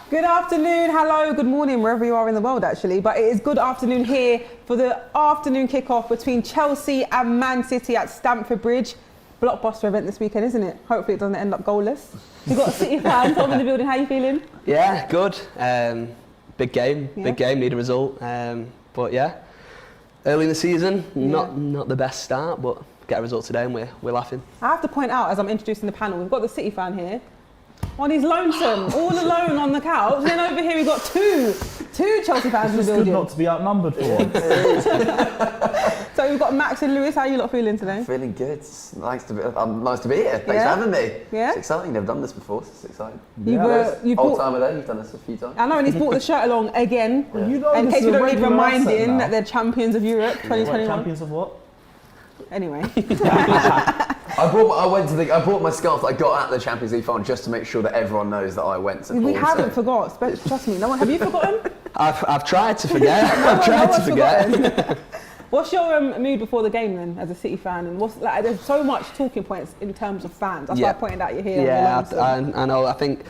Good afternoon, hello, good morning, wherever you are in the world actually. But it is good afternoon here for the afternoon kickoff between Chelsea and Man City at Stamford Bridge. Blockbuster event this weekend, isn't it? Hopefully it doesn't end up goalless. You've got a City fan, Tom in the building, how are you feeling? Yeah, good. Big game, need a result. But yeah, early in the season, not the best start, but get a result today and we're laughing. I have to point out, as I'm introducing the panel, we've got the City fan here. Oh, he's lonesome, all alone on the couch. And then over here we've got two Chelsea fans in the building. It's good not to be outnumbered for once. So we've got Max and Lewis. How are you lot feeling today? Feeling good. It's nice to be here. Thanks for having me. Yeah? It's exciting. Never done this before. So it's exciting. Old timer there. You've done this a few times. I know, and he's brought the shirt along again. Well, you know, in case we don't need reminding now. that they're champions of Europe 2021. Champions of what? Anyway. I brought my scarf that I got at the Champions League final just to make sure that everyone knows that I went to. We haven't forgot. Trust me. No one. Have you forgotten? I've tried to forget. I've tried to forget. What's your mood before the game then, as a City fan? And what's like? There's so much talking points in terms of fans. That's why I pointed out you're here. Yeah, I know. I think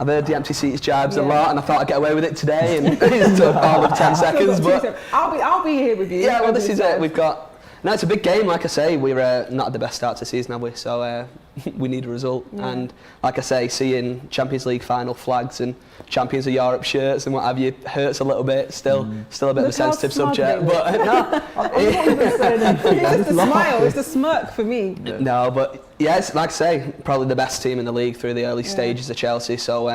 I've heard the empty seats jibes a lot, and I thought I'd get away with it today, and it took all of 10 seconds. But I'll be here with you. Yeah, well, this is it. We've got. No, it's a big game. Like I say, we're not at the best start to the season, have we? So we need a result. Yeah. And like I say, seeing Champions League final flags and Champions of Europe shirts and what have you hurts a little bit. Still a bit of a sensitive subject. But no, it's the smile. It's the smirk for me. No, but yeah, it's like I say, probably the best team in the league through the early stages of Chelsea. So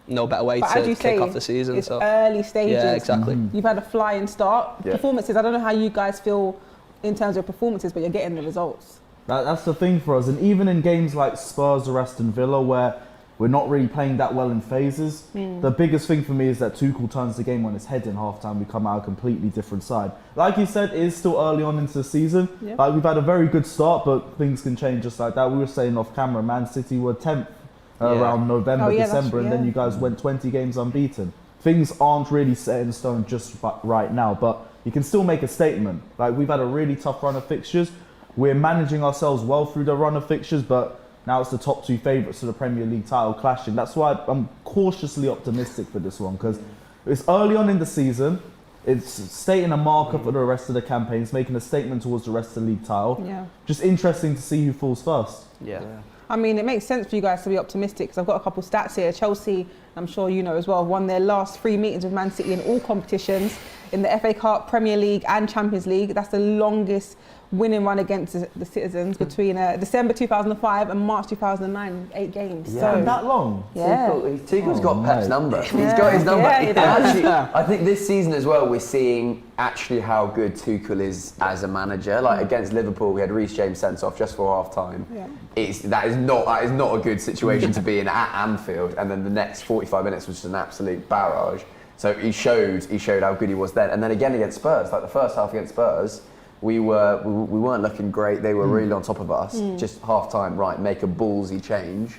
no better way to kick off the season. It's early stages. Yeah, exactly. You've had a flying start. Yeah. Performances. I don't know how you guys feel in terms of performances, but you're getting the results. That's the thing for us, and even in games like Spurs or Aston Villa, where we're not really playing that well in phases, the biggest thing for me is that Tuchel turns the game on its head in half-time. We come out a completely different side. Like you said, it is still early on into the season. Yeah. Like, we've had a very good start, but things can change just like that. We were saying off camera, Man City were 10th around November, December, and then you guys went 20 games unbeaten. Things aren't really set in stone just right now, but you can still make a statement. Like, we've had a really tough run of fixtures. We're managing ourselves well through the run of fixtures, but now it's the top two favourites to the Premier League title clashing. That's why I'm cautiously optimistic for this one, because it's early on in the season. It's stating a marker for the rest of the campaign. It's making a statement towards the rest of the league title. Yeah. Just interesting to see who falls first. Yeah. I mean, it makes sense for you guys to be optimistic, because I've got a couple of stats here. Chelsea, I'm sure you know as well, won their last 3 meetings with Man City in all competitions, in the FA Cup, Premier League and Champions League. That's the longest winning run against the Citizens between December 2005 and March 2009, 8 games. Yeah. So, that long? Yeah. Tuchel's got Pep's number. He's got his number. Yeah, he does. Actually, I think this season as well, we're seeing actually how good Tuchel is as a manager. Like against Liverpool, we had Reece James sent off just for half time. Yeah. That is not a good situation to be in at Anfield. And then the next 45 minutes was just an absolute barrage. So he showed how good he was then. And then again against Spurs, like the first half against Spurs, we weren't looking great. They were really on top of us. Just half time, right? Make a ballsy change,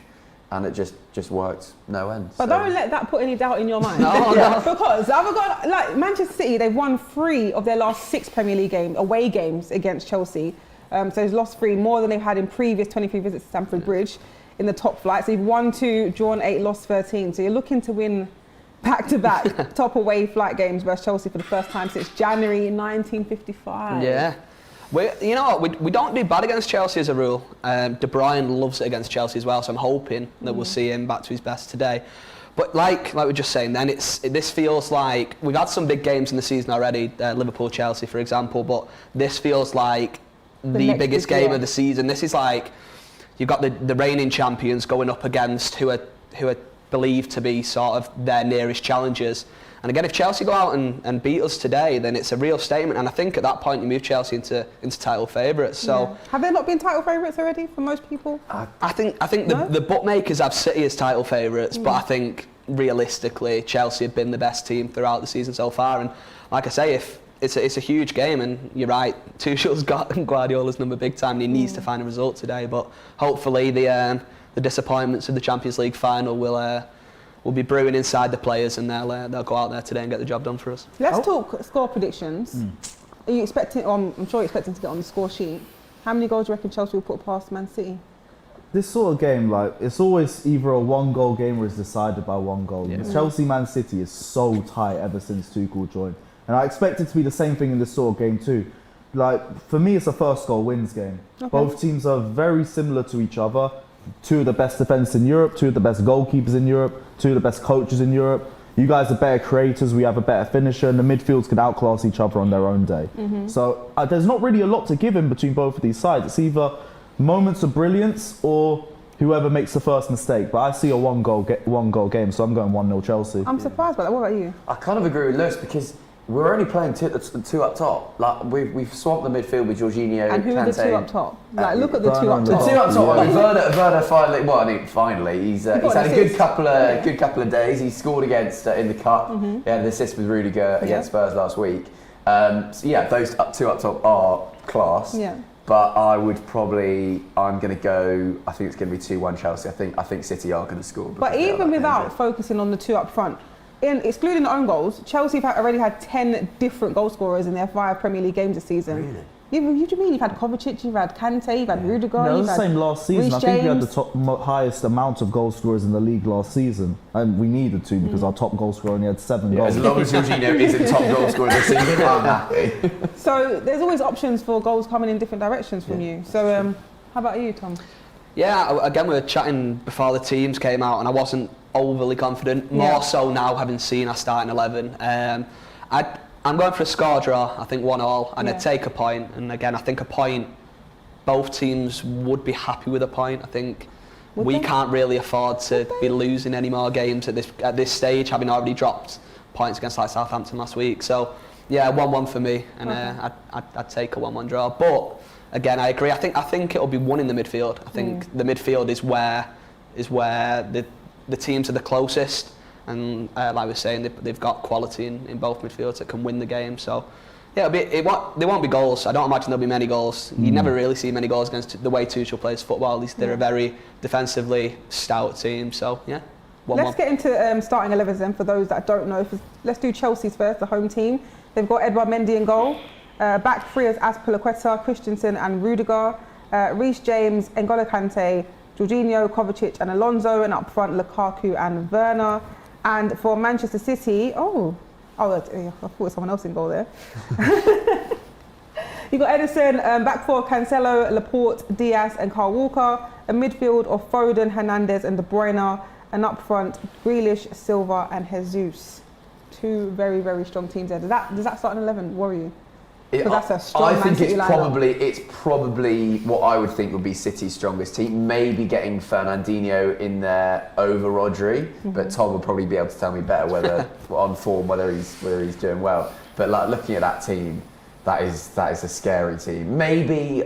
and it just worked no end. But don't let that put any doubt in your mind. No. Because I've got like Manchester City. They've won 3 of their last 6 Premier League away games against Chelsea. So they've lost 3, more than they've had in previous 23 visits to Stamford Bridge in the top flight. So you've won 2, drawn 8, lost 13. So you're looking to win back-to-back top away flight games versus Chelsea for the first time since January 1955. Yeah. You know what, we don't do bad against Chelsea as a rule. De Bruyne loves it against Chelsea as well, so I'm hoping that we'll see him back to his best today. But like we were just saying then, this feels like, we've had some big games in the season already, Liverpool, Chelsea for example, but this feels like the biggest game of the season. This is like, you've got the reigning champions going up against who are believed to be sort of their nearest challengers. And again, if Chelsea go out and beat us today, then it's a real statement. And I think at that point you move Chelsea into title favourites. So have they not been title favourites already for most people? I think the bookmakers have City as title favourites, but I think realistically Chelsea have been the best team throughout the season so far. And like I say, if it's a huge game, and you're right, Tuchel's got Guardiola's number big time, and he needs to find a result today. But hopefully the disappointments of the Champions League final will be brewing inside the players, and they'll go out there today and get the job done for us. Let's talk score predictions. Are you expecting? I'm sure you're expecting to get on the score sheet. How many goals do you reckon Chelsea will put past Man City? this sort of game, like, it's always either a one-goal game or it's decided by one goal. Yeah. Chelsea-Man City is so tight ever since Tuchel joined. And I expect it to be the same thing in this sort of game too. Like, for me, it's a first goal wins game. Okay. Both teams are very similar to each other. Two of the best defenders in Europe, two of the best goalkeepers in Europe, two of the best coaches in Europe. You guys are better creators, we have a better finisher, and the midfields can outclass each other on their own day. So there's not really a lot to give in between both of these sides. It's either moments of brilliance or whoever makes the first mistake. But I see a one goal game, so I'm going 1-0 Chelsea. I'm surprised by that. What about you? I kind of agree with Lewis because we're only playing two up top. Like we've swapped the midfield with Jorginho, And who are the Kante. two up top? Like, look at the two Werner up and The top. two up top. Yeah. I mean, Werner finally. Well, I mean, finally, he's got had an a good assist. couple of days. He scored against in the cup. He had an assist with Rudiger against Spurs last week. So yeah, those two up top are class. Yeah. But I'm going to go. I think it's going to be 2-1 Chelsea. I think City are going to score. But because they are even that without dangerous. focusing on the two up front, excluding the own goals, Chelsea have already had 10 different goal scorers in their 5 Premier League games this season. Really? What do you mean? You've had Kovacic, you've had Kante, you've had Rudiger, No, it you've was the had same last season. Reece I think we had James. the highest amount of goal scorers in the league last season. And we needed to because our top goal scorer only had 7 goals. As long as Jorginho isn't top goal scorer this season, I'm happy. So there's always options for goals coming in different directions from you. So how about you, Tom? Yeah, again, we were chatting before the teams came out, and I wasn't overly confident. More so now, having seen our starting 11. I'm going for a score draw. I think 1-1, and I'd take a point. And again, I think a point. Both teams would be happy with a point. I think we can't really afford to be losing any more games at this stage, having already dropped points against like Southampton last week. So yeah, 1-1 for me, and I'd take a 1-1 draw. But again, I agree. I think it'll be one in the midfield. I think the midfield is where the teams are the closest, and like we were saying, they've got quality in both midfields that can win the game. So yeah, there won't be goals. I don't imagine there'll be many goals. You never really see many goals against the way Tuchel plays football. At least they're a very defensively stout team. So yeah, 1-1. Let's get into starting 11s then, for those that don't know. Let's do Chelsea's first, the home team. They've got Edouard Mendy in goal. Back three as Azpilicueta, Christensen and Rudiger. Reece James, N'Golo Kante, Jorginho, Kovacic and Alonso. And up front, Lukaku and Werner. And for Manchester City, I thought it was someone else in goal there. You've got Edison, back four, Cancelo, Laporte, Diaz and Kyle Walker. A midfield of Foden, Hernandez and De Bruyne. And up front, Grealish, Silva and Jesus. Two very, very strong teams there. Does that start in 11 worry you? Because that's a strong I Man think City it's probably what I would think would be City's strongest team. Maybe getting Fernandinho in there over Rodri, but Tom will probably be able to tell me better whether on form whether he's doing well. But like looking at that team, that is a scary team. Maybe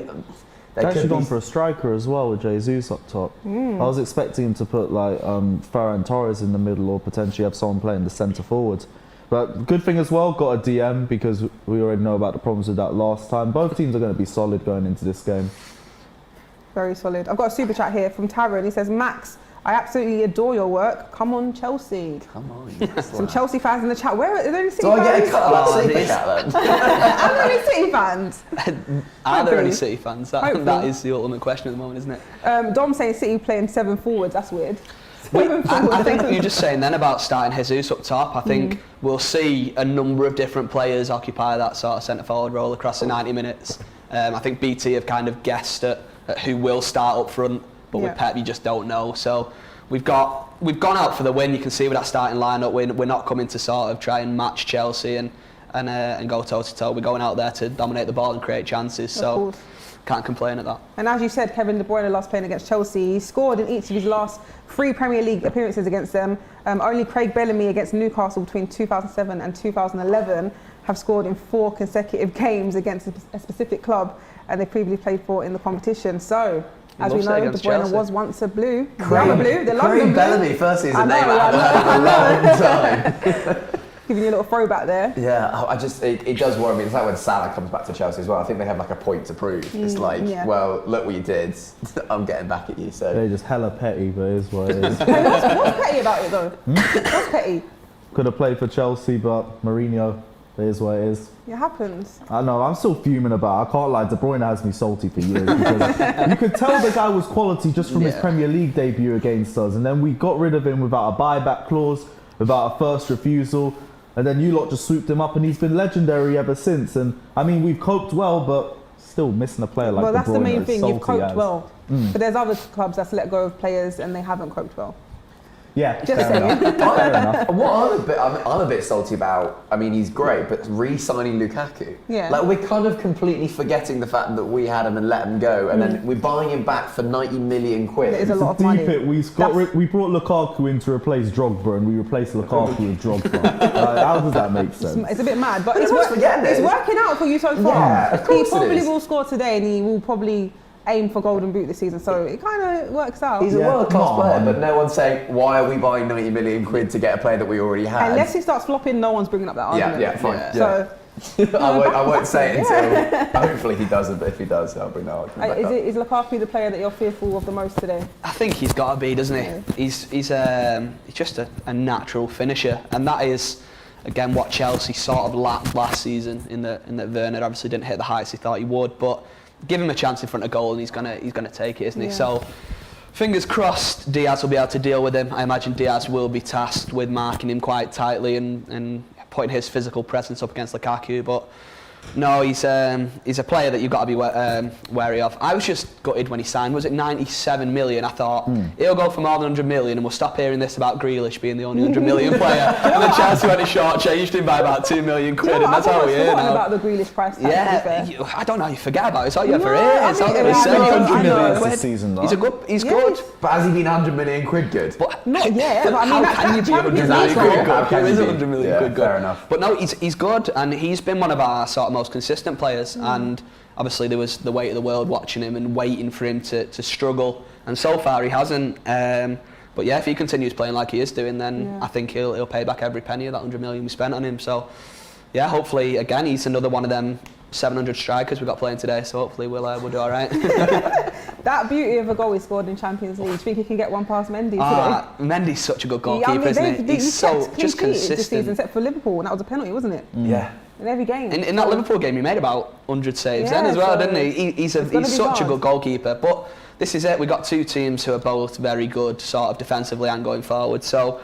They've actually gone for a striker as well with Jesus up top. I was expecting him to put like Ferran Torres in the middle or potentially have someone playing the centre forward. But good thing as well, got a DM because we already know about the problems with that last time. Both teams are going to be solid going into this game. Very solid. I've got a super chat here from Taryn. He says, Max, I absolutely adore your work. Come on, Chelsea. Come on. Some Chelsea fans in the chat. Where are there any City Do I fans? get a cut of that super chat then? Are there any City fans? Are there any Hopefully. City fans? Hopefully. That is the ultimate question at the moment, isn't it? Dom saying City playing 7 forwards. That's weird. I think you're just saying then about starting Jesus up top. I think we'll see a number of different players occupy that sort of centre forward role across the 90 minutes. I think BT have kind of guessed at who will start up front, but with Pep you just don't know. So we've gone out for the win. You can see with that starting lineup, we're not coming to sort of try and match Chelsea and go toe to toe. We're going out there to dominate the ball and create chances. So can't complain at that. And as you said, Kevin De Bruyne last playing against Chelsea, he scored in each of his last 3 Premier League appearances against them. Only Craig Bellamy against Newcastle between 2007 and 2011 have scored in 4 consecutive games against a specific club, and they previously played for in the competition. So, as we know, De Bruyne was once a blue. Craig Bellamy, firstly, is a name I've heard for a long time. Giving you a little throwback there. Yeah, it does worry me. It's like when Salah comes back to Chelsea as well. I think they have like a point to prove. It's like, well, look what you did. I'm getting back at you. So They're just hella petty, but it is what it is. Hey, what's petty about it though? What's petty? Could have played for Chelsea, but Mourinho It is what it is. It happens. I know, I'm still fuming about it. I can't lie, De Bruyne has me salty for years because you could tell the guy was quality just from his Premier League debut against us, and then we got rid of him without a buyback clause, without a first refusal, and then you lot just swooped him up, and he's been legendary ever since. And I mean, we've coped well, but still missing a player like De Bruyne. Well, that's the main thing, you've salty coped well. But there's other clubs that's let go of players and they haven't coped well. Yeah, Just fair enough. Fair enough. What I'm a bit salty about, I mean, he's great, but re-signing Lukaku. Yeah. Like, we're kind of completely forgetting the fact that we had him and let him go, and then we're buying him back for 90 million quid. It is a lot of Deep money. it, we brought Lukaku in to replace Drogba, and we replaced Lukaku with Drogba. How does that make sense? It's a bit mad, but it's forgetting working out for you so far. Yeah, of He course it probably is. will score today and he will probably aim for Golden Boot this season, so it kind of works out. He's a Yeah, world-class come player, on. but no one's saying, why are we buying 90 million quid to get a player that we already had? Unless he starts flopping, no one's bringing up that argument. Yeah, fine. Yeah. So, I won't say it until, hopefully he doesn't, but if he does, I'll bring that argument back up. is Lukaku the player that you're fearful of the most today? I think he's got to be, doesn't he? He's just a natural finisher, and that is, again, what Chelsea sort of lacked last season. In that Werner obviously didn't hit the heights he thought he would, but give him a chance in front of goal and he's gonna take it, isn't he? Yeah. So fingers crossed Diaz will be able to deal with him. I imagine Diaz will be tasked with marking him quite tightly and putting his physical presence up against Lukaku, but no, he's a player that you've got to be wary of. I was just gutted when he signed. Was it 97 million? I thought he'll go for more than 100 million, and we'll stop hearing this about Grealish being the only 100 million player. And then Chelsea went short, changed him by about 2 million quid, and that's how we hear now. About the Grealish price tag, Yeah, I don't know. You forget about it. It's all you ever hear. It's all you I ever say. know, 100 I know. million This quid. season, He's Yeah. good. But has he been 100 million quid good? But Not yet, but I mean, how can you be 100 Champions million League quid goal. good? How can Who is you be? 100 million Yeah, quid good? fair enough. But no, he's good, and he's been one of our sort of most consistent players. And obviously there was the weight of the world watching him and waiting for him to struggle, and so far he hasn't. But yeah, if he continues playing like he is doing, then I think he'll pay back every penny of that 100 million we spent on him. So yeah, hopefully again he's another one of them 700 strikers we got playing today. So hopefully we'll do all right. That beauty of a goal he scored in Champions League. Do you think he can get one past Mendy today? Mendy's such a good goalkeeper, isn't he? He's so just this season, consistent. except for Liverpool, and that was a penalty, wasn't it? Yeah. In every game. In that Liverpool game, he made about 100 saves then Yeah, as well, so didn't he? He's it's gonna be such a hard. good goalkeeper. But this is it. We've got two teams who are both very good, sort of defensively and going forward. So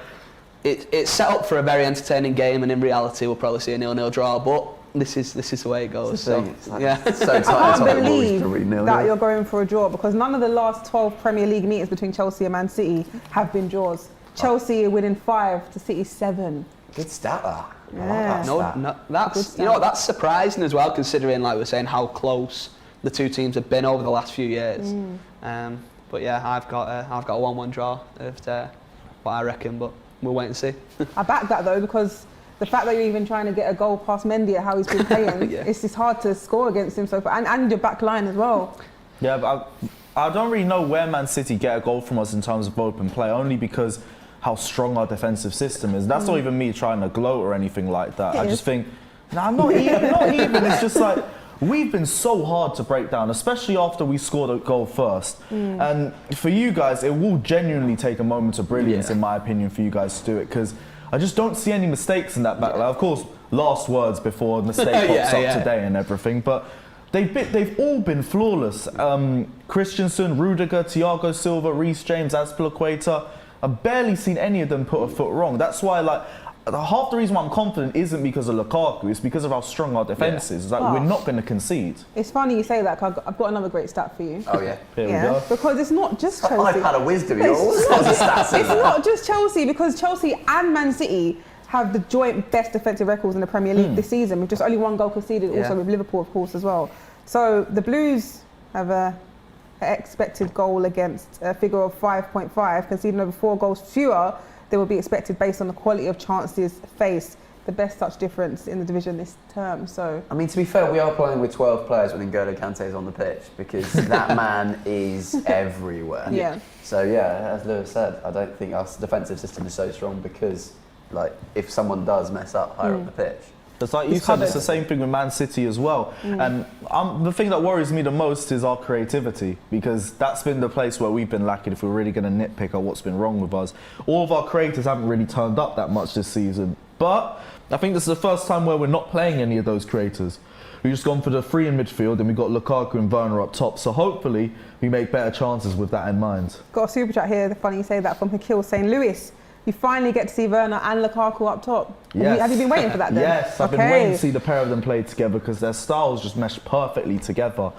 it's set up for a very entertaining game, and in reality, we'll probably see a 0-0 draw. But this is the way it goes. So yeah. It's so tight. I it's can't like the boys believe to read nil, that yeah. you're going for a draw, because none of the last 12 Premier League meetings between Chelsea and Man City have been draws. Chelsea are winning 5 to City 7. Good stat, that. I like Yeah. that stat. No, Good that's start. that's surprising as well, considering like we're saying how close the two teams have been over the last few years. But yeah, I've got a 1-1 draw of what I reckon, but we'll wait and see. I back that though, because the fact that you're even trying to get a goal past Mendy at how he's been playing, Yeah. it's hard to score against him so far, and your back line as well. Yeah, but I don't really know where Man City get a goal from us in terms of open play, only because how strong our defensive system is. That's not even me trying to gloat or anything like that. It I is. just think, I'm not even. It's just like, we've been so hard to break down, especially after we scored a goal first. And for you guys, it will genuinely take a moment of brilliance, in my opinion, for you guys to do it, because I just don't see any mistakes in that back line. Of course, last words before a mistake pops up today and everything, but they've all been flawless. Christensen, Rudiger, Thiago Silva, Reece James, Azpilicueta. I've barely seen any of them put a foot wrong. That's why, like, half the reason why I'm confident isn't because of Lukaku, it's because of how strong our defence is. It's like, we're not going to concede. It's funny you say that, 'cause I've got another great stat for you. Oh, yeah. Here we go. Because it's not just Chelsea. I've had a wisdom. You're all sorts of stats in It's there. not just Chelsea, because Chelsea and Man City have the joint best defensive records in the Premier League this season, with just only one goal conceded, also with Liverpool, of course, as well. So the Blues have an expected goal against a figure of 5.5, conceding over 4 goals fewer than would be expected based on the quality of chances faced. The best touch difference in the division this term. So I mean, to be fair, we are playing with 12 players when N'Golo Kante is on the pitch, because that man is everywhere. Yeah. So yeah, as Lewis said, I don't think our defensive system is so strong because, like, if someone does mess up higher up the pitch. It's like you said, it's the same thing with Man City as well. And the thing that worries me the most is our creativity, because that's been the place where we've been lacking if we're really going to nitpick at what's been wrong with us. All of our creators haven't really turned up that much this season. But I think this is the first time where we're not playing any of those creators. We've just gone for the three in midfield and we've got Lukaku and Werner up top. So hopefully we make better chances with that in mind. Got a super chat here, funny you say that, from Hakil saying, Lewis, you finally get to see Werner and Lukaku up top. Yes. Have you been waiting for that then? Yes, I've been waiting to see the pair of them play together because their styles just mesh perfectly together.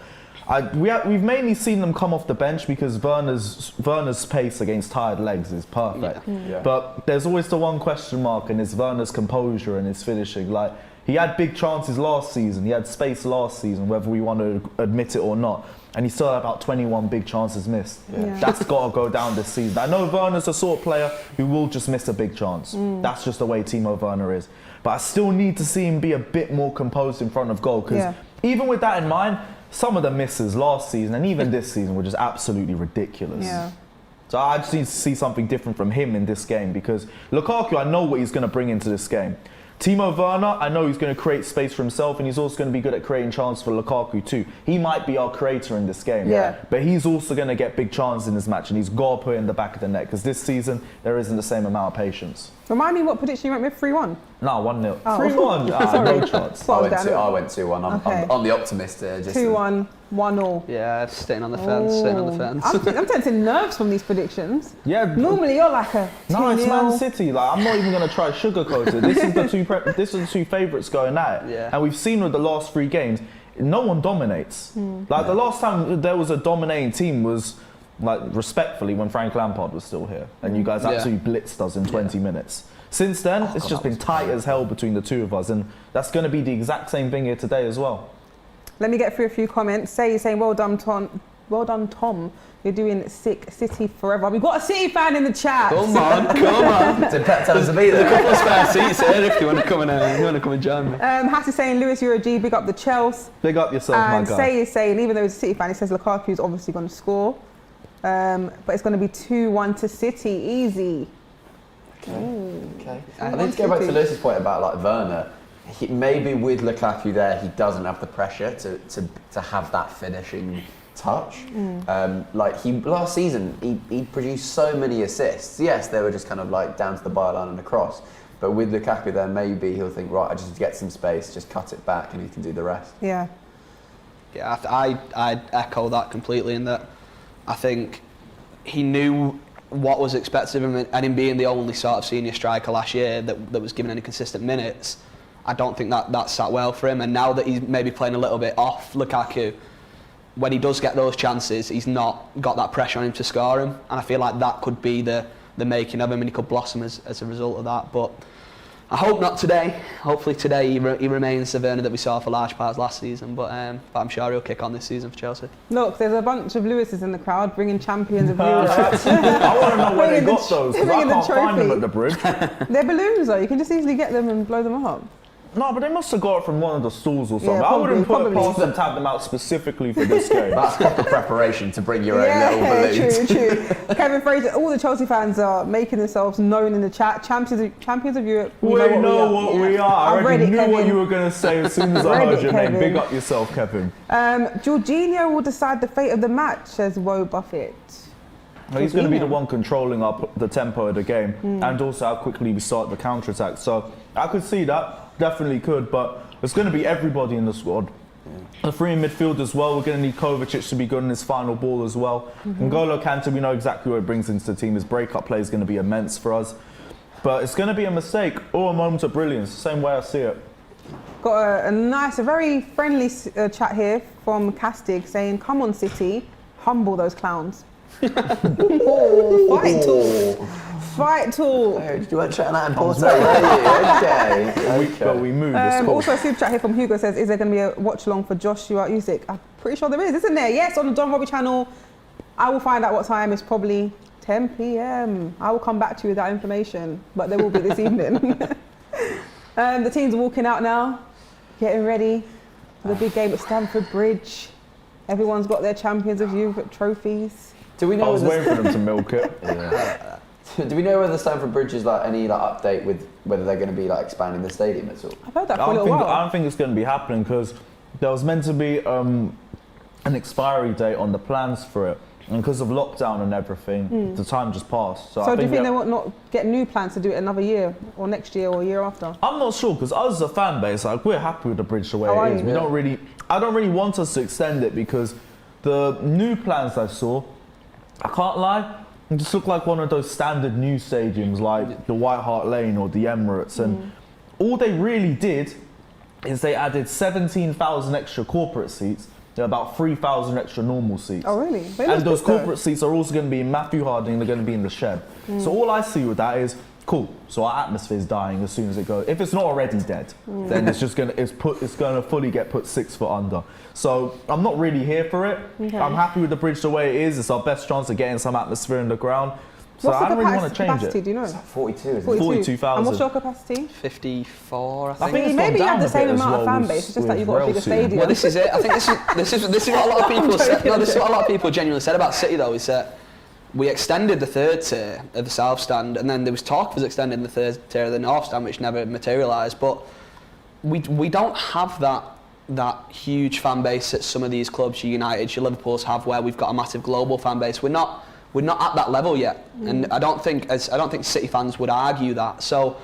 We've mainly seen them come off the bench because Werner's pace against tired legs is perfect. Yeah. But there's always the one question mark, and it's Werner's composure and his finishing. Like, he had big chances last season, he had space last season, whether we want to admit it or not. And he still had about 21 big chances missed. Yeah. That's got to go down this season. I know Werner's the sort of player who will just miss a big chance. That's just the way Timo Werner is. But I still need to see him be a bit more composed in front of goal because even with that in mind, some of the misses last season and even this season were just absolutely ridiculous. Yeah. So I just need to see something different from him in this game because Lukaku, I know what he's going to bring into this game. Timo Werner, I know he's going to create space for himself and he's also going to be good at creating chances for Lukaku too. He might be our creator in this game, but he's also going to get big chances in this match and he's got to put it in the back of the net because this season there isn't the same amount of patience. Remind me what prediction you went with, 3-1? No, 1-0. Oh. 3-1? Sorry. No chance. I went 2-1. Okay. I'm the optimist here. 2-1, 1-0. Yeah, staying on the fence, staying on the fence. I'm sensing nerves from these predictions. Yeah. Normally you're like a 2-0. No, it's Man City. Like, I'm not even going to try sugarcoat it. This is the two favourites going at it. Yeah. And we've seen with the last 3 games, no one dominates. Like the last time there was a dominating team was, like, respectfully, when Frank Lampard was still here, and you guys absolutely blitzed us in 20 minutes. Since then, it's just been tight as hell between the two of us, and that's going to be the exact same thing here today as well. Let me get through a few comments. Saying, well done, Tom. Well done, Tom. You're doing sick City forever. We've got a City fan in the chat. Come on. Did Pep tell us to be there? There's a couple of spare seats here if you want to come and join me. Hattie saying, Lewis, you're a G, big up the Chelsea. Big up yourself, my guy. And is saying, even though he's a City fan, he says Lukaku's obviously going to score. But it's going to be 2-1 to City, easy. Okay. I think to go back to Lewis's point about like Werner, maybe with Lukaku there, he doesn't have the pressure to have that finishing touch. Last season, he produced so many assists. Yes, they were just kind of like down to the byline and across. But with Lukaku there, maybe he'll think, right, I just need to get some space, just cut it back, and he can do the rest. Yeah. Yeah, I echo that completely in that I think he knew what was expected of him, and him being the only sort of senior striker last year that was given any consistent minutes, I don't think that sat well for him. And now that he's maybe playing a little bit off Lukaku, when he does get those chances, he's not got that pressure on him to score him, and I feel like that could be the making of him, and he could blossom as a result of that. But I hope not today. Hopefully today he remains the Werner that we saw for large parts last season, but I'm sure he'll kick on this season for Chelsea. Look, there's a bunch of Lewises in the crowd bringing champions of Europe. I want to know where they got those, because I can't find them at the bridge. They're balloons though, you can just easily get them and blow them up. No, but they must have got it from one of the stalls or something. Yeah, I wouldn't put it probably. past them to have them out specifically for this game. That's proper preparation to bring your own little balloons. True. Kevin Fraser, all the Chelsea fans are making themselves known in the chat. Champions of Europe. We know what we are. I already knew Kevin. what you were going to say as soon as I heard your Kevin. name. Big up yourself, Kevin. Jorginho will decide the fate of the match, says Woe Buffett. Well, he's going to be the one controlling up the tempo of the game and also how quickly we start the counter-attack. So I could see that. Definitely could, but it's going to be everybody in the squad. The three in midfield as well. We're going to need Kovacic to be good in his final ball as well. N'Golo Kante, we know exactly what it brings into the team. His break-up play is going to be immense for us. But it's going to be a mistake or a moment of brilliance, the same way I see it. Got a very friendly chat here from Castig saying, come on City, humble those clowns. Fight talk. Fight talk. You weren't chatting that in Porto, were you? Okay. We moved. It's cool. Also, a super chat here from Hugo says, is there going to be a watch along for Joshua Usyk? I'm pretty sure there is, isn't there? Yes, on the Don Robbie channel. I will find out what time. It's probably 10 p.m. I will come back to you with that information, but there will be this evening. The team's walking out now, getting ready for the big game at Stamford Bridge. Everyone's got their Champions of Europe trophies. Do we know? I was waiting for them to milk it. Do we know whether Stamford Bridge is like any like update with whether they're going to be like expanding the stadium at all? I've heard that for a little while. I don't think it's going to be happening because there was meant to be an expiry date on the plans for it, And because of lockdown and everything, the time just passed. So do you think they will not get new plans to do it another year, or next year, or a year after? I'm not sure, because us as a fan base, like, we're happy with the bridge the way it is. I don't really want us to extend it, because the new plans I saw, I can't lie, it just looked like one of those standard new stadiums, like the White Hart Lane or the Emirates. And all they really did is they added 17,000 extra corporate seats. There are about 3,000 extra normal seats. Oh, really? And those corporate seats are also going to be in Matthew Harding, they're going to be in the Shed. So all I see with that is, cool, so our atmosphere's dying as soon as it goes. If it's not already dead, then it's just going to fully get put 6 foot under. So I'm not really here for it. Okay. I'm happy with the bridge the way it is. It's our best chance of getting some atmosphere in the ground. So I don't really want to change it. Do you know? It's like 42, isn't it? 42,000. And what's your capacity? 54, I think. I think it's Maybe you gone have down the a same bit as amount of well fan with- base. It's just that with you've got a bigger Rail stadium. Well, this is it. I think this is what a lot of people said. No, this is what a lot of people genuinely said about City, though, is that we extended the third tier of the South Stand, and then there was talk of us extending the third tier of the North Stand, which never materialised. But we don't have that huge fan base that some of these clubs, your United, your Liverpools have, where we've got a massive global fan base. We're not at that level yet, and I don't think City fans would argue that. So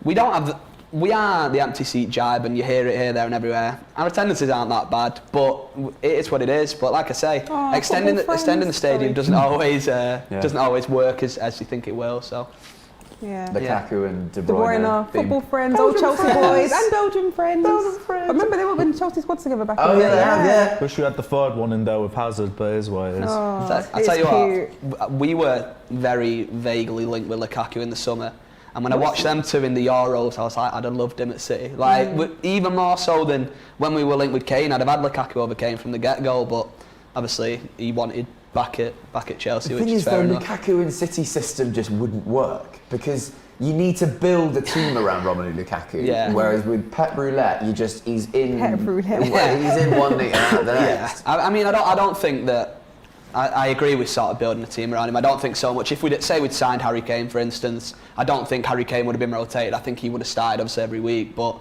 we are the empty seat jibe, and you hear it here, there, and everywhere. Our attendances aren't that bad, but it is what it is. But like I say, extending the stadium doesn't always work as you think it will. So. Yeah. Lukaku and De De Bruyne, football friends, old Chelsea boys, and Belgian friends. I remember they were in Chelsea squad together back in the day. yeah. Wish we had the third one in there with Hazard, but it is what it is. I tell you what, we were very vaguely linked with Lukaku in the summer, and when I watched them two in the Euros, I was like, I'd have loved him at City. Like even more so than when we were linked with Kane. I'd have had Lukaku over Kane from the get-go, but obviously he wanted back at Chelsea, which is fair enough. The Lukaku and City system just wouldn't work, because you need to build a team around Romelu Lukaku. Yeah. Whereas with Pep Roulette, he's in Pep Roulette. he's in one thing and out the next. I mean, I don't think that. I agree with sort of building a team around him. I don't think so much. If we'd signed Harry Kane, for instance, I don't think Harry Kane would have been rotated. I think he would have started obviously every week, but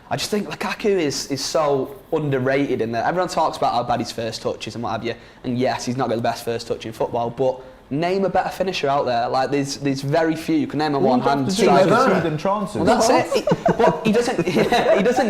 I just think Lukaku is so underrated in that everyone talks about how bad his first touch is and what have you. And yes, he's not got the best first touch in football, but name a better finisher out there. Like there's very few. You can name on one hand. Chances. Well, that's it. But he doesn't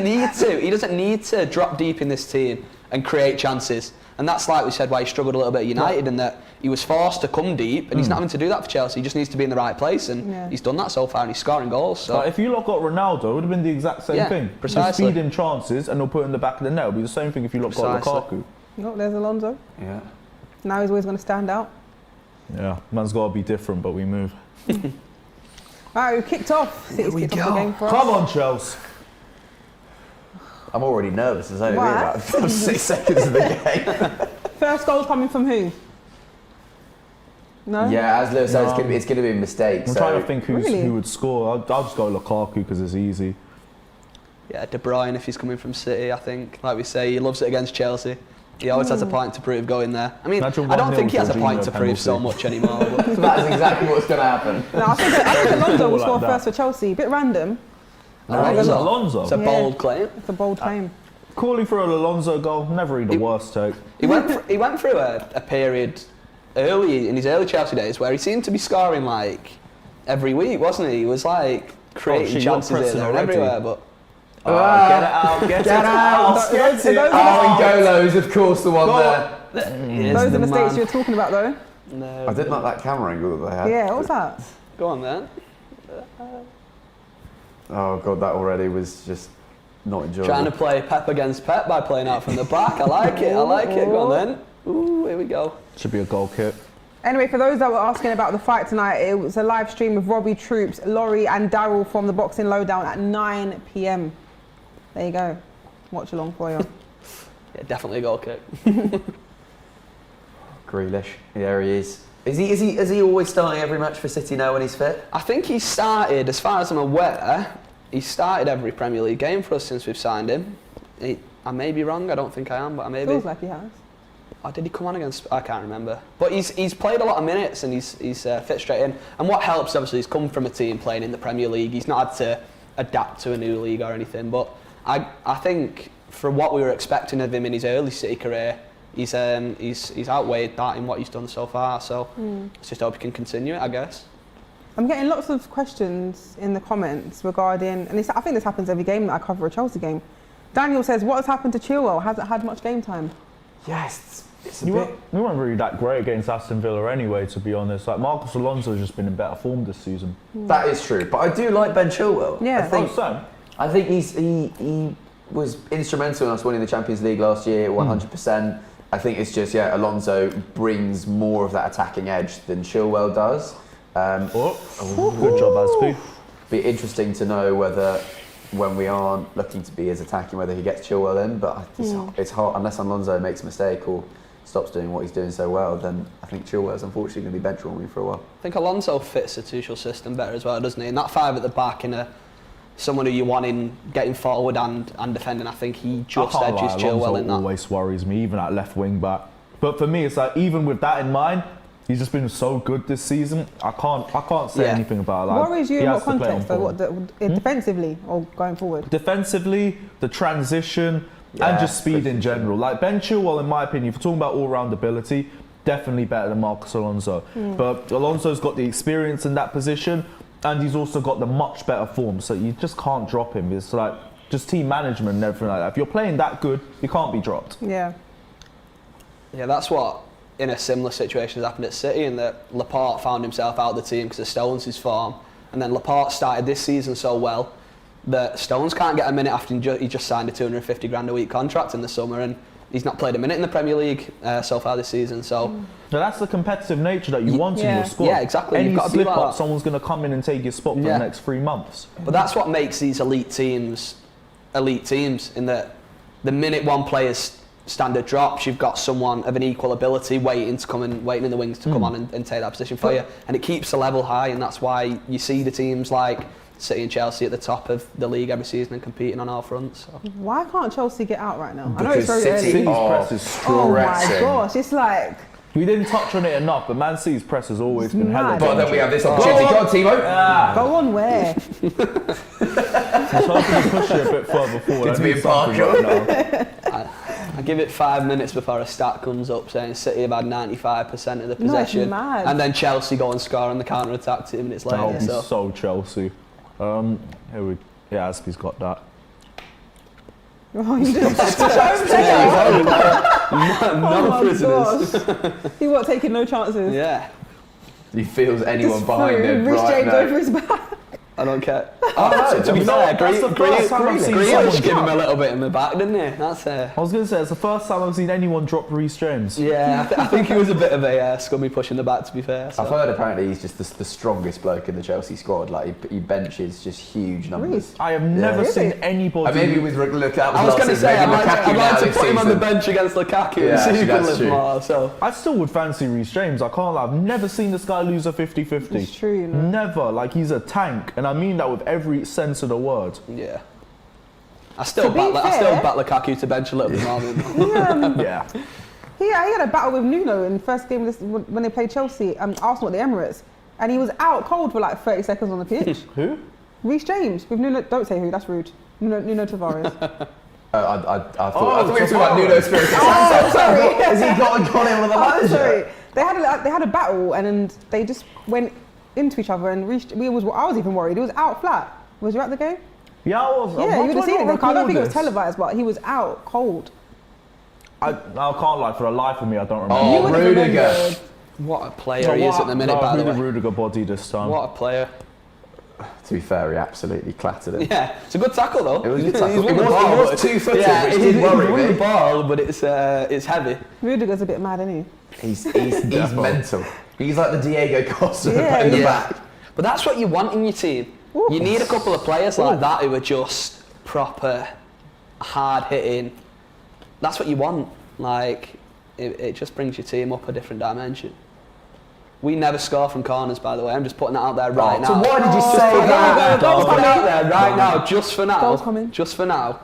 need to. He doesn't need to drop deep in this team and create chances. And that's like we said why he struggled a little bit at United, in that he was forced to come deep, and he's not having to do that for Chelsea. He just needs to be in the right place, and he's done that so far, and he's scoring goals. So if you lot got Ronaldo, it would have been the exact same thing. Precisely. Just feed him chances, and they'll put in the back of the net. It'll be the same thing if you lot got Lukaku. Oh, there's Alonso. Yeah. Now he's always going to stand out. Yeah, man's got to be different, but we move. All right, we kicked off. City's kicked off the game for us. Come on, Chelsea. I'm already nervous. There's only been about 6 seconds of the game. First goal coming from who? No? Yeah, as Lewis said, it's going to be a mistake. I'm trying to think who would score. I'll just go Lukaku because it's easy. Yeah, De Bruyne, if he's coming from City, I think, like we say, he loves it against Chelsea. He always has a point to prove going there. I mean, I don't think he has a point to prove so much anymore. But that's exactly what's going to happen. No, I think Alonso will score first for Chelsea. Bit random. Alonso? It's a bold claim. It's a bold claim. Calling for an Alonso goal, never really the worst take. He went through a period early in his early Chelsea days where he seemed to be scoring like every week, wasn't he? He was like creating chances here, there and everywhere, but. Get it out, get it out, get it out. Oh, and Golo's, of course, the one there. Those are the mistakes you were talking about, though. No. I didn't like that camera angle that they had. Yeah, what was that? Go on then. Oh, God, that already was just not enjoyable. Trying to play Pep against Pep by playing out from the back. I like it. Go on then. Ooh, here we go. Should be a goal kick. Anyway, for those that were asking about the fight tonight, it was a live stream with Robbie, Troops, Laurie and Daryl from the Boxing Lowdown at 9 p.m. There you go. Watch along for you. Yeah, definitely a goal kick. Grealish, there he is. Is he always starting every match for City now when he's fit? I think he started, as far as I'm aware, he started every Premier League game for us since we've signed him. I may be wrong, I don't think I am, but I may be. Feels like he has. Oh, did he come on against? I can't remember. But he's played a lot of minutes and he's fit straight in. And what helps, obviously, he's come from a team playing in the Premier League. He's not had to adapt to a new league or anything. But I think for what we were expecting of him in his early City career, he's outweighed that in what he's done so far. So let's just hope he can continue it, I guess. I'm getting lots of questions in the comments regarding, and I think this happens every game that I cover a Chelsea game. Daniel says, what has happened to Chilwell? Hasn't had much game time. Yes, it's a We bit. weren't really that great against Aston Villa anyway, to be honest. Like Marcus Alonso's just been in better form this season. That is true, but I do like Ben Chilwell. Yeah. I think he was instrumental in us winning the Champions League last year, 100%. I think it's just, Alonso brings more of that attacking edge than Chilwell does. Good job, Aspi. Be interesting to know whether, when we aren't looking to be as attacking, whether he gets Chilwell in, but it's hard, unless Alonso makes a mistake or stops doing what he's doing so well, then I think Chilwell's unfortunately going to be bench warming for a while. I think Alonso fits the Tuchel system better as well, doesn't he? And that 5 at the back in someone who you want in getting forward and defending, I think he just edges Chilwell in that. Always worries me, even at left wing back. But for me, it's like, even with that in mind, he's just been so good this season. I can't say anything about it. Like, Worries you in what context though? Defensively or going forward? Defensively, the transition, and just speed in general. Like Ben Chilwell, in my opinion, if you're talking about all-round ability, definitely better than Marcus Alonso. But Alonso's got the experience in that position, and he's also got the much better form. So you just can't drop him. It's like just team management and everything like that. If you're playing that good, you can't be dropped. Yeah. Yeah, that's what in a similar situation has happened at City, in that Laporte found himself out of the team because of Stones' form, and then Laporte started this season so well that Stones can't get a minute after he just signed a 250 grand a week contract in the summer, and he's not played a minute in the Premier League so far this season. So that's the competitive nature that you want in your squad. Yeah, exactly. Any You've got to be slip like up, that. someone's going to come in and take your spot for the next 3 months. But that's what makes these elite teams, in that the minute one player's standard drops, you've got someone of an equal ability waiting in the wings to come on and take that position for you, and it keeps the level high, and that's why you see the teams like City and Chelsea at the top of the league every season and competing on all fronts. So. Why can't Chelsea get out right now? Because I know it's very City early. press is Oh my stressing. gosh, it's like... We didn't touch on it enough, but Man City's press has always been hella mad. But then we have this opportunity. Go on, Timo. Go on, where? I'm hoping to push it a bit further forward. It's being partial. I give it 5 minutes before a stat comes up saying City have had 95% of the No, it's possession, mad. and then Chelsea go and score on the counter attack 2 minutes That later. would be so Chelsea. Aspi's got that. Oh, you just no prisoners. Gosh. He what, taking no chances? Yeah, He feels anyone Just behind him Rich right James now. over his back. I don't care. no, To be fair, that's the first time I've seen someone Grealish gave him drop. a little bit in the back, didn't he? That's I was going to say, it's the first time I've seen anyone drop Reece James. yeah. I think he was a bit of a scummy push in the back, to be fair. So. I've heard apparently he's just the strongest bloke in the Chelsea squad. Like he benches just huge numbers. Reece? I have never Really? seen anybody... Maybe with Lukaku. I was going to say, I'd like to put him on the bench against Lukaku and see who can live more. So. I still would fancy Reece James. I can't lie. I've never seen this guy lose a 50-50. It's true, you know. Never. Like, he's a tank. And I mean that with every sense of the word. Yeah. I still be back fair- Lukaku to bench a little bit more. Than Yeah. He had a battle with Nuno in the first game when they played Chelsea, Arsenal at the Emirates, and he was out cold for like 30 seconds on the pitch. Who? Reece James with Nuno. Don't say who. That's rude. Nuno Tavares. I thought you were talking about Nuno Espirito Santo. sorry. Has he got in with a Oh, manager? sorry. They had a battle and then they just went into each other and I was even worried. He was out flat. Was you at the game? Yeah, I was. Yeah, you would have seen it. I don't think it was this? televised, but he was out cold. I can't lie. For the life of me, I don't remember. Oh, You would have Rudiger. remembered. what a player he is at the minute, No, by who the did way. Rudiger body this time? What a player. To be fair, he absolutely clattered him. Yeah, it's a good tackle though. It was a good tackle. He's won It the was- ball, it was but- two-footed, yeah, which he did worry won me. the ball, but it's heavy. Rudiger's a bit mad, isn't he? He's mental. He's like the Diego Costa Yeah, in the yeah. back. But that's what you want in your team. Ooh. You need a couple of players like that who are just proper, hard hitting. That's what you want. Like, it just brings your team up a different dimension. We never score from corners, by the way. I'm just putting that out there right now. So why did you Oh, say yeah, that? goals Put it coming. out there right now, just for now. Goals coming. Just for now.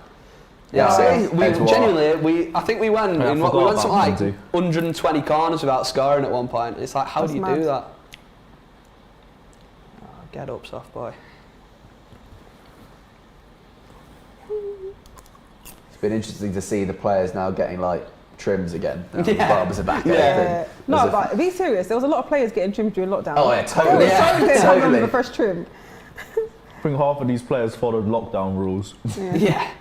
Yeah, Yeah, we Edouard. genuinely, I think we went Yeah, I we forgot went about something like Mendy. 120 corners without scoring at one point. It's like, how That's do you mad. do that? Oh, get up, soft boy. It's been interesting to see the players now getting like trims again. Yeah. Barbers are back. Yeah. No, but be serious. There was a lot of players getting trimmed during lockdown. Oh, yeah, totally. Totally. The fresh trim. I think half of these players followed lockdown rules. Yeah.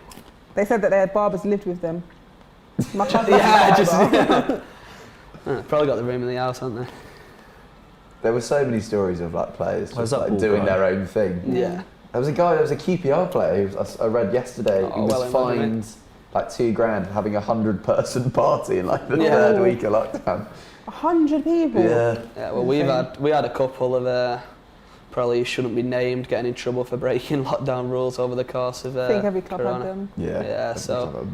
They said that their barbers lived with them. My cousin Probably got the room in the house, haven't they? There were so many stories of like players Where's just that like ball doing going? their own thing. Yeah. There was a QPR player who I read yesterday. Oh, he was well, fined like $2,000 for having a 100-person party in like the Yeah. third week of lockdown. 100 people. Yeah. Yeah, well, we had a couple of probably shouldn't be named getting in trouble for breaking lockdown rules over the course of I think every club Corona. had them. Yeah, so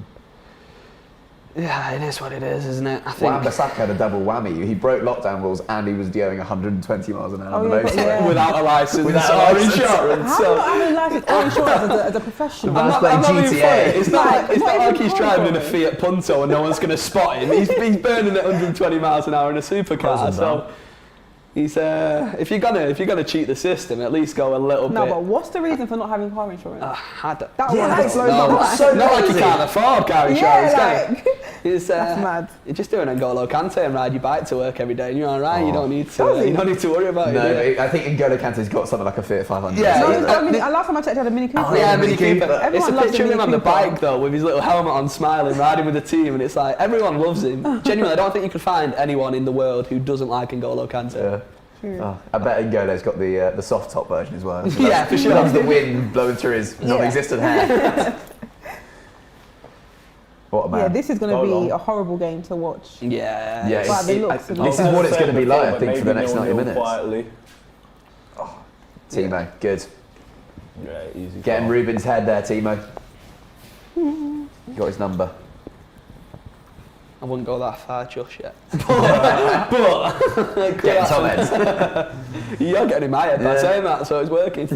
yeah, it is what it is, isn't it? I think Wan-Bissaka had a double whammy. He broke lockdown rules and he was doing 120 miles an hour on the yeah, motorway. yeah. without a license Without a or licence. insurance. How So not having license or insurance as a professional? I'm not- I'm not being GTA. funny. It's not Not like even he's driving in a control. Fiat Punto and no one's going to spot him. He's burning at 120 miles an hour in a supercar. Cousin So he's if you're gonna cheat the system, at least go a little No, bit. but what's the reason for not having car insurance? That That Yeah, one that's- blows my no, mind. so not like you crazy. can't afford car insurance, can Yeah, you? It's, that's mad. You're just doing N'Golo Kante and ride your bike to work every day, and you're all right. You don't need Does to. he? You don't need to worry about No, it. I think N'Golo Kante's got something like a Fiat 500. Yeah, No, yeah. he's got a mini, last time I checked, he had a Mini Cooper. Oh, Yeah, Mini Mini Cooper. Cooper. It's Everyone a loves picture of the him on Mini the Cooper. bike though, with his little helmet on, smiling, riding with the team, and it's like everyone loves him. Genuinely, I don't think you could find anyone in the world who doesn't like N'Golo Kante. Yeah. Oh, I bet N'Golo's got the soft top version as well. Yeah, for sure. Loves the wind blowing through his non-existent hair. What a man. Yeah, this is going So to be long. a horrible game to watch. Yeah. Yeah, But the it- looks I- and this all. is what it's going to be like, I think, for the Maybe next 90 0-0 minutes. Quietly. Timo, good. Yeah, easy. Getting goal. Ruben's head there, Timo. Got his number. I wouldn't go that far just yet. but Getting Tom heads. you're getting in my head by Yeah. saying that, so it's working.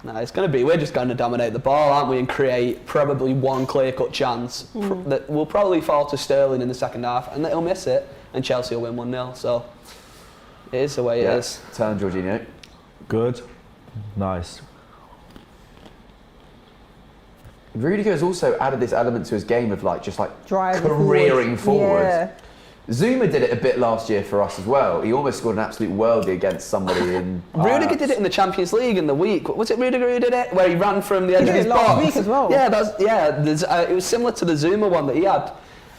No, it's going to be. We're just going to dominate the ball, aren't we, and create probably one clear-cut chance that will probably fall to Sterling in the second half, and he'll miss it, and Chelsea will win 1-0. So it is the way it is. Turn, Jorginho. Good. Nice. Rudiger's also added this element to his game of just Driving careering forward. Yeah. Zuma did it a bit last year for us as well. He almost scored an absolute worldie against somebody in. Rudiger did it in the Champions League in the week. Was it Rudiger who did it? Where he ran from the edge He of did his it last box? week as well. Yeah, it was similar to the Zuma one that he had.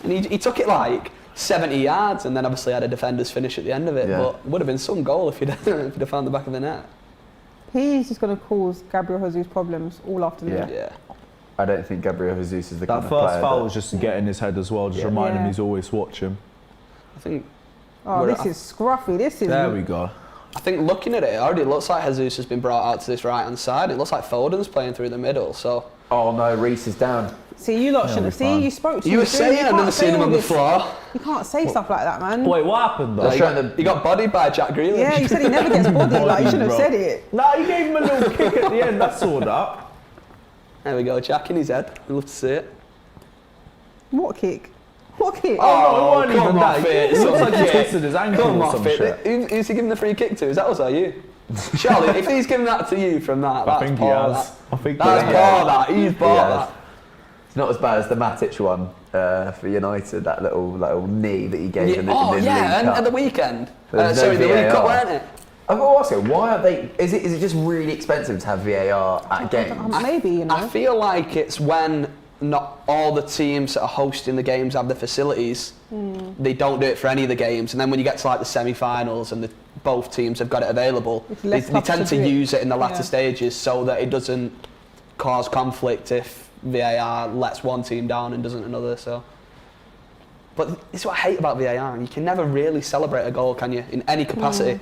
And he took it like 70 yards and then obviously had a defender's finish at the end of it. Yeah. But it would have been some goal if he'd have found the back of the net. He's just going to cause Gabriel Jesus problems all afternoon. Yeah. I don't think Gabriel Jesus is the kind That of first player foul that- was just to get in his head as well, just Yeah. remind him Yeah. he's always watching. I think Oh, We're- this is scruffy. This is. There we go. I think looking at it, it already looks like Jesus has been brought out to this right-hand side. It looks like Foden's playing through the middle. So Oh no, Reece is down. See, you lot Yeah, shouldn't we're have. See, fine. you spoke to you were him, saying I've can't never say seen him all on the this. floor. You can't say stuff like that, man. Wait, what happened though? They're He showing got, the- he got bodied by Jack Grealish. Yeah, you said he never gets bodied. Like, you shouldn't have Bro. said it. Nah, he gave him a little kick at the end. I saw that. There we go, Jack in his head. We'd love to see it. What kick? What kick? Oh, it wasn't come even off that. it. It looks like he Yeah. twisted his ankle Come or off some it. shit. Who's he giving the free kick to? Is that us or you? Charlie, if he's giving that to you from that, I that's think he poor, has. that. I think That's he poor, has. that. He's poor, Yes. that. It's not as bad as the Matic one for United. That little knee that he gave in the Oh, League yeah, Cup. at the weekend. There's no Sorry, the League Cup, VAR. weren't it? I've got to ask you, why are they? Is it just really expensive to have VAR at games? Maybe, you know. I feel like it's when not all the teams that are hosting the games have the facilities. They don't do it for any of the games, and then when you get to like the semi-finals and both teams have got it available, It's they less tend to do it. use it in the latter Yeah. stages so that it doesn't cause conflict if VAR lets one team down and doesn't another. So, but this is what I hate about VAR, and you can never really celebrate a goal, can you, in any capacity?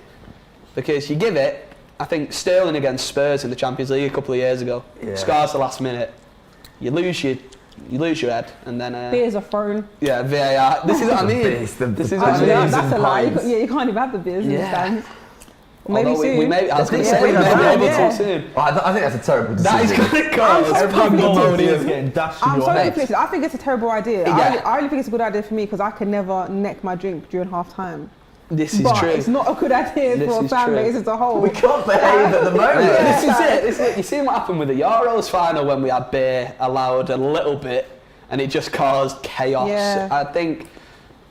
Because you give it. I think Sterling against Spurs in the Champions League a couple of years ago, Yeah. scores the last minute. You lose your head, and then Beers are thrown. yeah, VAR. This is what I mean. beers, the- This is the what I Actually, mean. beers that's a and lie. pints. Yeah, you can't even have the beers in the Yeah. stands. Maybe Although soon. we may, I was going to Yeah, say, we yeah, may be yeah. able Yeah. to soon. I think that's a terrible decision. That is going to cause so Every pandemonium. is getting dashed in I'm your so head. conflicted. I think it's a terrible idea. Yeah. I only think it's a good idea for me because I can never neck my drink during half time. This is But true. it's not a good idea This for is fan true. base as a whole. We can't behave at the moment. This is it. You see what happened with the Euros final when we had beer allowed a little bit, and it just caused chaos. Yeah. I think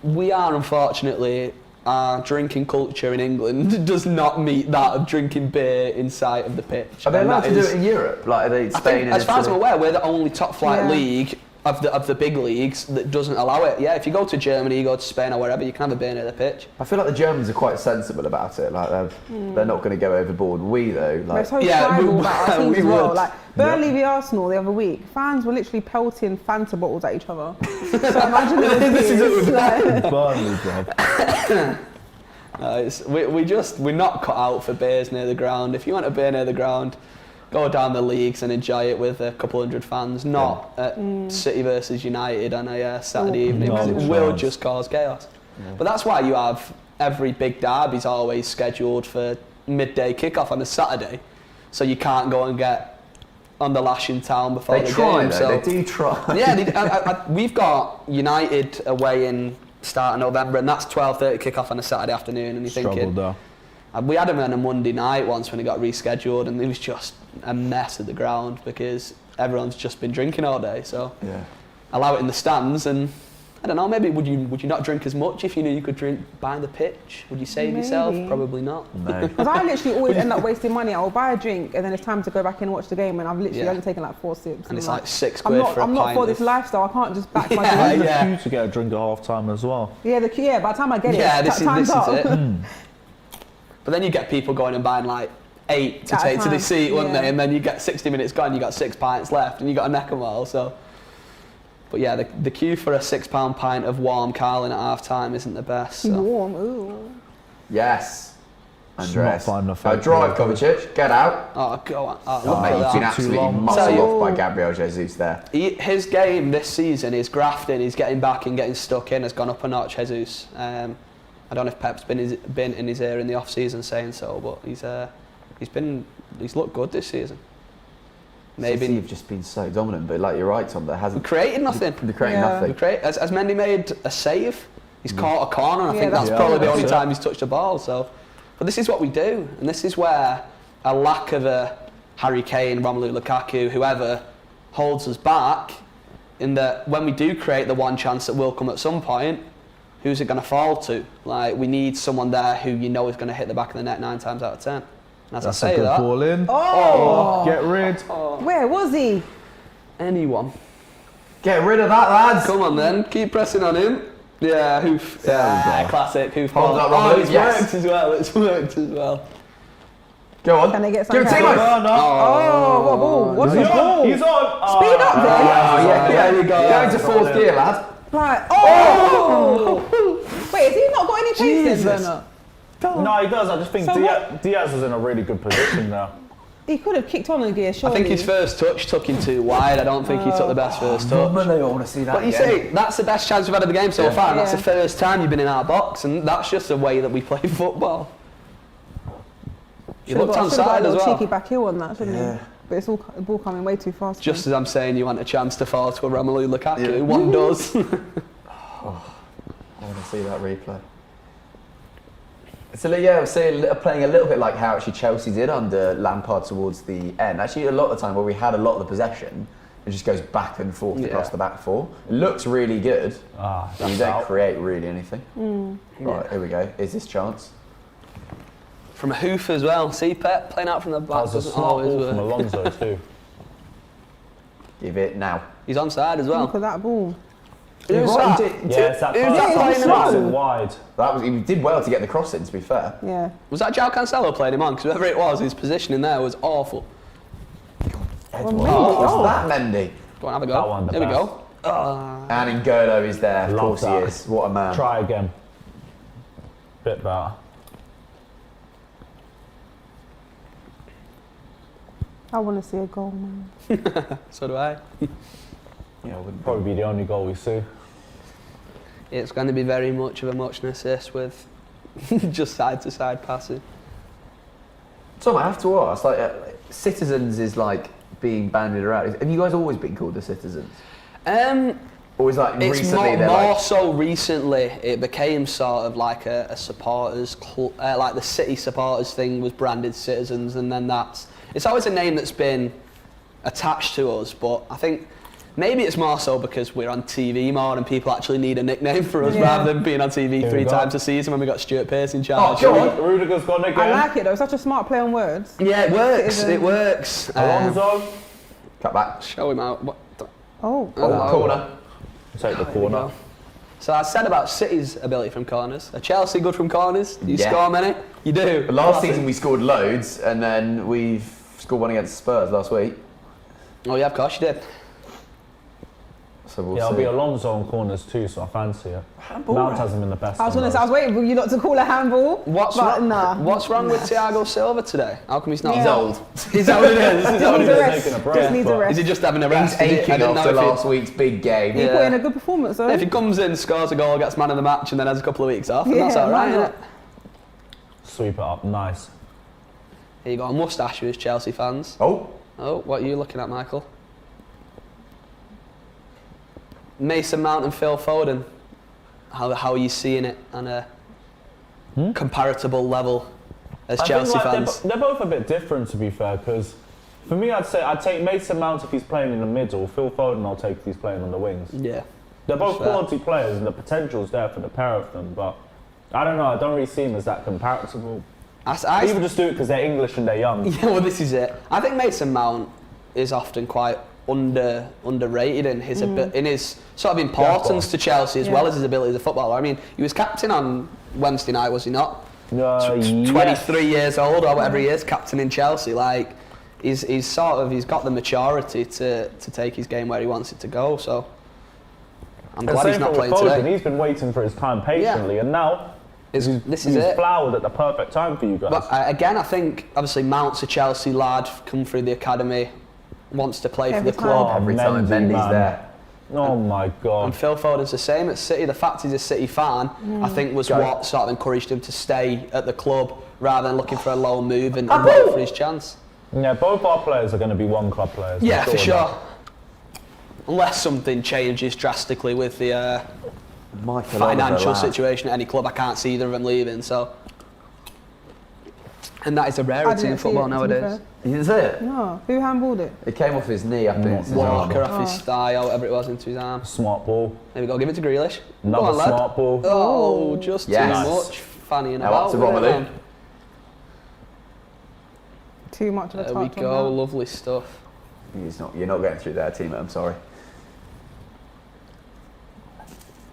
we are, unfortunately, our drinking culture in England does not meet that of drinking beer inside of the pitch. Are they And allowed that to do is- it in Europe? Like, are they I Spain think, and as far as I'm Italy? aware, we're the only top flight Yeah. league of the big leagues that doesn't allow it. Yeah, if you go to Germany, you go to Spain or wherever, you can have a beer near the pitch. I feel like the Germans are quite sensible about it. Like they're not going to go overboard. We though, We're like so Yeah, tribal we- about our teams we as well. would. Like Burnley v Arsenal the other week, fans were literally pelting Fanta bottles at each other. So imagine This is it was like, Burnley, bruv. We're not cut out for beers near the ground. If you want a beer near the ground, go down the leagues and enjoy it with a couple hundred fans, not at City versus United on a Saturday evening, No because it chance. will just cause chaos. But that's why you have every big derby's always scheduled for midday kickoff on a Saturday, so you can't go and get on the lash in town before they the try. game. Though, So they do try. yeah, we've got United away in start of November, and that's 12:30 kickoff on a Saturday afternoon, and you're Struggled thinking. though. We had him on a Monday night once when it got rescheduled, and it was just a mess at the ground because everyone's just been drinking all day. So Yeah. allow it in the stands, and I don't know. Maybe would you not drink as much if you knew you could drink by the pitch? Would you save yourself? Maybe. Probably not. No. because I literally always end up wasting money. I'll buy a drink and then it's time to go back and watch the game, and I've literally Yeah. only taken like 4 sips. And it's I'm like £6 I'm not, for a I'm not pint for of- this lifestyle. I can't just back my Yeah, drink. yeah. You to get a drink at half time as well. Yeah, by the time I get Yeah, it, this time's is up. it. But then you get people going and buying like 8 to At a take to the time, seat, wouldn't yeah. they? And then you get 60 minutes gone, you got 6 pints left, and you got a neck 'em all. So, but yeah, the queue for a £6 pint of warm Carling at half time isn't the best. So. Warm, ooh. Yes. It's Andreas. not fine enough. Drive, Kovacic. Get out. Oh, go on. Oh, Oh, look mate, at you've been that. absolutely long. muscled Tell you- off by Gabriel Jesus there. His game this season is grafting. He's getting back and getting stuck in. Has gone up a notch, Jesus. I don't know if Pep's been in his ear in the off season saying so, but he's looked good this season. Maybe Maybe you've just been so dominant, but like you're right, Tom. There we hasn't created nothing. they're creating Yeah. We nothing. Has Mendy made a save? He's caught a corner, and I Yeah, think that's that's probably the true. only That's time he's touched the ball. So, but this is what we do, and this is where a lack of a Harry Kane, Romelu Lukaku, whoever holds us back. In that, when we do create the one chance that will come at some point, who's it going to fall to? Like, we need someone there who you know is going to hit the back of the net 9 times out of 10. And as That's I a say good that, ball in. Oh! Get rid. Where was he? anyone. Get rid of that, lads. Come on then, keep pressing on him. Yeah, hoof. There we Yeah, go. classic hoof Hold ball. that, Oh, Robert, it's yes. worked as well. It's worked as well. Go on. Can they get Give it something to out? Timo. No, no. Oh, what ball? What's the He's ball? on. He's on. Speed up then. Oh, yeah, There you go. Going to fourth gear, lad. Right. Oh! Wait, has he not got any pace then, Jesus. Werner? No, he does. I just think So Diaz is in a really good position now. He could have kicked on a gear, I surely. think his first touch took him too wide. I don't think he took the best first touch. I want to see that. But you again. see, that's the best chance we've had of the game so far, and that's Yeah. the first time you've been in our box, and that's just the way that we play football. You looked Should've got onside a as little well. cheeky back heel on that, shouldn't Yeah. he? But it's all the ball coming way too fast. for Just him. as I'm saying, you want a chance to fall to a Romelu Lukaku. Yeah. One does. I want to see that replay. So yeah, I was saying, playing a little bit like how actually Chelsea did under Lampard towards the end. Actually, a lot of the time where we had a lot of the possession, it just goes back and forth Yeah. across the back four. It looks really good. Ah, You that's don't out. create really anything. Right, Yeah. here we go. Is this chance? From a hoof as well. See Pep playing out from the That back was a doesn't smart always ball from work. Alonso too. Give it now. He's onside as well. Look at that ball. Who's Right, that? he did- Yeah, it's that Who's pass. that Yeah, playing it's him slow. on? It's wide. That was, he did well to get the cross in, to be fair. Yeah. Was that João Cancelo playing him on? Because whoever it was, his positioning there was awful. Edward. Mendy, Oh, oh. what's that, Mendy? Go on, have a That go. one, the There we best. go. And N'Golo is there. Of Love course he that. is. What a man. Try again. Bit better. I want to see a goal, man. So do I. Yeah, I wouldn't Probably be the only goal we see. It's going to be very much of a muchness this with just side-to-side passing. Tom, I have to ask, like, Citizens is like being bandied around. Have you guys always been called the Citizens? Or is like It's recently more, they're more like, so recently it became sort of like a supporters like the City supporters thing was branded Citizens, and then it's always a name that's been attached to us, but I think Maybe it's more so because we're on TV more and people actually need a nickname for us rather than being on TV 3 times a season when we got Stuart Pearce in charge. Oh, go on. Rudiger's gone again. I like it though. Such a smart play on words. Yeah, it works. It works. Alonso. Cut back. Show him out. Oh. Corner. Take the corner. So I said about City's ability from corners. Are Chelsea good from corners? Do you score many? You do. But last season we scored loads, and then we've scored one against Spurs last week. Oh yeah, of course you did. So we'll It'll see. be Alonso on corners too, so I fancy it. Mount hasn't been the best. I was waiting for you not to call a handball. What's wrong with Thiago Silva today? How come he's not? Yeah. He's old. Is that what it is? Is that what Needs it a is? rest. Taking a break, Just needs a but- rest. Is he just having a He's rest? I aching didn't know after if he- last week's big game. He Yeah. put in a good performance though. If he comes in, scores a goal, gets man of the match, and then has a couple of weeks off, then that's Yeah, all right, why isn't not? it? Sweep it up, nice. Here you go, a moustache for his Chelsea fans. Oh, Oh, what are you looking at, Michael? Mason Mount and Phil Foden. How are you seeing it on a comparable level as I Chelsea think, like, fans? they're both a bit different, to be fair, because for me, I'd take Mason Mount if he's playing in the middle. Phil Foden, I'll take if he's playing on the wings. Yeah. They're both Fair. quality players, and the potential's there for the pair of them. But I don't know. I don't really see them as that comparable. People just do it because they're English and they're young. Yeah, well, this is it. I think Mason Mount is often quite underrated in his in his sort of importance to Chelsea as well as his ability as a footballer. I mean, he was captain on Wednesday night, was he not? 23 years old or whatever he is, captain in Chelsea. Like, he's got the maturity to take his game where he wants it to go. So I'm glad he's not playing Foden, today. He's been waiting for his time patiently, and now This is he's it. flowered at the perfect time for you guys. But again, I think obviously Mount's a Chelsea lad, come through the academy, wants to play Every for the club. time. every time Mendy, Mendy's man. there. Oh my God. And Phil Foden's the same at City. The fact he's a City fan, I think, was what sort of encouraged him to stay at the club rather than looking for a loan move and wait for his chance. Yeah, both our players are going to be one club players. I'm Yeah, for of sure. that. Unless something changes drastically with the Michael financial Oliver, lad. situation at any club, I can't see either of them leaving. So, and that is a I rarity didn't in see football it, to be nowadays. fair. You didn't see it? No, who handballed it? It came off his knee up in his Walker arm. off his thigh or whatever it was into his arm. Smart ball. There we go, give it to Grealish. Go Another on, lad. smart ball. Oh, just Yes. too much fannying Now about. up to with it, Romelu. man. Too much of a touch There we on go, that. lovely stuff. You're not getting through there, teammate. I'm sorry.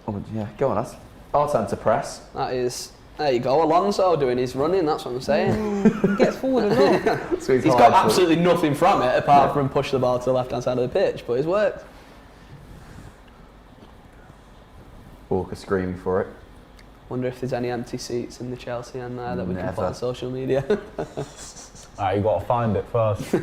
Oh yeah, go on, us. Our turn to press. That is, there you go, Alonso doing his running, that's what I'm saying. He gets forward a lot. Squeeze He's hard got foot. absolutely nothing from it apart from push the ball to the left-hand side of the pitch, but it's worked. Walker screaming for it. Wonder if there's any empty seats in the Chelsea end there that we can put Never. on social media. You got to find it first.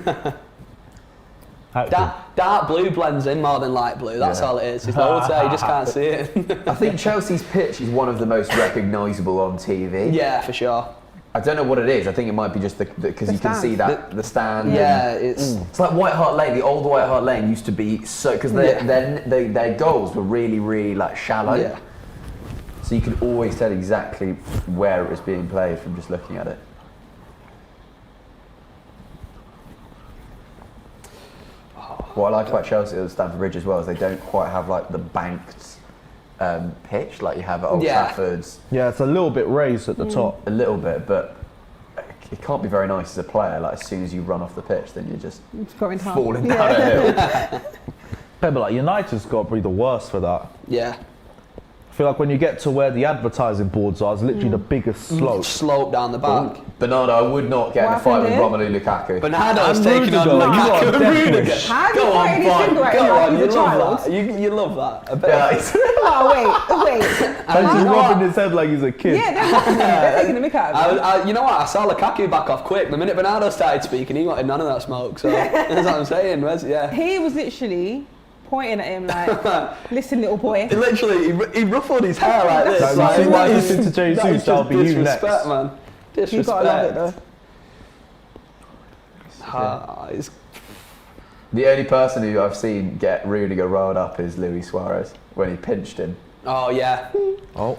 Actually, Dark blue blends in more than light blue, that's Yeah. all it is. It's loads there, you just can't see it. I think Chelsea's pitch is one of the most recognisable on TV. Yeah, for sure. I don't know what it is. I think it might be just because The you can stand. see that the stand. Yeah, and- it's... It's like White Hart Lane. The old White Hart Lane used to be so because their goals were really like shallow. Yeah. So you could always tell exactly where it was being played from just looking at it. What I like about Chelsea at Stamford Bridge as well is they don't quite have like the banked pitch like you have at Old Yeah. Trafford's. Yeah, it's a little bit raised at the top. A little bit, but it can't be very nice as a player. Like as soon as you run off the pitch, then you're just It's going hard. falling down a hill. Yeah, but like United's got to be the worst for that. Yeah. I feel like when you get to where the advertising boards are, it's literally the biggest slope. Slope down the back. Bernardo, I would not get in a What fight with happened Romelu Lukaku. Bernardo's And taking on Rudiger, you Lukaku are and definitely- Rudiger. How have you Go on, pointed his Bob. finger at Go him like on, he's you a love child? that. You love that. I bet. Yeah, it's- Oh, wait. And he's you know rubbing what? his head like he's a kid. Yeah, they're mocking him. They're taking the mick out of him. You know what? I saw Lukaku back off quick. The minute Bernardo started speaking, he wanted none of that smoke. So that's what I'm saying. Yeah. He was literally pointing at him like, listen, little boy. He literally, he ruffled his hair like this. Like, like, you see why that he's is- into Jesus, that is that'll just be you disrespect, next. man. Disrespect. You gotta love it though. It's the only person who I've seen get Rudiger rolled up is Luis Suarez when he pinched him. Oh yeah. Oh,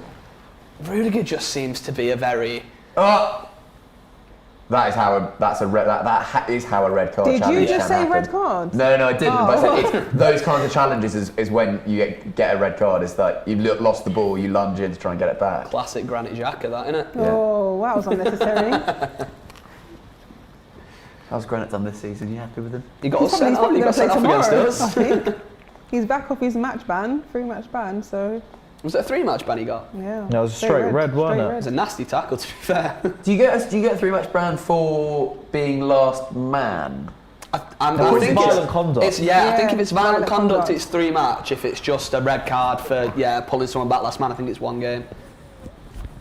Rudiger just seems to be a very. Oh, That is how that's a red. That is how a red card. Did challenge you just can say happen. red card? No, I didn't. Oh. But I said those kinds of challenges is when you get a red card. It's like you've lost the ball, you lunge in to try and get it back. Classic Granit Xhaka, that, innit? Oh, that was unnecessary. How's Granite done this season? You happy with him? He got us He's sent off. probably He got going to sent play off tomorrow, against I us. think. He's back off his match ban, 3-match ban, so Was it a 3-match ban he got? yeah. No, it was a straight red, wasn't it? It was a nasty tackle, to be fair. Do you get a 3-match ban for being last man? I It's think violent conduct. I think Yeah, if it's violent violent conduct, conduct. it's 3-match. If it's just a red card for pulling someone back last man, I think it's 1 game.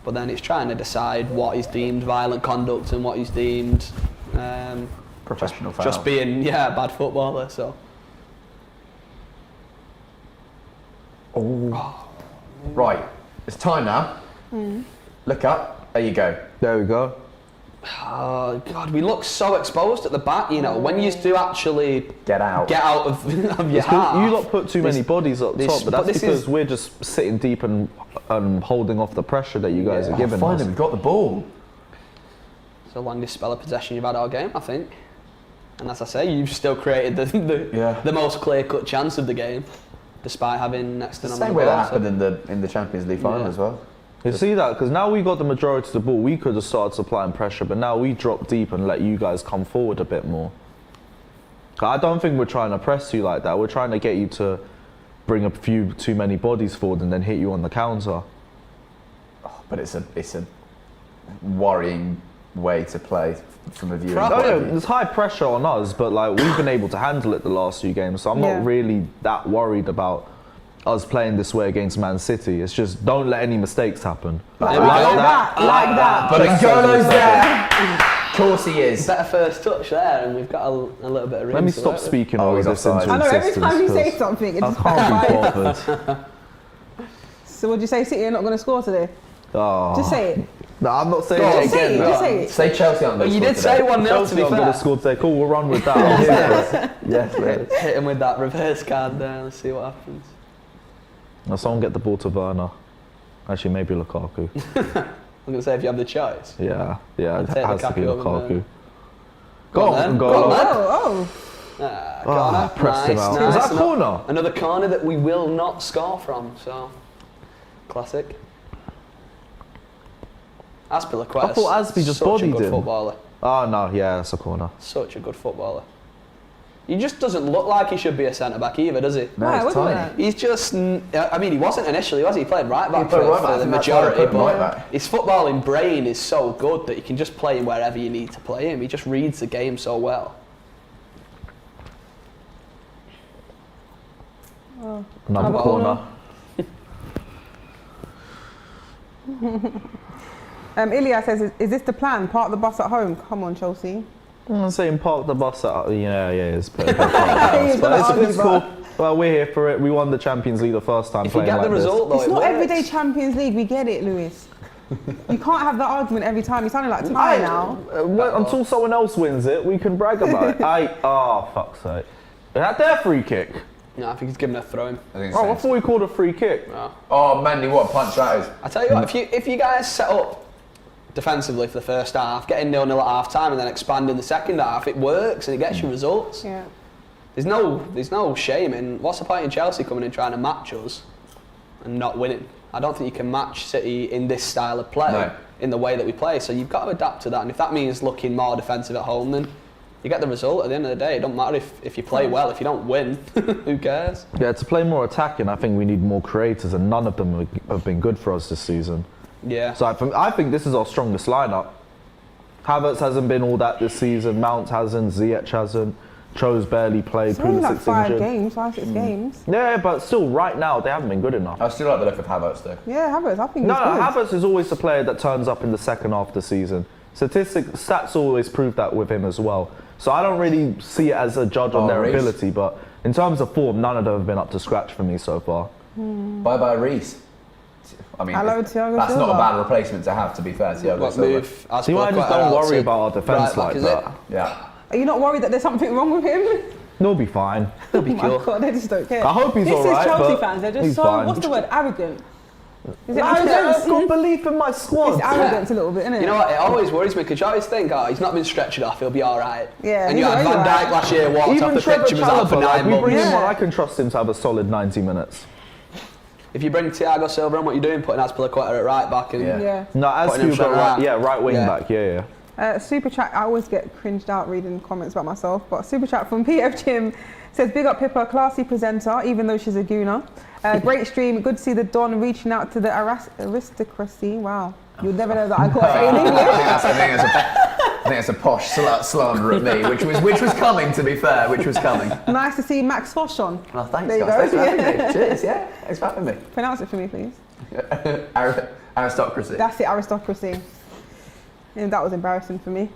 But then it's trying to decide what is deemed violent conduct and what is deemed Professional foul. just being a bad footballer. So Right, it's time now. Look up. There you go. There we go. oh god, we look so exposed at the back. You know, when you do actually Get out. of your half. You lot put too many bodies up this- top, but but that's this because is- we're just sitting deep and holding off the pressure that you guys are giving Finally, us. we've got the ball. It's the longest spell of possession you've had all game, I think. And as I say, you've still created the most clear-cut chance of the game, despite having next to The none same on way the that ball, happened in the Champions League final Yeah. as well. You see that? Because now we got the majority of the ball, we could have started supplying pressure, but now we drop deep and let you guys come forward a bit more. I don't think we're trying to press you like that. We're trying to get you to bring a few too many bodies forward and then hit you on the counter. But it's a worrying way to play from a viewing Proper. point Oh of yeah, view. there's high pressure on us, but like we've been able to handle it the last few games, so I'm Yeah. not really that worried about us playing this way against Man City. It's just don't let any mistakes happen. Like we go. that. But N'Golo's there. Of course he is. Better first touch there, and we've got a little bit of room. Let me to stop work with. speaking Oh, all he's this offside. into I know, every insistence, time you say 'cause something, it I just can't be backfires. bothered. So would you say City are not going to score today? Oh. Just say it. No, I'm not saying Go on. it Just say again. it, just say it. Say Chelsea on But this you one did say today. 1-0 to Chelsea be are going fair. to score today. Cool, we'll run with that. I'm here for it. Yes, mate. Hit him with that reverse card there. Let's see what happens. Now someone get the ball to Werner. Actually, maybe Lukaku. I'm gonna say if you have the choice. Yeah, it take has to be Lukaku over Lukaku. Werner. Go on, then. go Go on. on, then. Oh, Corner. pressed him Nice, out. nice. Is that a corner? Another corner that we will not score from. So classic. Aspilicueta. I thought Aspie just such a bodied good him. footballer. Oh no, yeah, that's a corner. Such a good footballer. He just doesn't look like he should be a centre back either, does he? No, Why? it's What's with tiny. that? He's just, I mean, he wasn't initially, was he? He played right back He played for, right back. for I the think that's why they majority, put him right but back. his footballing brain is so good that you can just play him wherever you need to play him. He just reads the game so well. Another Another corner. Ilya says, is this the plan? Park the bus at home? Come on, Chelsea. I'm saying park the bus at. Yeah, it's pretty good. He's gonna argue, It's cool. Well, we're here for it. We won the Champions League the first time If you playing get like the result, though, It's it not works. everyday Champions League. We get it, Lewis. You can't have that argument every time. You're sounding like Ty now. Until someone else wins it, we can brag about it. Oh, fuck's sake. Is that their free kick? No, I think he's given a throw in. I think it's Oh, I safe. thought we called a free kick. No. Oh, Mandy, what a punch that is. I tell you what, if you guys set up defensively for the first half, getting 0-0 at half time and then expand in the second half, it works and it gets you results. Yeah. There's no shame in what's the point in Chelsea coming in trying to match us and not winning. I don't think you can match City in this style of play, No. in the way that we play. So you've got to adapt to that, and if that means looking more defensive at home, then you get the result at the end of the day. It don't matter if you play well. If you don't win, who cares? Yeah, to play more attacking, I think we need more creators, and none of them have been good for us this season. Yeah. So I think this is our strongest lineup. Havertz hasn't been all that this season. Mount hasn't. Ziyech hasn't. Cho's barely played. It's only like Pulisic's injured. 6 games. Yeah, but still, right now they haven't been good enough. I still like the look of Havertz though. Yeah, Havertz, I think No, he's good. Havertz is always the player that turns up in the second half of the season. Stats always prove that with him as well. So I don't really see it as a judge on their Reece. ability, but in terms of form, none of them have been up to scratch for me so far. Bye Reece. I mean, Hello, Thiago that's Silva. not a bad replacement to have, to be fair. Thiago What Silva. move? See why I just don't worry about our defence like that. Yeah. Are you not worried that there's something wrong with him? He'll be fine. He'll be Oh my cool. God, they just don't care. I hope he's this all right, is Chelsea but fans. They're just he's so, fine. what's the word, arrogant. Is it I've arrogance? got belief in my squad. It's arrogance a little bit, isn't it? You know what? It always worries me because you always think, oh, he's not been stretched off, he'll be all right. Yeah, and you he's had Van always Dijk alright. last year, walked off the pitch and was out for 9 we bring months. him on, Yeah. I can trust him to have a solid 90 minutes. If you bring Thiago Silva on, what you're doing, putting Azpilicueta at right back and Yeah. No, as Putting him you got centre half. right wing Yeah. back, yeah. Super chat, I always get cringed out reading comments about myself, but super chat from PF Jim says, big up Pippa, classy presenter, even though she's a gooner. Great stream, good to see the Don reaching out to the aristocracy. Wow, you'll never know that I got it in English. I think that's a posh slander at me, which was coming, to be fair, which was coming. Nice to see Max Fosh on. Well, thanks, There you guys. go. Thanks for having me. Cheers, yeah. Thanks for having me. Pronounce it for me, please. Aristocracy. That's it, aristocracy. And that was embarrassing for me.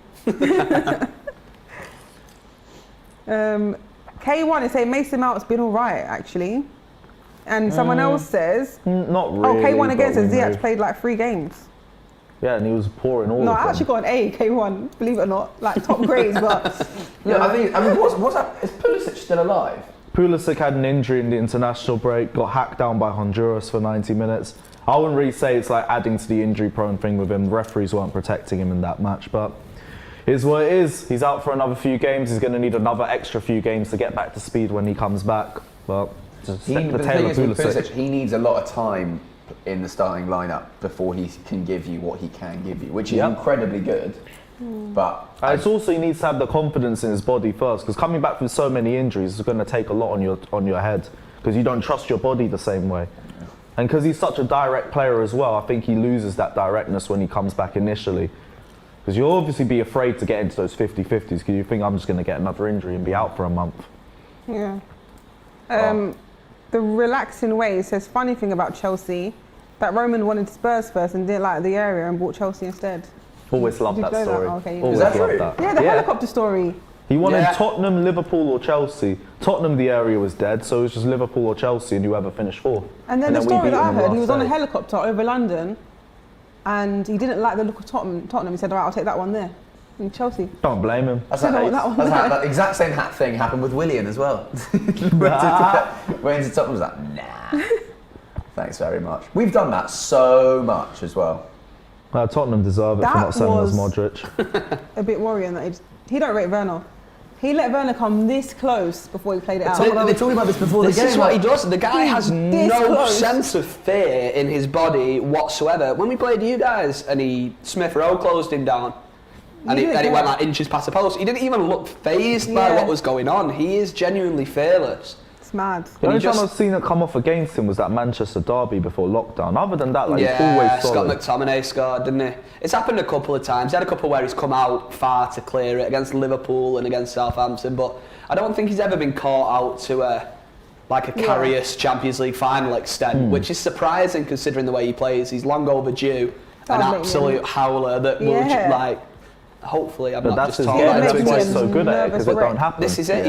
K1 is saying Mason Mount's been all right, actually. And someone else says, Not really. K1 again but says we Ziyech moved. played like 3 games. Yeah, and he was poor in all No, of I them. actually got an A, K1, believe it or not. Like top grades, but Yeah, I mean, what's that? Is Pulisic still alive? Pulisic had an injury in the international break, got hacked down by Honduras for 90 minutes. I wouldn't really say it's like adding to the injury-prone thing with him. The referees weren't protecting him in that match, but it is what it is. He's out for another few games. He's going to need another extra few games to get back to speed when he comes back. But just The stick the thing tail of is with Pulisic. Pulisic, he needs a lot of time in the starting lineup before he can give you what he can give you, which is Yep. incredibly good. But It's also he needs to have the confidence in his body first, because coming back from so many injuries is going to take a lot on your head, because you don't trust your body the same way. And because he's such a direct player as well, I think he loses that directness when he comes back initially. Because you'll obviously be afraid to get into those 50-50s, because you think I'm just going to get another injury and be out for a month. yeah. The relaxing way says, funny thing about Chelsea, that Roman wanted Spurs first and didn't like the area and bought Chelsea instead. Always loved Did that you know that? story. Oh, okay, you Always know. Is that loved true? that. Yeah, the helicopter story. He wanted Yeah. Tottenham, Liverpool or Chelsea. Tottenham, the area was dead, so it was just Liverpool or Chelsea and whoever finished fourth. And then the we story beat that I them the heard, he last was on a day. helicopter over London and he didn't like the look of Tottenham. He said, all right, I'll take that one there. In Chelsea. Don't blame him. that's I know that one. that exact same thing happened with Willian as well. Went into Tottenham, was like, nah. Thanks very much. We've done that so much as well. Tottenham deserve it for That not selling us was- Modric. A bit worrying that he don't rate Werner. He let Werner come this close before he played it out. They're talking about this before This the game. is what he does. The guy has This no close. sense of fear in his body whatsoever. When we played you guys and Smith Rowe closed him down and He it didn't went care. like inches past the post, he didn't even look fazed by Yeah. what was going on. He is genuinely fearless. It's mad. The only he just- time I've seen it come off against him was that Manchester derby before lockdown. Other than that, like, he's always Scott solid. McTominay scored, didn't he? It's happened a couple of times. He had a couple where he's come out far to clear it against Liverpool and against Southampton, but I don't think he's ever been caught out to a Karius Champions League final extent, which is surprising considering the way he plays. He's long overdue, an That'd make me absolute howler that will Yeah. hopefully I'm But not that's just his talking game. Yeah, about That's makes why me he's so good at it, nervous because it wreck. don't happen. This is it. Yeah.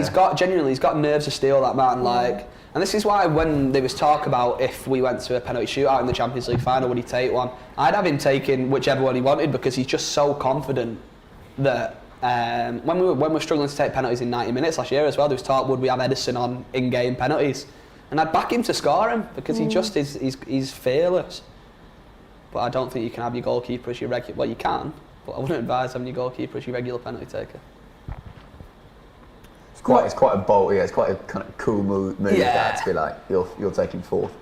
He's got nerves of steel, that man. And this is why when there was talk about if we went to a penalty shootout in the Champions League final, would he take one? I'd have him taking whichever one he wanted because he's just so confident that when we were struggling to take penalties in 90 minutes last year as well, there was talk would we have Edison on in-game penalties, and I'd back him to score him because he just is. He's fearless. But I don't think you can have your goalkeeper as your regular. Well, you can, but I wouldn't advise having your goalkeeper as your regular penalty taker. It's quite a bold, yeah, it's quite a kind of cool move Yeah. that to be like, you're taking fourth.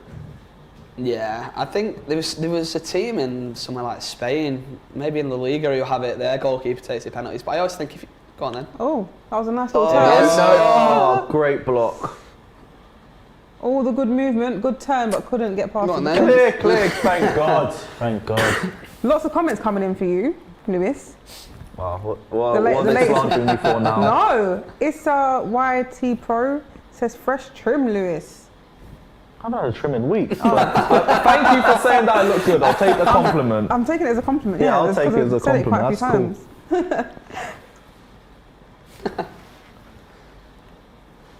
Yeah, I think there was a team in somewhere like Spain, maybe in La Liga, who have it. Their goalkeeper takes the penalties, but I always think if you go on then. Oh, that was a nice little Oh, turn. yes. Oh, great block. All the good movement, good turn, but couldn't get past Go on the then. defence. Clear, thank God. Thank God. Lots of comments coming in for you, Lewis. Wow, The what la- are the they latest- slandering me for now? No, it's YT Pro says fresh trim, Lewis. I've had a trimming week. But thank you for saying that I look good. I'll take the compliment. I'm taking it as a compliment. Yeah, I'll that's take it because as a I've said it quite a few compliment. times.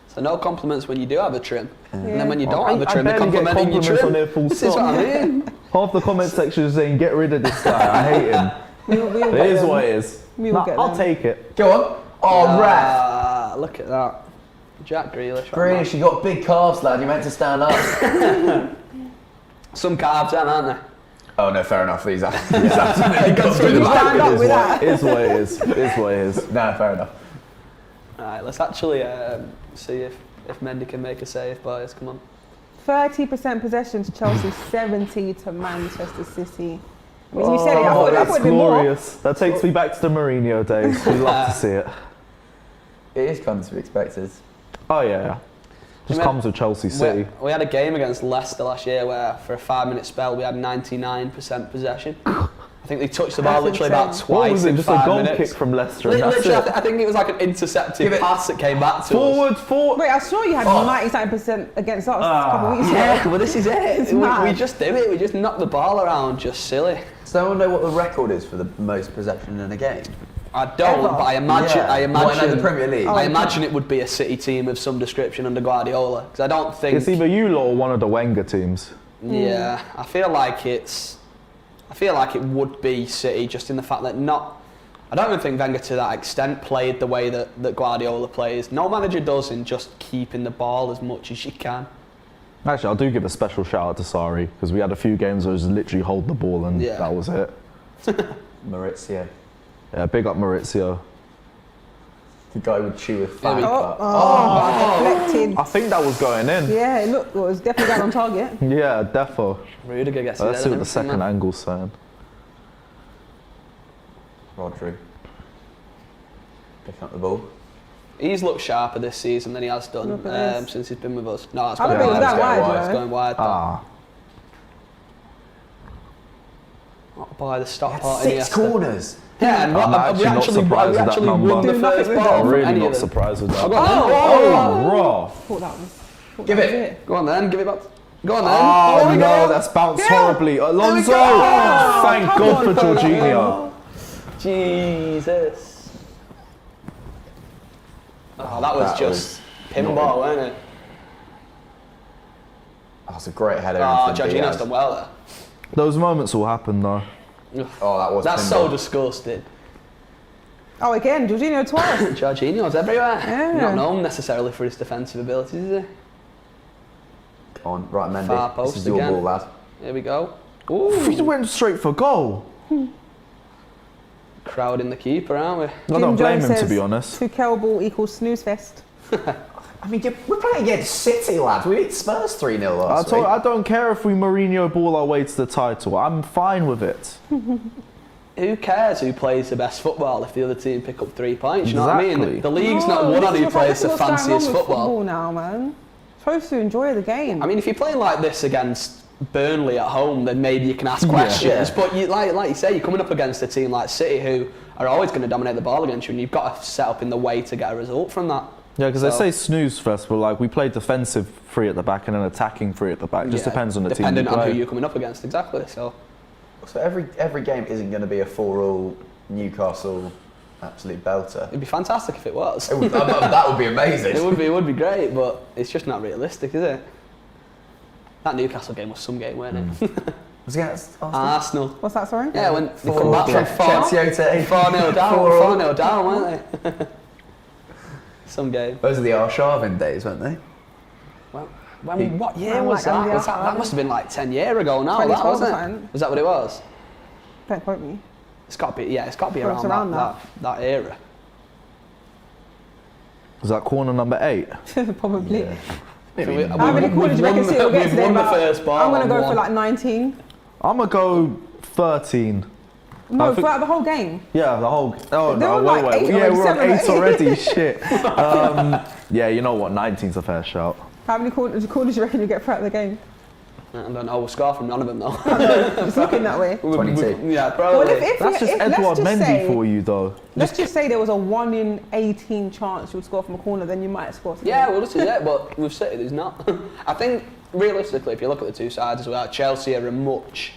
So no compliments when you do have a trim, and Yeah. then when you don't have a I trim, they're barely get complimenting your compliments trim. on their full This is what stop. I mean. Half the comment section is saying, get rid of this guy. I hate him. We'll It get is them. what it is. We will Nah, get I'll them. take it. Go on. Oh, ref. Look at that. Jack Grealish. Grealish, you got big calves, lad. You meant to stand up. Some carbs then, aren't there? Oh no, fair enough. These are. Got So through you the stand up with It that. is what it is. It is what it is. No, fair enough. Alright, let's actually see if Mendy can make a save, boys. Come on. 30% possession to Chelsea, 70 to Manchester City. I mean, you said it. I thought that's it'd be more. glorious. That takes me back to the Mourinho days. We love to see it. It is kind of to be expected. Oh yeah. Just comes with Chelsea City. We had a game against Leicester last year where for a 5-minute spell we had 99% possession. I think they touched the ball That's literally about insane. twice What was it? in Just 5 a goal minutes. kick from Leicester. And that's Literally, it. I think it was like an intercepted pass that came back to us. Forward. Wait, I saw you had 97% against us a couple of weeks ago. Yeah, well this is it. It's We mad. just do it. We just knock the ball around, just silly. So I want to know what the record is for the most possession in a game. I don't, Ever? but I imagine. Yeah. I imagine What, in the Premier League? I imagine it would be a City team of some description under Guardiola, because I don't think. It's either you lot or one of the Wenger teams. Yeah, I feel like it would be City, just in the fact that I don't even think Wenger to that extent played the way that Guardiola plays. No manager does in just keeping the ball as much as you can. Actually, I do give a special shout out to Sarri because we had a few games where it was literally hold the ball and Yeah. that was it. Maurizio. Yeah, big up Maurizio. The guy would chew with Yeah, fat. Deflected. I think that was going in. Yeah, it looked, well, it was definitely going on target. Yeah, defo. Rudiger gets it. Let's see then, what the second angle's saying. Rodri. Picking up the ball. He's looked sharper this season than he has done Look at this. since he's been with us. No, it's I going don't think it was wide. that wide, It's though. going wide. Ah, Not by the stop Had part. 6 corners. Yeah, and I'm we actually not actually surprised with that number. won the Doing nothing first with ball. them. I'm from really any not of them. surprised with Oh, that. go on then. Oh, rough. Thought that was. Give that was it. Go on then, give it back. Go on then. Oh There we no, go. that's bounced Yeah. horribly. Alonso! go. Thank Come God on, for Jorginho. Jesus. Oh, that was That just was pinball, wasn't it? That's a great header. Oh, in from Jorginho's Diaz. done well there. Those moments will happen though. Oh, that was That's pinball. so disgusting. Oh, again, Jorginho twice. Jorginho's everywhere. Yeah. Not known necessarily for his defensive abilities, is he? On, right, Mendy. Far This post is your again. ball, lad. Here we go. He Ooh. went straight for goal. Crowding the keeper, aren't we? I Jim don't blame Jones him to says be honest. Tuchel ball equals snooze fest. I mean, we're playing against City, lad. We beat Spurs 3-0 last week. I don't care if we Mourinho ball our way to the title. I'm fine with it. Who cares who plays the best football if the other team pick up 3 points? You know what I Exactly. mean? The league's not No, won on this who is plays the what's going on fanciest with football. now, man. Supposed to enjoy the game. I mean, if you're playing like this against Burnley at home, then maybe you can ask questions. Yeah. But you, like you say, you're coming up against a team like City who are always going to dominate the ball against you, and you've got to set up in the way to get a result from that. Yeah, because So- they say snooze fest, but like we play defensive three at the back and then attacking three at the back. Just Yeah, depends on the team you depending on play. who you're coming up against, exactly. So So every game isn't going to be a 4-all Newcastle absolute belter. it'd be fantastic if it was. That would be amazing. It would be great, but it's just not realistic, is it? That Newcastle game was some game, wasn't it? Was it against Arsenal? Arsenal. What's that, sorry? Yeah, when they come back from 4-0 down, 4-0 down, weren't they? Some game. Those are the Arshavin days, weren't they? Well, what year I'm was like, that? I'm the Was that? That must have been like 10 years ago now, that 2012 wasn't or it? something. Was that what it was? Don't quote me. It's got to be, yeah, it's got to be Well, it's around, around that era. Was that corner number 8? Probably. Yeah. How many corners do you reckon City will get we've today? won the About- first ball. I'm going to go and for won. like 19. I'm gonna go 13. No, I think- throughout the whole game. Yeah, the whole. Oh They no, were wait, like wait. 8 Yeah, already, we're on 7 or 8 already. Shit. Yeah, you know what? 19's a fair shout. How many corners do you reckon you get throughout the game? I don't know, we'll score from none of them though. It's looking that way. 22. Yeah, Well, probably. if That's just let's Edouard just Mendy say- for you, though. Let's just say there was a 1 in 18 chance you would score from a corner, then you might score. Something. Yeah, well, this is it, but with City, there's not. I think, realistically, if you look at the two sides as well, Chelsea are a much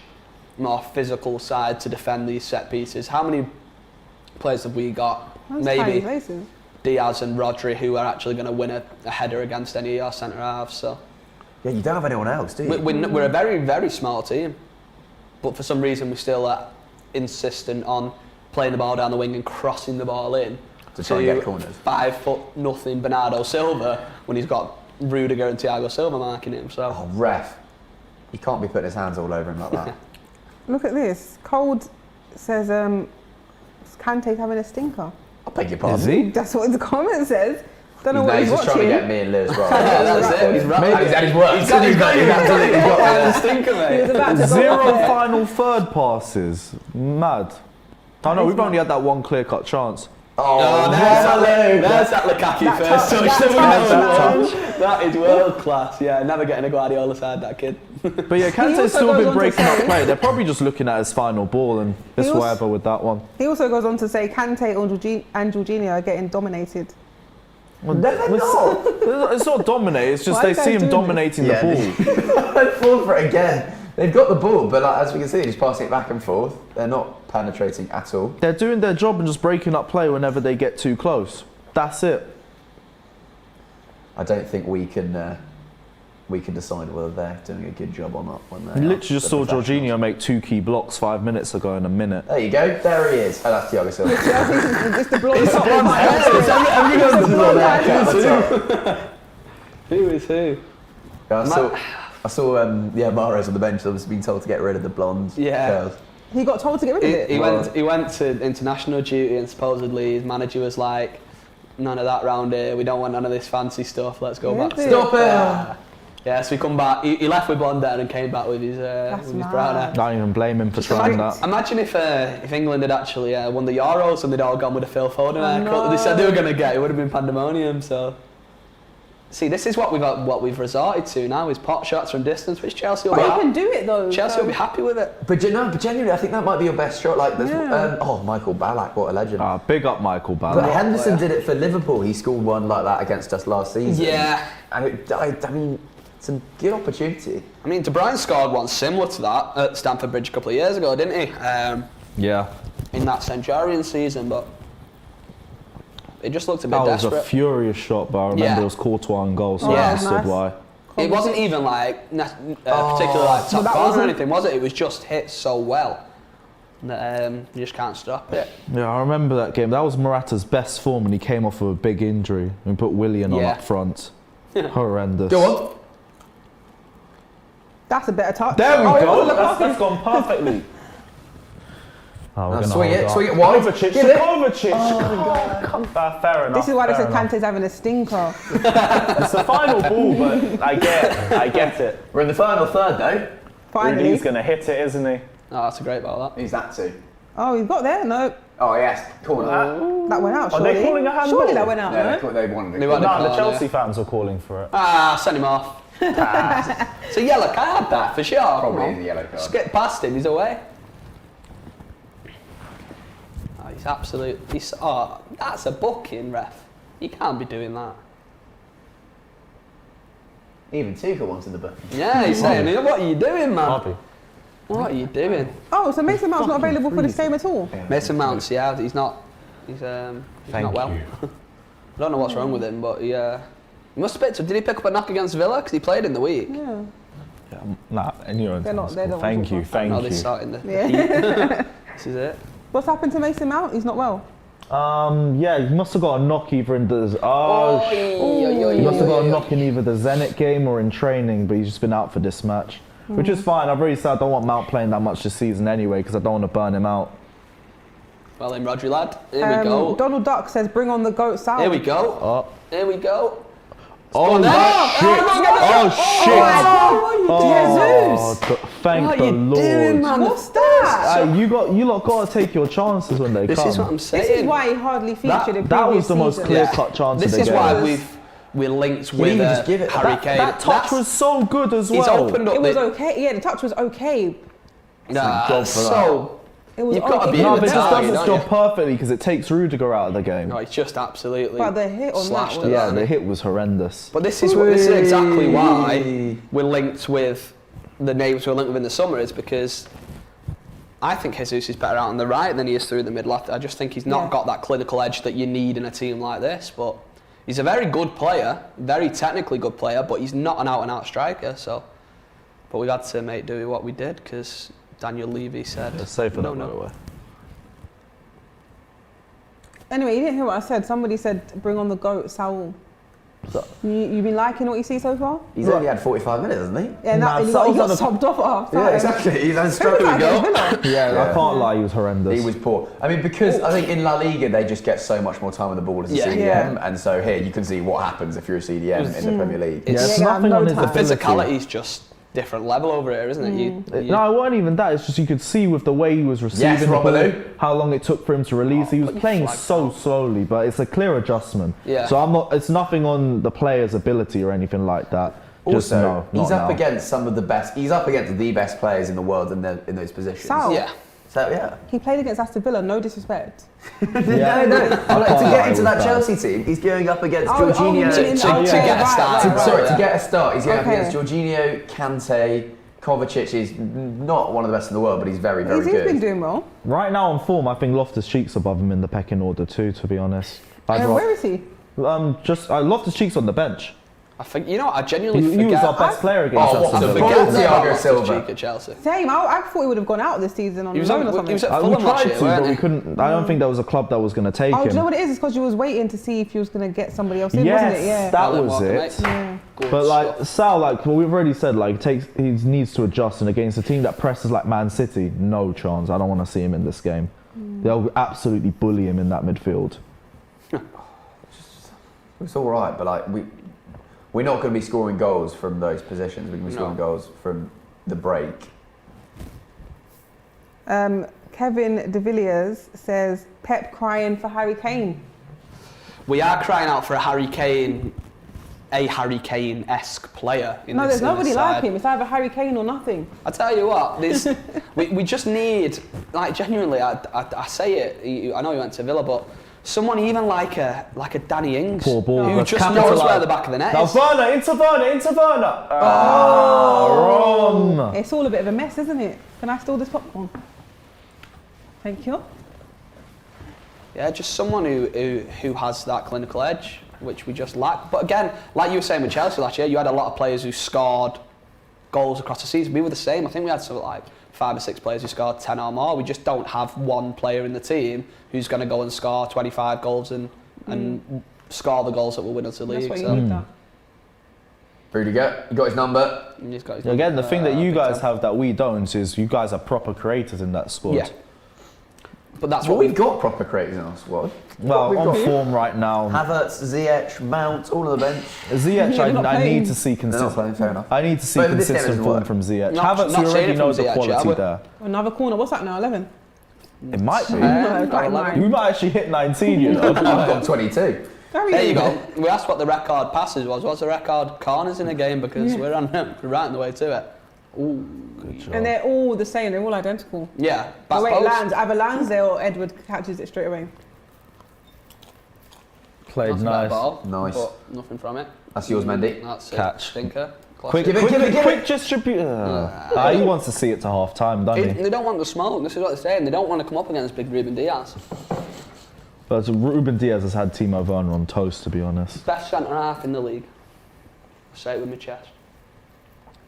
more physical side to defend these set pieces. How many players have we got? That's tiny Maybe places. Diaz and Rodri, who are actually going to win a header against any of your centre halves. So Yeah, you don't have anyone else, do you? we're a very, very small team, but for some reason we're still insistent on playing the ball down the wing and crossing the ball in To try and get corners. 5'0" Bernardo Silva when he's got Rudiger and Thiago Silva marking him. So Oh, ref. He can't be putting his hands all over him like that. Look at this. Cold says Kante's having a stinker. I beg your Is pardon. he? That's what the comment says. Don't know No, what he's he's just trying to watching. get me and Liz right. Yeah, that's it. He's right. And he's worked. He's absolutely got the stinker, He mate. was about to go Zero up there. final third passes. Mad. Oh no, we've only had that one clear-cut chance. Oh, There's that Lukaku That first touch, touch. that touch, That that is world class. Yeah, never getting a Guardiola side, that kid. But yeah, He Kante's also still goes been on to breaking up say- play. They're probably just looking at his final ball and it's He also- whatever with that one. He also goes on to say Kante and Jorginho are getting dominated. It's not dominate, it's just Why they are you see guys him doing dominating Yeah. the ball. They fall for it again. They've got the ball, but like, as we can see, they're just passing it back and forth. They're not penetrating at all. They're doing their job and just breaking up play whenever they get too close. That's it. I don't think we can decide whether they're doing a good job or not. When they You are literally just the saw professionals. Jorginho make 2 key blocks 5 minutes ago in a minute. There you go. There he is. Oh, that's Thiago Silva. It's the blonde top. Who is who? Yeah, I saw Mahrez on the bench. Obviously been told to get rid of the blonde Yeah. curls. He got told to get rid of it. He went to international duty and supposedly his manager was like, none of that round here. We don't want none of this fancy stuff. Let's go back. Really? Stop it! Yeah, so he come back. He left with blonde hair and came back with his mad. brown hair. I don't even blame him for trying that. Imagine if England had actually won the Euros and they'd all gone with a Phil Foden haircut that they said they were going to get. It would have been pandemonium. So, see, this is what we've resorted to now: is pot shots from distance, which Chelsea will But be. he can do it though. Chelsea will be happy with it. But genuinely, I think that might be your best shot. Like this. Yeah. Michael Ballack, what a legend. Big up Michael But Ballack. Henderson did it for Liverpool. He scored one like that against us last season. Yeah. And I mean, it's a good opportunity. I mean, De Bruyne scored one similar to that at Stamford Bridge a couple of years ago, didn't he? Yeah. In that Centurion season, but it just looked a bit That was desperate. a furious shot, but I remember Yeah. it was Courtois and goal, so Oh, I that was understood nice. why. It wasn't even like particularly like top that corner or wasn't- anything, was it? It was just hit so well that you just can't stop it. Yeah, I remember that game. That was Morata's best form and he came off of a big injury and put Willian on Yeah. up front. Horrendous. Go on. That's a better touch. There we Oh, it go. wasn't Lukaku. That's gone perfectly. Oh, we're Now gonna swing hold it, on. swing it wide. Kovacic, Give it. Kovacic. Oh, fair enough. This is why they fair said enough. Kante's having a stinker. It's the final ball, but I get it. We're in the final third though. Finally. Rudy's going to hit it, isn't he? Oh, that's a great ball, that. Who's that to? Oh, he's got there. No, Oh yes, corner. that went out. Are Surely. they calling a handball? Surely that went out. Yeah, no? they wanted They it. want No, it. the Oh, Chelsea fans are calling for it. Send him off. It's a yellow card, that, for sure. Probably Come in on. the yellow card. Just get past him, he's away. Oh, he's absolute. That's a booking, ref. You can't be doing that. Even Tuchel wanted the book. Yeah, he's saying, what are you doing, man? Robbie. What are you doing? Oh, so Mason Mount's not available for this game at all. Mason Mount's, yeah, he's not. He's not well. I don't know what's wrong with him, but he must have picked up. Did he pick up a knock against Villa? Because he played in the week. Yeah. Nah, and you're They're not- they're the Thank ones you, who No, thank they you. started the Yeah. heat. This is it. What's happened to Mason Mount? He's not well. Yeah, he must have got a knock either in the. He must have got a knock in either the Zenit game or in training, but he's just been out for this match, which is fine. I've already said I don't want Mount playing that much this season anyway because I don't want to burn him out. Well then, Rodri lad. Here we go. Donald Duck said, "Bring on the goat Sal." Here we go. Oh, Here we go. oh shit! Thank What the are you Lord. doing, man? What's that? You lot gotta take your chances when they This come. is what I'm saying. This is why he hardly featured in that previous was the most seasons. clear-cut chance This of the is game. why we're linked with even just give it Harry that- Kane. That touch was so good as well. He's opened up. It was the, okay. Yeah, the touch was okay. Nah, job for so It was You've got to okay. be No, in but the it just does target, its don't job you? perfectly because it takes Rudiger out of the game. No, it's just absolutely. But the hit on that slashed was- it, Yeah, hasn't the it? hit was horrendous. But this is exactly why we're linked with the names we're linked with in the summer, is because I think Jesus is better out on the right than he is through the middle. I just think he's not Yeah. got that clinical edge that you need in a team like this. But he's a very good player, very technically good player, but he's not an out-and-out striker. So, but we had to make do with what we did because Daniel Levy said, It's safer no, that, by the no. way. Anyway, you didn't hear what I said. Somebody said, "Bring on the goat Saul." You've been liking what you see so far? He's only had 45 minutes, hasn't he? Yeah, Nah, he Sal's got had a- subbed off at half time. Yeah, exactly. He's had a struggling goal. I can't lie, he was horrendous. He was poor. I mean, because I think in La Liga they just get so much more time with the ball as a Yeah. CDM, and so here you can see what happens if you're a CDM in the Premier League. Yeah, it's Yeah, nothing no on his time. The ability. physicality's just different level over here, isn't it? No, it wasn't even that. It's just you could see with the way he was receiving Yes, the ball, Romelu. how long it took for him to release. He was put your playing flag so down. slowly, but it's a clear adjustment. Yeah. So I'm not. It's nothing on the player's ability or anything like that. Just Also, no, he's not up now. against some of the best. He's up against the best players in the world in those positions. Sal. Yeah. So yeah. He played against Aston Villa, no disrespect. Yeah. No. I Like, to can't get lie, into it that was Chelsea team, he's going up against Oh, Jorginho. you mean To okay, get a start. To get a start, he's going Okay. up against Jorginho, Kante, Kovacic is not one of the best in the world, but he's very, very He's good. been doing well. Right now on form, I think Loftus-Cheek's above him in the pecking order too. To be honest, Where is he? Loftus-Cheek's on the bench. I think, you know, I genuinely He forget. was our best player against Oh, what Aston the Villa. fuck? Forget Thiago about Silva. Loftus-Cheek at Chelsea. Same. I thought he would have gone out this season on He was loan at- or something. he was at We Fulham last tried year, to, weren't but we he? couldn't. I don't think there was a club that was going to take Oh, do him. you know what it is? It's because you was waiting to see if you was going to get somebody else in, Yes, wasn't it? Yeah. that Alan was Walker, it. mate. Yeah. Good But like stuff. Sal, like well, we've already said, like he needs to adjust, and against a team that presses like Man City, no chance. I don't want to see him in this game. They'll absolutely bully him in that midfield. It's all right, but like we're not going to be scoring goals from those positions. We're going to be scoring goals from the break. Kevin De Villiers says Pep crying for Harry Kane. We are crying out for a Harry Kane-esque player in No, this there's nobody side. like him. It's either Harry Kane or nothing. I tell you what, we just need, like, genuinely, I say it, I know he went to Villa, but someone even like a Danny Ings, Poor ball, who but just capitalise. knows where the back of the net Now is. Werner, into Werner. Wrong. It's all a bit of a mess, isn't it? Can I steal this popcorn? Thank you. Yeah, just someone who has that clinical edge, which we just lack. But again, like you were saying with Chelsea last year, you had a lot of players who scored goals across the season. We were the same. I think we had something like 5 or 6 players who scored 10 or more. We just don't have one player in the team who's going to go and score 25 goals and score the goals that will win us the That's league. what you So need. That. Rudiger, you got his number. he's got his Again, the thing that you big guys time. have that we don't is you guys are proper creators in that squad. Yeah. But that's Well, what we've got proper creators in our squad. Well, We've on got form right now, Ziyech, Mount, all on the bench. Ziyech, Yeah, they're not I playing. need to see They're not consistent. playing, fair enough. I need to see But this game consistent doesn't form work. from Ziyech. Not Havertz, seeing we already it know from the Ziyech, quality have we? there. Another corner. What's that now? 11. It might be. Got 11. We might actually hit 19, you know. I've got 22. There you go. We asked what the record passes was. What's the record corners in a game? Because we're right on the way to it. Ooh. Good job. And they're all the same. They're all identical. Yeah. Back Oh wait, post. lands. Either Lansdale or Edward catches it straight away. Played That's a bad nice. ball, Nice. But nothing from it. That's yours, Mendy. That's Catch. it. Stinker. Quick, Give it, quick, give it, give quick it. distribute. He wants to see it to half time, doesn't he? They don't want the smoke. This is what they're saying. They don't want to come up against big Ruben Diaz. But Ruben Diaz has had Timo Werner on toast, to be honest. Best centre half in the league. Say it with my chest.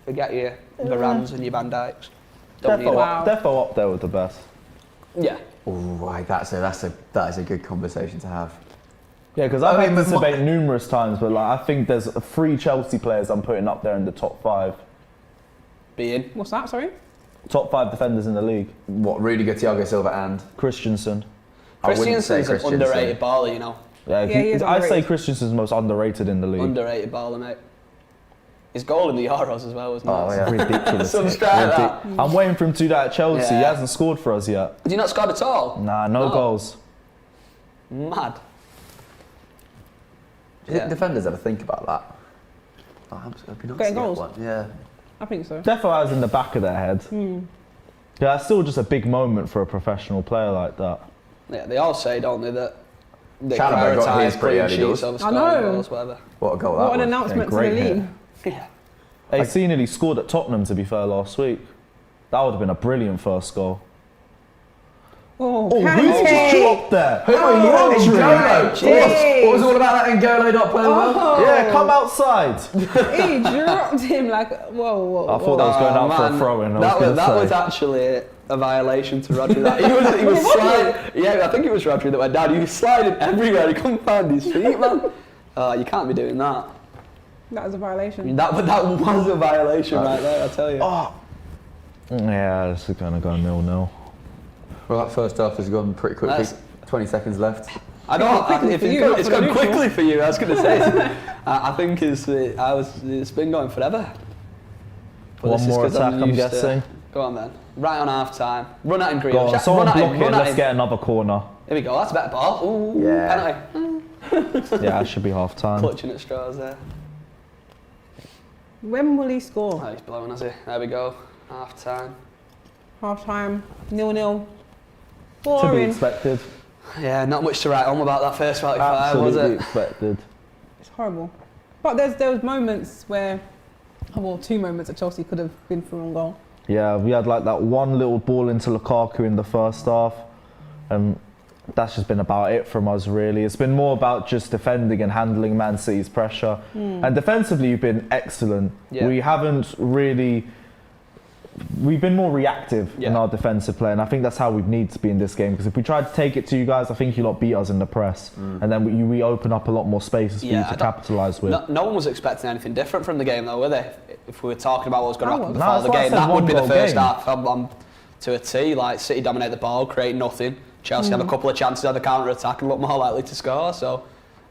Forget your Varans and your Van Dijks. Don't need it. Wow. Defo up there with the best. Yeah. Oh, right, that is a good conversation to have. Yeah, because I've I had mean, this debate numerous times, but like I think there's 3 Chelsea players I'm putting up there in the top 5. Being. What's that? Sorry. Top 5 defenders in the league. What, Rudiger, Thiago Silva and? Christensen. I wouldn't say Christensen's an Christensen. underrated baller, you know. Yeah, Yeah, he is I'd say underrated. Christensen's most underrated in the league. Underrated baller, mate. His goal in the Euros as well was nice. Oh, yeah. Ridiculous. Some strike that. I'm waiting for him to do that at Chelsea. He Yeah. hasn't scored for us yet. Has he not scored at all? Nah, no No. goals. Mad. Do you think defenders ever think about that? Oh, it'd be nice Getting to get goals? one. Yeah. I think so. Defo has in the back of their head. Yeah, that's still just a big moment for a professional player like that. Yeah, they all say, don't they, that they Chalobah got his prioritise pretty clean early sheets goals. over I scoring know. goals, whatever. What a goal What that an was. announcement to great the hit. league. Yeah. Hey, seen he scored at Tottenham, to be fair, last week. That would have been a brilliant first goal. Oh, Oh, who just Kante. dropped there? What was all about that N'Golo not playing well? Oh, Yeah, come outside. he dropped him like whoa. I thought that was going out for a throw-in. That was actually a violation to Rodri. That. He was sliding. Yeah, I think it was Rodri that went down. He was sliding everywhere. He couldn't find his feet, man. Oh, you can't be doing that. That was a violation. That was a violation right there, I tell you. Oh. Yeah, this is going to go 0-0. Well, that first half has gone pretty quickly. 20 seconds left. I don't. If it's gone quickly for you, I was going to say. I think it's been going forever. But One more attack, I'm guessing. Go on then. Right on half time. Run at him, Green. Go on, someone block it. Let's get another corner. Here we go. That's a better ball. Ooh, Yeah. penalty. Yeah, it should be half time. Clutching at straws there. When will he score? Oh, he's blowing, has he? There we go. Half time. Half time, 0-0. To be Boring. expected. Yeah, not much to write home about that first 45, was Absolutely it? expected. It's horrible. But there was moments where, two moments that Chelsea could have been through on goal. Yeah, we had like that one little ball into Lukaku in the first half, and that's just been about it from us really. It's been more about just defending and handling Man City's pressure. And defensively, you've been excellent. Yeah. We've been more reactive in our defensive play, and I think that's how we need to be in this game, because if we tried to take it to you guys, I think you lot beat us in the press, and then we open up a lot more spaces for you to capitalise with. No one was expecting anything different from the game though, were they? If we were talking about what was going to happen No, before the that's why I game, said that would be the one-goal first game. half. I'm to a T. Like, City dominate the ball, create nothing. Chelsea have a couple of chances on the counter-attack and look more likely to score, so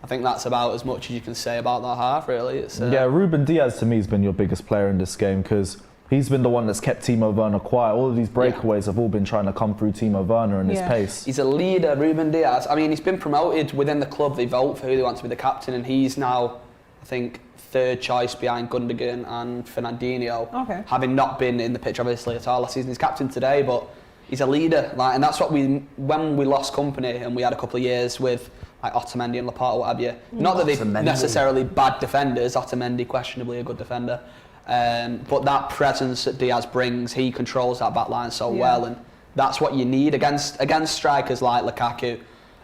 I think that's about as much as you can say about that half, really. It's, Yeah, Ruben Diaz to me has been your biggest player in this game, because he's been the one that's kept Timo Werner quiet. All of these breakaways have all been trying to come through Timo Werner and his pace. He's a leader, Ruben Diaz. I mean, he's been promoted within the club. They vote for who they want to be the captain, and he's now, I think, third choice behind Gundogan and Fernandinho. Having not been in the pitch, obviously, at all last season. He's captain today, but he's a leader. And that's what when we lost company, and we had a couple of years with like Otamendi and Laporte, what have you. Not that they're necessarily bad defenders. Otamendi, questionably a good defender. But that presence that Diaz brings, he controls that back line so well, and that's what you need against strikers like Lukaku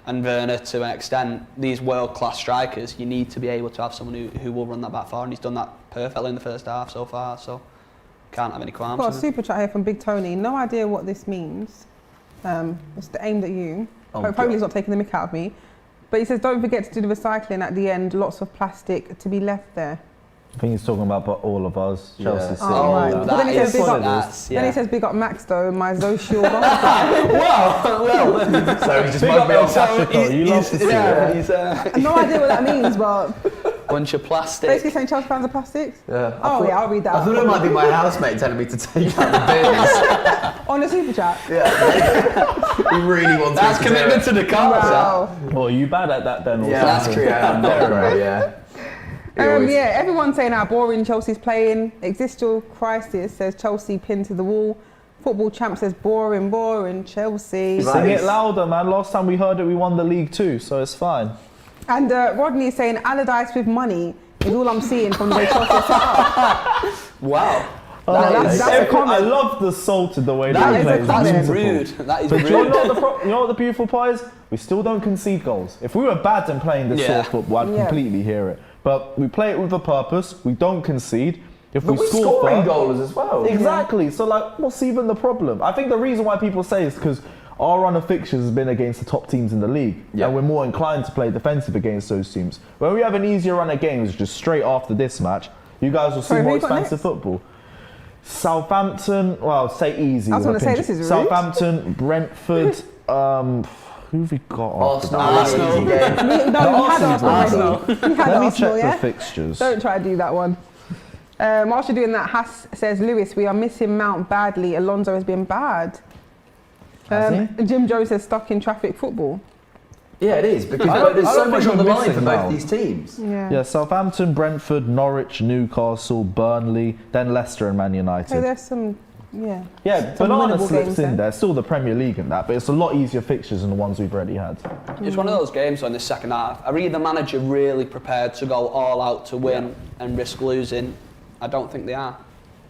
and Werner to an extent. These world-class strikers, you need to be able to have someone who will run that back forward, and he's done that perfectly in the first half so far, so can't have any qualms. Got a super chat here from Big Tony. No idea what this means. It's aimed at you. Hopefully he's not taking the mick out of me. But he says, don't forget to do the recycling at the end. Lots of plastic to be left there. I think he's talking about all of us, Chelsea City. Oh, right. But then he says, Then he says, big up Max though, my social. Well, So he just might be on Saturday. You love to see it. he's No idea what that means, but bunch of plastic. basically saying Chelsea fans are plastics. Yeah. I'll read that. I thought it might be my housemate telling me to take out the bins. On the super chat. He really wants That's me to do commitment it. to the cause. Wow. Oh, are you bad at that then? Or Yeah, that's something? true. I'm not great, yeah. Everyone's saying how boring Chelsea's playing. Existential crisis says Chelsea pinned to the wall. Football champ says boring, boring, Chelsea. Sing it louder, man. Last time we heard it, we won the league too, so it's fine. And Rodney is saying Allardyce with money is all I'm seeing from the way Chelsea are set up. Wow. That's a comment. I love the salt in the way That they is play. a It's comment. That's beautiful. rude. That is But rude. you know what the beautiful part is? We still don't concede goals. If we were bad and playing this sort of football, I'd completely hear it. But we play it with a purpose. We don't concede. If But we we're score scoring first- goals as well. Exactly. So like, what's even the problem? I think the reason why people say is because our run of fixtures has been against the top teams in the league, and we're more inclined to play defensive against those teams. When we have an easier run of games, just straight after this match, you guys will see more expansive football. Southampton, well, say easy. I was with a gonna say, pinch. this is rude. Southampton, Brentford. Who have we got? after Arsenal. that? No, we had Arsenal already. We had Let me Arsenal, check yeah? the fixtures. Don't try to do that one. Whilst you're doing that, Haas says, Lewis, we are missing Mount badly. Alonso has been bad. Jim Joe says, stuck in traffic football. Yeah, it is, because I there's so don't much think on the we're line for missing both now. these teams. Yeah, Southampton, Brentford, Norwich, Newcastle, Burnley, then Leicester and Man United. So there's some, Yeah, some Banana winnable slips games in then. there. Still the Premier League and that, but it's a lot easier fixtures than the ones we've already had. It's one of those games in the second half. Are either manager really prepared to go all out to win and risk losing? I don't think they are.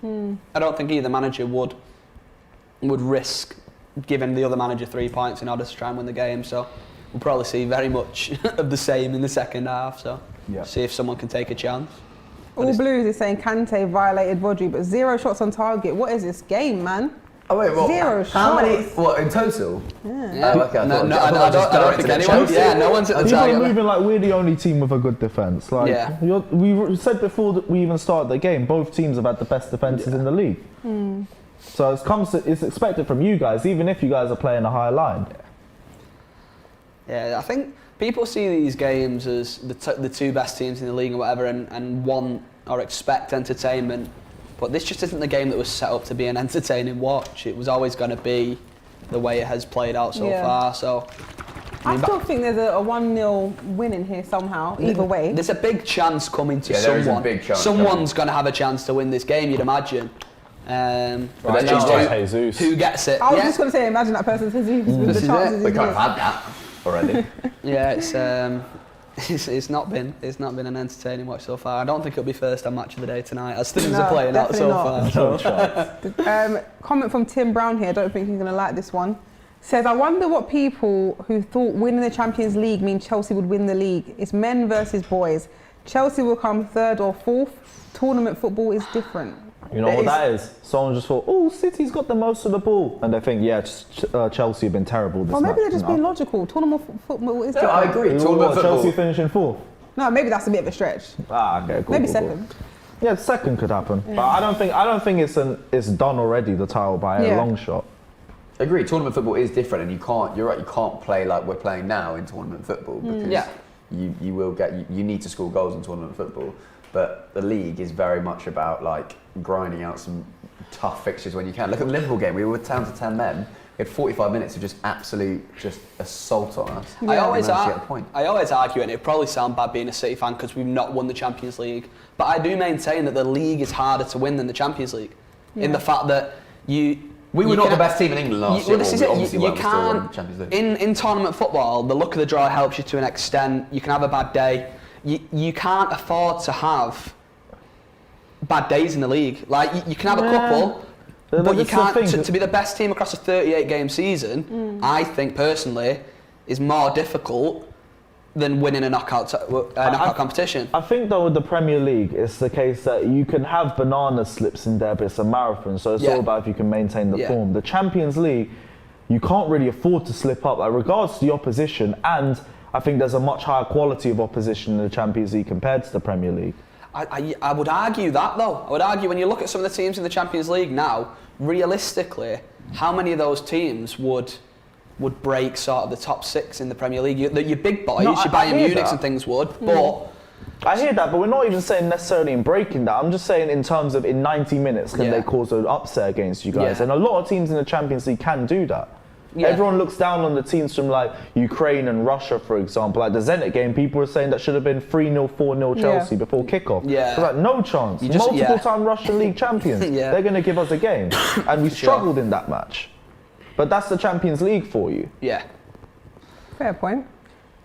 I don't think either manager would risk giving the other manager 3 points in order to try and win the game. So we'll probably see very much of the same in the second half. So see if someone can take a chance. All Blues is saying Kante violated Rodri, but 0 shots on target. What is this game, man? Oh wait, what? Zero How many? shots. What in total? Yeah. Oh, okay. I don't think anyone. Yeah, no one's at the People are target. moving like we're the only team with a good defence. Like Yeah. we said before that we even started the game, both teams have had the best defences in the league. So it's expected from you guys, even if you guys are playing a higher line. Yeah, I think people see these games as the two best teams in the league or whatever, and want or expect entertainment. But this just isn't the game that was set up to be an entertaining watch. It was always going to be the way it has played out so far. So I still think there's a 1-0 win in here somehow, either way. there's a big chance coming to there is a someone. big chance Someone's going to have a chance to win this game, you'd imagine. Right, It's just that's Jesus. who gets it. I was Yeah. just going to say, imagine that person's Jesus with This the is chances We he kind of has. had that already. Yeah, it's not been an entertaining watch so far. I don't think it'll be first on match of the day tonight as things are playing out so definitely far. Comment from Tim Brown here, I don't think he's going to like this one. Says, I wonder what people who thought winning the Champions League means Chelsea would win the league. It's men versus boys. Chelsea will come third or fourth. Tournament football is different. You know what that is? Someone just thought, oh, City's got the most of the ball. And they think, yeah, Chelsea have been terrible this Well, maybe match. they're just being logical. Tournament football is different. I agree. What, Tournament football. Chelsea finishing fourth? No, maybe that's a bit of a stretch. Okay, cool. Maybe cool, second. Cool. Yeah, second could happen. But I don't think it's done already, the title, by a long shot. Agree. Tournament football is different, and you're right. You can't play like we're playing now in tournament football because you will get you need to score goals in tournament football. But the league is very much about like grinding out some tough fixtures when you can. Look at the Liverpool game. We were down to 10 men. We had 45 minutes of just absolute assault on us. I always argue, and it probably sound bad being a City fan because we've not won the Champions League, but I do maintain that the league is harder to win than the Champions League in the fact that we were not the best team in England last year. This is it. You Champions can't League. in tournament football. The luck of the draw helps you to an extent. You can have a bad day. You can't afford to have bad days in the league. Like you can have a couple. But you can't, to be the best team across a 38-game season, I think personally, is more difficult than winning a knockout competition. I think though with the Premier League, it's the case that you can have banana slips in there, but it's a marathon, so it's all about if you can maintain the form. The Champions League, you can't really afford to slip up, like regards to the opposition, and I think there's a much higher quality of opposition in the Champions League compared to the Premier League. I would argue that though. I would argue when you look at some of the teams in the Champions League now, realistically, how many of those teams would break sort of the top 6 in the Premier League? Your big boys, your Bayern Munichs and things would, but... I hear that, but we're not even saying necessarily in breaking that. I'm just saying in terms of in 90 minutes, can they cause an upset against you guys? And a lot of teams in the Champions League can do that. Everyone looks down on the teams from like Ukraine and Russia, for example. Like the Zenit game, people were saying that should have been 3-0, 4-0 Chelsea before kickoff. It's like no chance. Multiple-time Russian league champions. They're going to give us a game, and we struggled in that match. But that's the Champions League for you. Yeah. Fair point.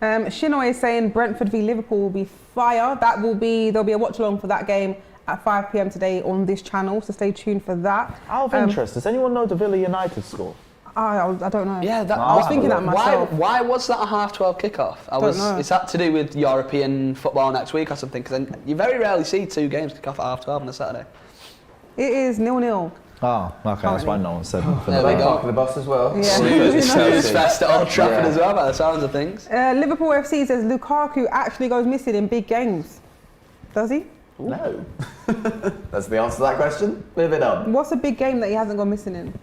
Shinoy is saying Brentford v Liverpool will be fire. There'll be a watch along for that game at 5 p.m. today on this channel. So stay tuned for that. Out of interest, does anyone know the Villa United score? I don't know. Yeah, I was thinking that myself. Why was that a 12:30 kickoff? Don't know. Is that to do with European football next week or something? Because you very rarely see 2 games kick off at 12:30 on a Saturday. It is 0-0. Oh, okay, that's why no one said for There we go. Park the bus as well. Yeah. Snooze fest at Old Trafford as well, by the sounds of things. Liverpool FC says Lukaku actually goes missing in big games. Does he? No. That's the answer to that question. Moving on. What's a big game that he hasn't gone missing in?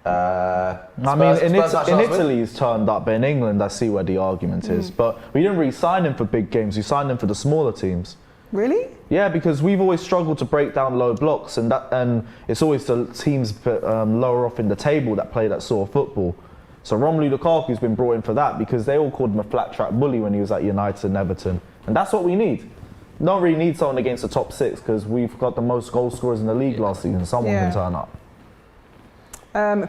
In Italy he's turned up, but in England I see where the argument is. But we didn't really sign him for big games, we signed him for the smaller teams. Really? Yeah, because we've always struggled to break down low blocks, and it's always the teams lower off in the table that play that sort of football. So Romelu Lukaku's been brought in for that because they all called him a flat track bully when he was at United and Everton. And that's what we need. Don't really need someone against the top 6 because we've got the most goal scorers in the league last season. Someone can turn up.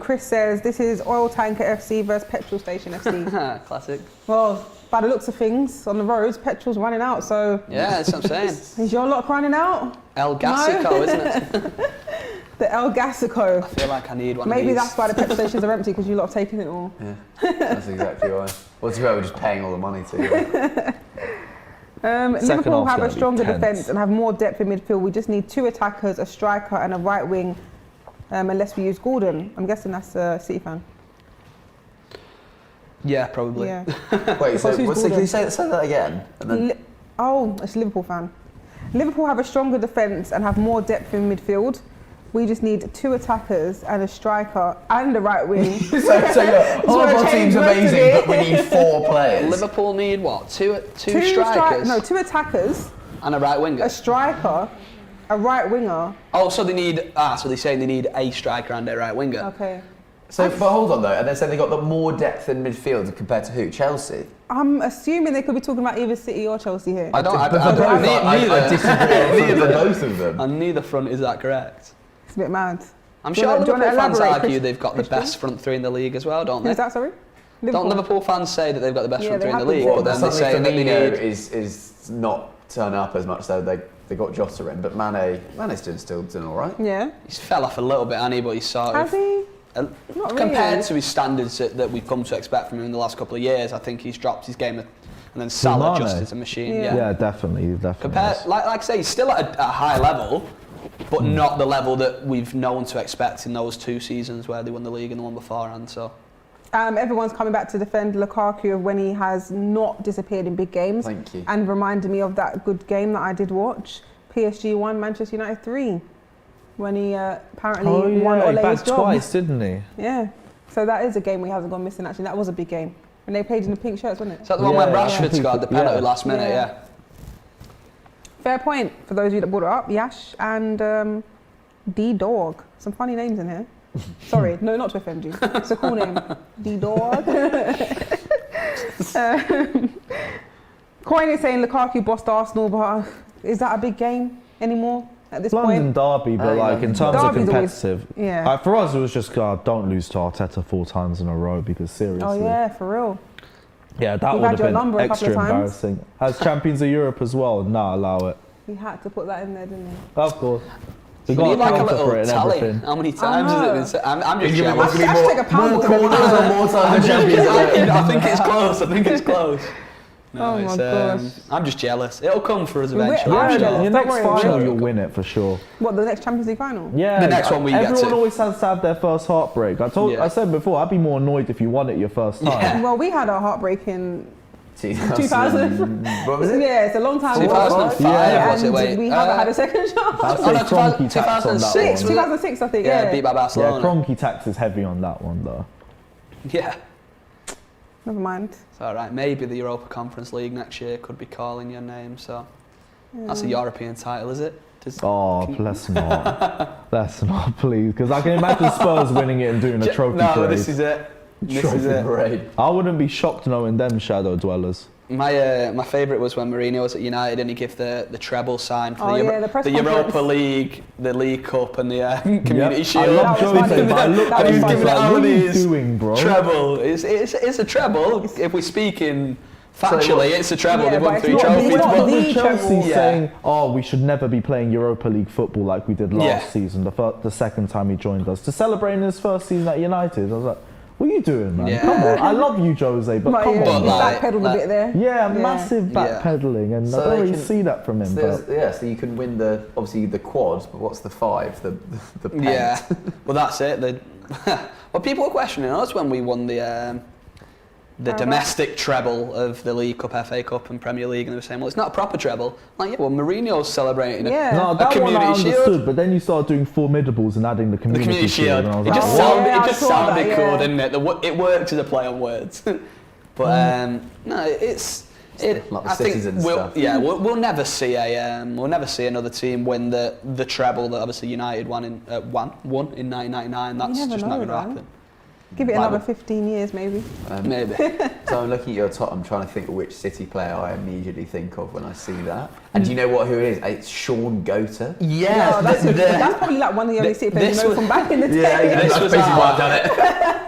Chris says this is Oil Tanker FC versus Petrol Station FC. Classic. Well, by the looks of things on the roads, petrol's running out. So yeah, that's what I'm saying. Is your lot running out? El Gasico, isn't it? The El Gasico. I feel like I need one. Maybe of these. that's why the petrol stations are empty because you lot have taken it all. Yeah, that's exactly why. Well, to be fair, we're just paying all the money to. Liverpool have a gonna be stronger tense. defence and have more depth in midfield. We just need 2 attackers, a striker and a right wing unless we use Gordon. I'm guessing that's a City fan. Yeah, probably. Yeah. Wait, so Because who's can you Gordon? say that again? And then, It's a Liverpool fan. Liverpool have a stronger defence and have more depth in midfield. We just need 2 attackers and a striker and a right wing. so all of our team's amazing, but we need 4 players. Liverpool need what? Two strikers? 2 attackers, And a right winger? a striker, a right winger. Oh, so they need... so they're saying they need a striker and a right winger. Okay. So, but hold on though, and they're saying they got the more depth in midfield compared to who? Chelsea? I'm assuming they could be talking about either City or Chelsea here. I don't... I neither. disagree with both of them. On neither front is that correct. It's a bit mad. I'm Do you sure wanna- do you Liverpool wanna fans elaborate, argue they've got the Christian? best front 3 in the league as well, don't they? Who's that, sorry? Don't Liverpool fans say that they've got the best Yeah, front they 3 in the have been league, saying but then they Suddenly say that they Firmino need... is not turning up as much, so they got Jota in, but Mane's still doing all right. Yeah. He's fell off a little bit, hasn't he? But he's sort Has of... he? Not Compared really. to his standards that we've come to expect from him in the last couple of years, I think he's dropped his game, and then Salah Mane? just is a machine. Yeah. Yeah, definitely. Compared, Is. like I say, he's still at a high level, but not the level that we've known to expect in those 2 seasons where they won the league and the one beforehand. So Everyone's coming back to defend Lukaku of when he has not disappeared in big games. Thank you. And reminded me of that good game that I did watch. PSG 1, Manchester United 3. When he apparently won he Ole's bagged job. twice, didn't he? Yeah. So that is a game we haven't gone missing actually. That was a big game. And they played in the pink shirts, wasn't it? is that the one where Yeah, Rashford yeah. scored the penalty Yeah. last minute? Yeah. Yeah. Fair point for those of you that brought it up. Yash and D-Dog. Some funny names in here. Sorry, no, not to offend you. It's a cool name. D-Dog. Coin is saying Lukaku bossed Arsenal, but is that a big game anymore at this London point? derby, but like in terms of Derby's always- competitive, Yeah. for us it was just don't lose to Arteta 4 times in a row because seriously, Oh yeah, for real. yeah, that We've would had have your been number a couple extra of times. embarrassing. As champions of Europe as well, nah, allow it. We had to put that in there, didn't we? Of course, we We got need to like a counter for it little and tally. everything. How many times has it been said? I'm just jealous. What's gonna be Hashtag a pound more for every corners time. or more time than Champions League? I think it's close. I think it's close. No, Oh my it's, gosh. I'm just jealous. It'll come for us We're- eventually. I'm Yeah, jealous, your don't next worry. final, Sure. you'll win it for sure. What, the next Champions League final? Yeah, The next one we get everyone to. always has to have their first heartbreak. Yeah. I said before, I'd be more annoyed if you won it your first time. Yeah. Well, we had our heartbreak in 2000. What was it? Yeah, it's a long time ago. 2005 Yeah. was it? And Wait, we haven't had a second chance. I'd Oh, say no, Kroenke tax on that 2006, one. 2006, I think, yeah, yeah. beat by Yeah, Barcelona. Kroenke tax is heavy on that one though. Yeah, Never mind. it's all right. Maybe the Europa Conference League next year could be calling your name. So that's a European title, is it? Oh, let's not. Let's not, please. Because I can imagine Spurs winning it and doing a trophy No, parade. this is it. This is Trophy it. parade. I wouldn't be shocked knowing them shadow dwellers. My favourite was when Mourinho was at United and he gave the treble sign for Oh, yeah, the press the Europa conference. League, the League Cup, and the Community Yep. Shield. I love That was Jose, funny. but I looked That at was him funny. and was like, Giving it what are you all these doing, bro? Treble. It's a treble. If we're speaking factually, it's a treble. Yeah, They've but won it's 3 not- trophies. it's not But the With Chelsea treble. Yeah. saying, oh, we should never be playing Europa League football like we did last Yeah. season, the second time he joined us, to celebrate his first season at United. I was like, what are you doing, man? Yeah. Come on. I love you, Jose, but come yeah, But on. he man. like- backpedaled a bit there. Yeah, massive Yeah. backpedaling, and So I don't they really can- see that from him. But So you can win obviously the quad, but what's the 5? The pent? yeah, well that's it. Well, people were questioning us when we won the domestic treble of the League Cup, FA Cup, and Premier League, and they were saying, well, it's not a proper treble. Like, yeah, well, Mourinho's celebrating it. Yeah. no, A that one I Community Shield. understood, but then you started doing formidables and adding the The Community, Community Shield. and I was It like, just Oh, sounded, yeah, I it just saw sounded that, cool, yeah. didn't it? It worked as a play on words. But no, it's. Like the I think citizen we'll, stuff. yeah, we'll never see another team win the treble that obviously United won in 1999. That's never just know, not going to though. happen. Give it Like another the- 15 years, maybe. Maybe. So I'm looking at your top. I'm trying to think of which City player I immediately think of when I see that. And do you know what? Who it is? It's Sean Gota. Yeah, Oh, that's probably like one of the only City players this you know was- from back in the day. This that's was basically why our- I've done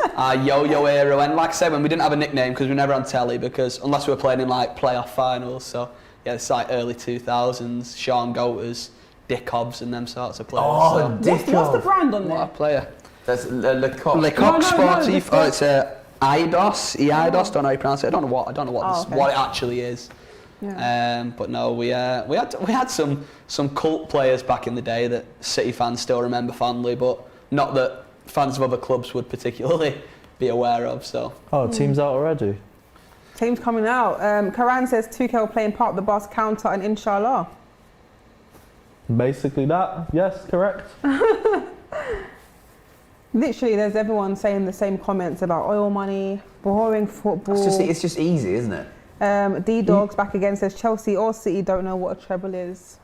it. Our yo-yo era, and like I said, when we didn't have a nickname because we were never on telly, because unless we were playing in like playoff finals, so yeah, it's like early 2000s, Sean Gotas, Dick Hobbs, and them sorts of players. Oh, so, What's the brand on what a there? player. That's Lecoq. Lecoq no, Sportif. the Oh, it's Eidos. Eidos. Don't know how you pronounce it. I don't know what Oh, okay. what it actually is. Yeah. But no, we had some cult players back in the day that City fans still remember fondly. But not that fans of other clubs would particularly be aware of. So. Oh, team's out already. Team's coming out. Karan says Tuchel playing part of the bus counter and inshallah. Basically that. Yes, correct. Literally, there's everyone saying the same comments about oil money, boring football. It's just easy, isn't it? D-Dogs back again says Chelsea or City don't know what a treble is.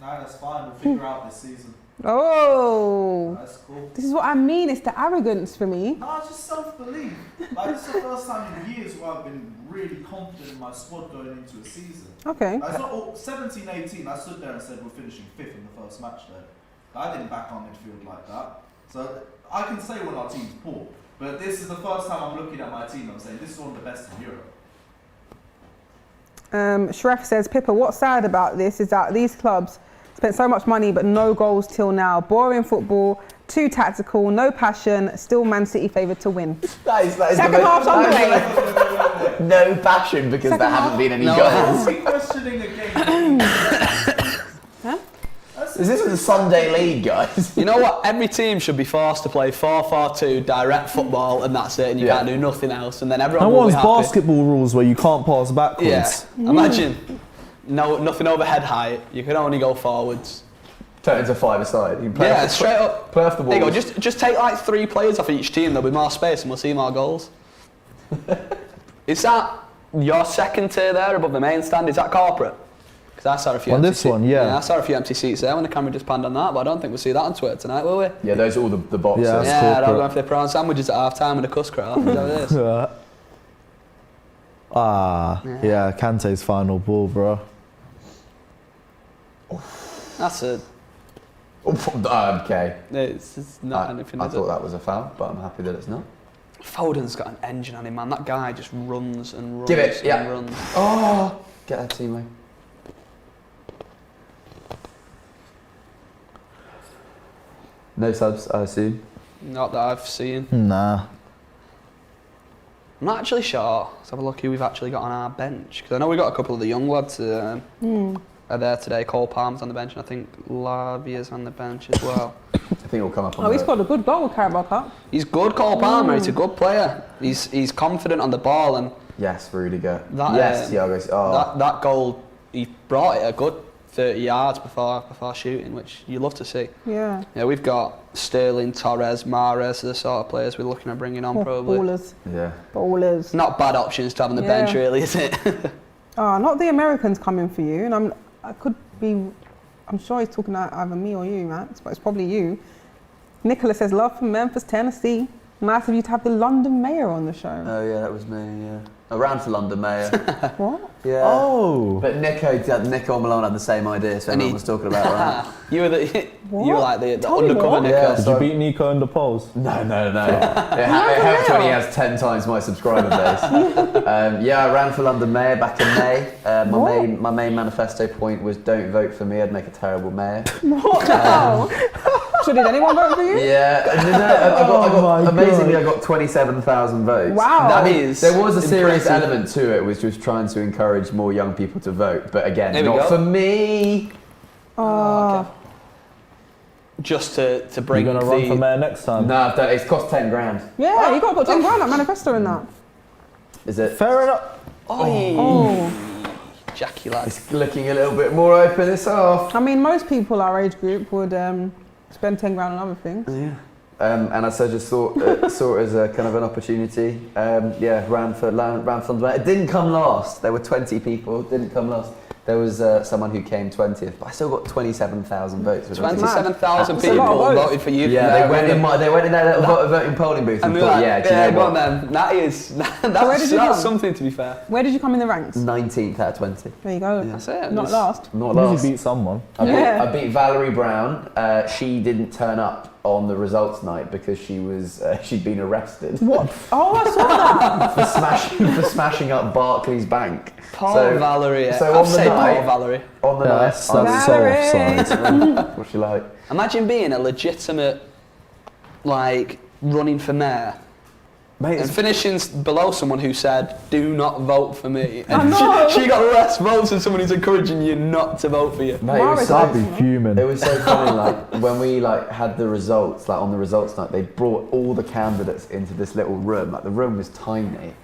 No, that's fine. We'll figure out this season. Oh, That's cool. this is what I mean. It's the arrogance for me. No, it's just self-belief. Like, it's the first time in years where I've been really confident in my squad going into a season. Okay. Like, it's not all, 17, 18, I stood there and said we're finishing 5th in the first match there. I didn't back our midfield like that. So I can say when our team's poor, but this is the first time I'm looking at my team and I'm saying this is one of the best in Europe. Shref says, Pippa, what's sad about this is that these clubs spent so much money but no goals till now. Boring football, too tactical, no passion, still Man City favoured to win. That is Second half Sunday. No passion because there haven't been any goals. Are we questioning a game? Huh? Is this the Sunday League, guys? You know what? Every team should be forced to play 4-4-2 direct football, and that's it. And you can't do nothing else. And then everyone No will be one's happy. basketball rules where you can't pass backwards. Yeah. Imagine nothing over head height. You can only go forwards. Turn into 5-a-side. You can play Yeah, off the, straight up. Play off the ball. There you go. Just take like 3 players off each team. There'll be more space, and we'll see more goals. Is that your second tier there above the main stand? Is that corporate? Because I saw a few. On empty this one, yeah. I saw a few empty seats there when the camera just panned on that, but I don't think we'll see that on Twitter tonight, will we? Yeah, those are all the boxes. Yeah. That's Yeah, they're all corporate. going for their prawn sandwiches at half time with a cuss crowd. Is that what it is? Yeah, Kante's final ball, bro. That's a. Okay. It's not anything. I is thought it? that was a foul, but I'm happy that it's not. Foden's got an engine on him, man. That guy just runs and runs Give it, and yeah. runs. Oh, get that team away. No subs, I assume. Not that I've seen. Nah. I'm not actually sure. Let's have a look who we've actually got on our bench. Because I know we've got a couple of the young lads are there today. Cole Palmer's on the bench, and I think Lavia's on the bench as well. I think it'll come up on Oh, he the- scored a good goal with Carabao Cup. He's good, Cole Palmer. He's a good player. He's confident on the ball, and Yes, Rudiger. That, Yes, Thiago. Oh, that goal, he brought it a good 30 yards before shooting, which you love to see. Yeah. Yeah, we've got Sterling, Torres, Mahrez, the sort of players we're looking at bringing on, Oh, probably. ballers. yeah. Ballers. Not bad options to have on the bench, Yeah. really, is it? Oh, not the Americans coming for you. And I'm sure he's talking to either me or you, Max, but it's probably you. Nicholas says, love from Memphis, Tennessee. Nice of you to have the London Mayor on the show. Oh yeah, that was me. Yeah. I ran for London Mayor. What? Yeah. Oh. But Nico Malone had the same idea, so And everyone he- was talking about that. you were like the Tell me undercover more. Nico. Yeah. Did you beat Nico in the polls? No. It helps when he has 10 times my subscriber base. Yeah, I ran for London Mayor back in May. My main manifesto point was don't vote for me, I'd make a terrible mayor. What the hell? So did anyone vote for you? Yeah, amazingly I got 27,000 votes. Wow. That is There was a serious impressive. element to it, which was trying to encourage more young people to vote. But again, There we not go. for me. Okay. Just to bring You're gonna run for mayor next time? No, it's cost 10 grand. Yeah, you got to put 10 grand that manifesto in that. Is it? Fair enough. Oh. Jackie lad. It's looking a little bit more open this half. I mean, most people our age group would spend 10 grand on other things. Yeah. And I just thought saw it as a kind of an opportunity. Ran for London. It didn't come last. There were 20 people. Didn't come last. There was someone who came 20th, but I still got 27,000 votes. which I think is- 27,000 That's a lot of people votes. voted for you. Yeah, they went in their little voting polling booth and And we thought, were like, do you know go on what? then. where That's did you come? something, to be fair. Where did you come in the ranks? 19th out of 20. There you go. That's it. Not last. Not Really last. beat someone. Yeah. I beat Valerie Brown. She didn't turn up on the results night because she'd been arrested. What? Oh, I saw that. for smashing up Barclays Bank. Poor Valerie. So I'd on the say night, poor Valerie. on the Yeah, night, that's so Valerie. offside. what's she like? Imagine being a legitimate, like, running for mayor, Mate, And finishing below someone who said, "Do not vote for me." I And know. she got less votes than someone who's encouraging you not to vote for you. Mate, it was Mara's so I'd be fuming. It was so funny, like when we had the results, like on the results night, they brought all the candidates into this little room. Like the room was tiny,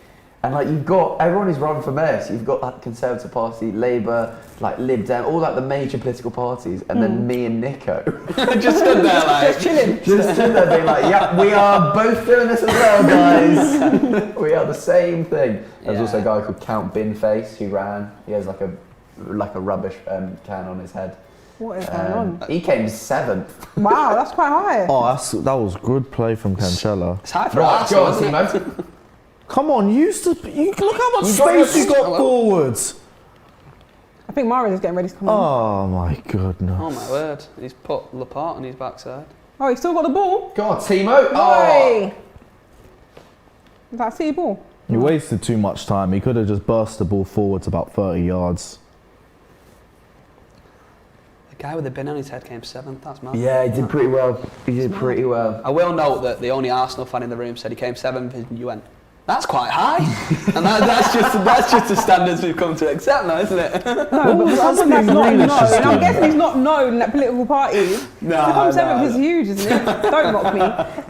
and like you've got everyone who's run for mayor. So you've got like Conservative Party, Labour, like Lib Dem, all like the major political parties, and then me and Nico Just stood there like, Just chilling. just stood there being like, "Yeah, we are both doing this as well, guys. We are the same thing." There's also a guy called Count Binface who ran. He has like a rubbish can on his head. What is going on? He came 7th. Wow, that's quite high. Oh, that was good play from Cancella. it's high for Right, us. go on, Timo. Come on, you look how much You got your space you got forwards. I think Mara is getting ready to come in. Oh my goodness. Oh my word, he's put Laporte on his backside. Oh, he's still got the ball. Go on, Timo. Oi! Is that City ball? He wasted too much time. He could have just burst the ball forwards about 30 yards. The guy with the bin on his head came 7th. That's mad. Yeah, he did pretty well. He did pretty well. I will note that the only Arsenal fan in the room said he came 7th, and you went, "That's quite high," and that's just the standards we've come to accept now, isn't it? No, but for someone that's not known, and I'm guessing he's not known at political parties. No, to come no, 7th is no. huge, isn't it? Don't mock me.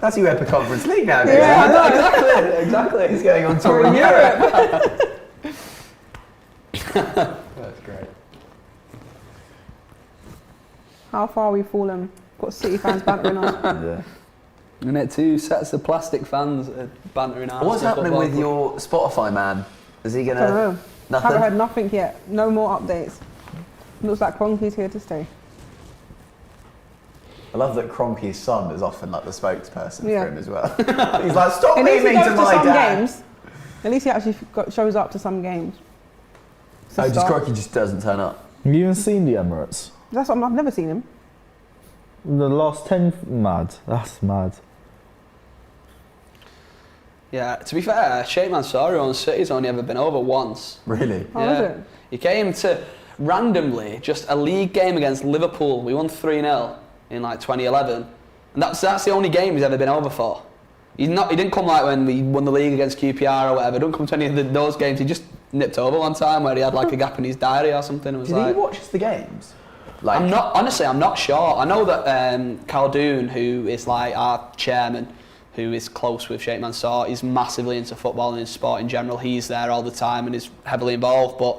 That's UEFA Conference League nowadays. Yeah, I know. Exactly. He's going on We're tour in in Europe. Europe. That's great. How far we've fallen. Got City fans bantering us. Yeah. And it 2 sets of plastic fans bantering Arsenal. What's happening football with club. your Spotify man? Is he I don't gonna? know. Nothing. Haven't heard nothing yet. No more updates. Looks like Cronky's here to stay. I love that Cronky's son is often like the spokesperson Yeah. for him as well. He's like, "Stop At least he beaming goes to to my some dad." games. At least he actually shows up to some games. It's a Oh, just start. Cronky just doesn't turn up. Have you even seen the Emirates? That's what I've never seen him. The last 10, mad. That's mad. Yeah, to be fair, Sheikh Mansour on City's only ever been over once. Really? Oh, is it? He came to randomly just a league game against Liverpool. We won 3-0 in like 2011, and that's the only game he's ever been over for. He didn't come like when we won the league against QPR or whatever. Don't come to any of those games. He just nipped over one time where he had like a gap in his diary or something. It was Did like, he watch the games? Like, I'm not sure. I know that Khaldoon, who is like our chairman, who is close with Sheikh Mansour, is massively into football and in sport in general. He's there all the time and is heavily involved. But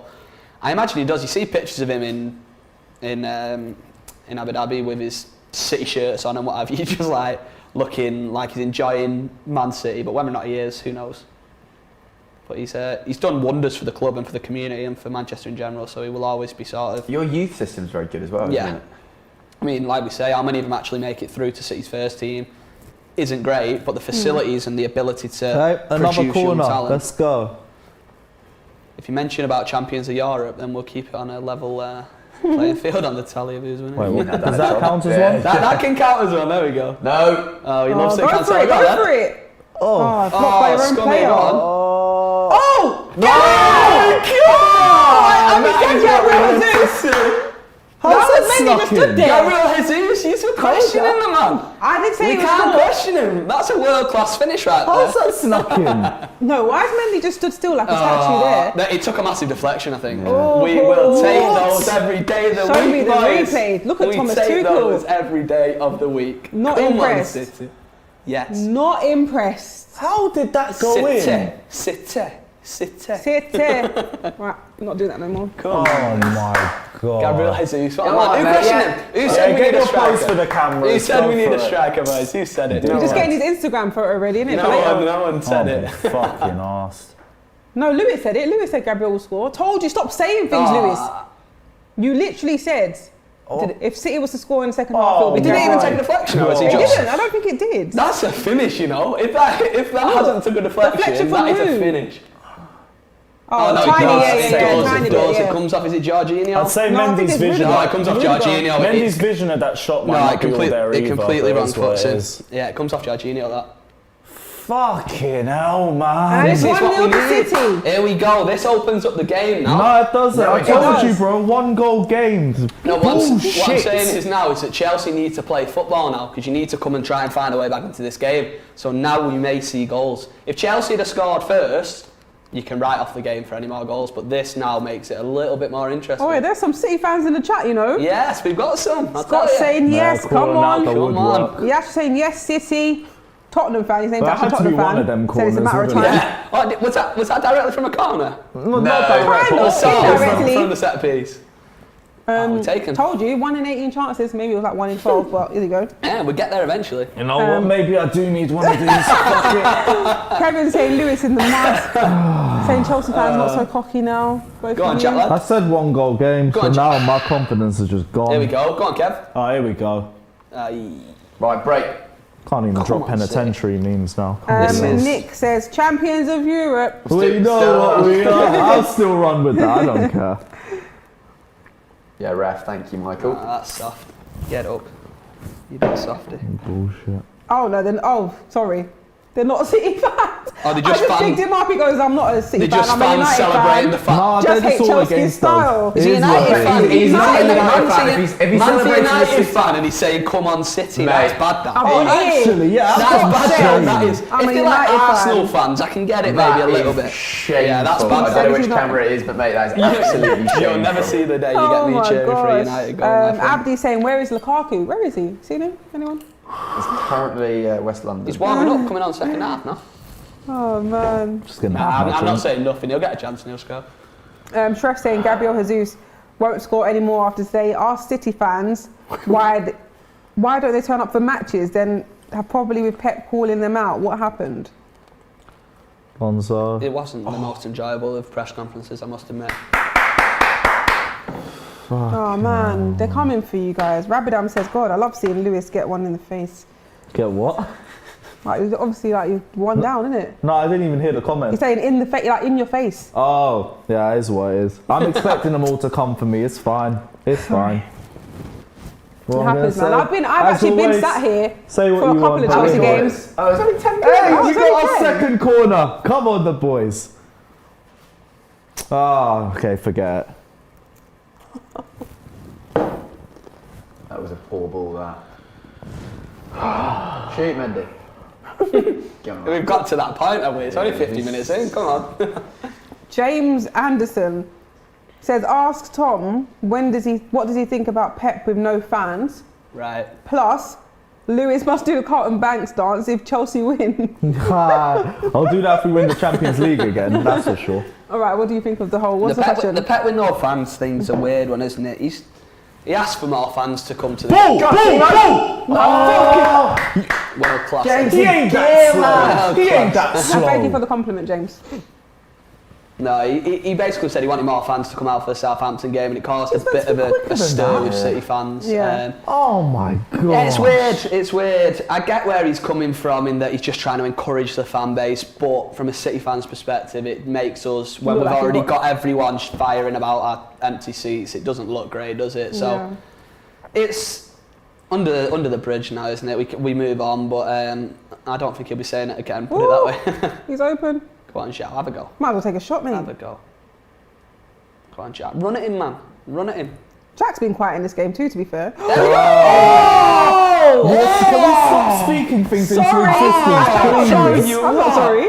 I imagine he does. You see pictures of him in Abu Dhabi with his City shirts on and what have you, just like looking like he's enjoying Man City. But whether or not he is, who knows? But he's done wonders for the club and for the community and for Manchester in general. So he will always be sort of. your youth system's very good as well. Yeah. Isn't it? I mean, like we say, how many of them actually make it through to City's first team isn't great, but the facilities and the ability to Okay, another produce young corner. talent. Let's go. If you mention about champions of Europe, then we'll keep it on a level playing field on the tally of who's winning. Wait, what, Yeah, does that count as yeah. one? That can count as well. There we go. No. Oh, he loves Go it. for it, go for it. Oh, Oh, blocked by your own scummy, player. go on. Oh! how's that Mendy just snuck stood in? there. Gabriel Jesus, he's for questioning the man. I did say We he was can't scored. question him. That's a world-class finish right How's there. that snuck in? No, why has Mendy just stood still like a statue there? It took a massive deflection, I think. Oh, We will take what? those every day of the Show week, me the boys. replay. Look at we Thomas take Tuchel. those every day of the week. Not Come impressed. On, City. Yes. Not impressed. How did that go City. in? City. Sit. Right, I'm not doing that no more. Come Oh on. my god. Gabriel Jesus. What Come am I- on, Who mate, questioned yeah. him? Who Yeah, said we get need a your pose striker? for the camera. Who said we need Go a for it. striker, boys? Who said it? Do He's just it. getting his Instagram photo ready, innit? No one said Oh, it. fucking arsed. No, Lewis said it. Lewis said Gabriel will score. Told you, stop saying things, Lewis. You literally said if City was to score in the second half, it'll be It didn't even great. take a deflection, or was he It just? didn't. I don't think it did. That's a finish, you know. If that hasn't took a deflection, Deflection that from is a who? finish. Oh, no, tiny, it does. yeah, It yeah, does. tiny It bit, does. yeah. It comes off. Is it Jorginho? I'd say No, I think Mendy's it's vision. Rudiger. No, it comes off Rudiger. Jorginho. Mendy's vision of that shot might No, not be all there it either, completely but wrong it is what foots it him. is. Yeah, it comes off Jorginho, that. Fucking hell, And man. it's This is what 1-0 we to need. City. Here we go. This opens up the game now. No, it doesn't. No, I it told does. you, bro. 1 goal games. No, what I'm Bullshit. saying is now is that Chelsea need to play football now because you need to come and try and find a way back into this game. So now we may see goals. If Chelsea had scored first, you can write off the game for any more goals. But this now makes it a little bit more interesting. Oh, wait, there's some City fans in the chat, you know. Yes, we've got some. I'll Scott tell you. saying yes, come calling out on. the Come on. woodwork. Yash saying yes, City. Tottenham fan, his name's That actually had to be Tottenham fan. one of them Said it's a corners, matter of wasn't time. it? Yeah. Oh, was that directly from a corner? Not No, direct, kind but of. So, Indirectly. from the set piece. We're taken. Told you, 1 in 18 chances. Maybe it was like 1 in 12, but here you go. Yeah, we'll get there eventually. You know what? Maybe I do need one of these. Fuck it. Kevin saying Lewis in the mud. Saying Chelsea fans not so cocky now. Both Go of on, you. chat lad. I said 1 goal game, Go so on, now my confidence is just gone. Here we go. Go on, Kev. Oh, here we go. Right, break. Can't even drop on, penitentiary memes now. This is- Nick says champions of Europe. We know what we are. I'll still run with that. I don't care. Yeah, ref. Thank you, Michael. That's soft. Get up. You bit softy. Bullshit. Oh no, then sorry. They're not a City fans. Oh, they I just just fan- picked him up. He goes, I'm not a City They fan. just I'm a fans United celebrating fan. the fact. Nah, Just they're hate just all Chelsea's against style. them. He's a It is United what it fan. is. He's not a United Man's fan. a- If he Man's a celebrates United this- fan and he's saying, come on City, Mate. that's bad that. I'm on it. Actually, yeah. That's That's bad shame. that is. I'm If a you're like United Arsenal fan. fans, I can get it That maybe a little is bit. Shameful. Yeah, that's I bad. don't know which United. camera it is, but mate, that is absolutely shameful. You'll never see the day you Oh get me my cheering for a gosh. United goal. my friend. Abdi saying, where is Lukaku? Where is he? Seen him? Anyone? It's currently West London. He's warming up, coming on second half now. Oh man. Just gonna Nah, have I'm my not drink. saying nothing. He'll get a chance and he'll score. Shref saying Gabriel Jesus won't score anymore after today. Ask City fans why don't they turn up for matches? Then have probably with Pep calling them out. What happened? Bonzo. It wasn't the most enjoyable of press conferences, I must admit. Oh man, they're coming for you guys. Rabidam says, God, I love seeing Lewis get one in the face. Get what? Like obviously, like you're one down, isn't it? No, I didn't even hear the comment. He's saying in the face, like in your face. Oh, yeah, it is what it is. I'm expecting them all to come for me. It's fine. It's fine. What It I'm happens, gonna man. say, I've as actually been always, sat here say what for a you couple want, of but Chelsea it's always- games. Oh, it's only 10 Hey, Hey, I we was got okay. our second corner. Come on, the boys. Ah, okay, forget it. That was a poor ball, that. Shoot, Mendy. Go on. We've got to that point, haven't we? It's only 50 minutes in, come on. James Anderson says, ask Tom what does he think about Pep with no fans? Right. Plus, Lewis must do the Carlton Banks dance if Chelsea win. I'll do that if we win the Champions League again, that's for sure. All right, what do you think of the whole? What's the question? The Pep with no fans thing's a weird one, isn't it? He asked for more fans to come to the Boo! Boo! world class. James, He ain't that slow. He ain't that And thank you for slow. the compliment, James. No, he basically said he wanted more fans to come out for the Southampton game, and it caused a He's bit of meant to be quicker a than stir that. with City fans. Yeah. Oh my god. Yeah, it's weird. It's weird. I get where he's coming from in that he's just trying to encourage the fan base, but from a City fan's perspective, it makes us, when Look we've like already a- got everyone firing about our empty seats, it doesn't look great, does it? So Yeah. it's under the bridge now, isn't it? We move on, but I don't think he'll be saying it again. Put it that way. He's open. Go on, shout. Have a go. Might as well take a shot, mate. Have a go. Go on, shout. Run it in, man. Run it in. Jack's been quiet in this game too, to be fair. There we go. Yes, can we stop speaking things into Sorry. I'm not sorry. existence, please? I'm not sorry.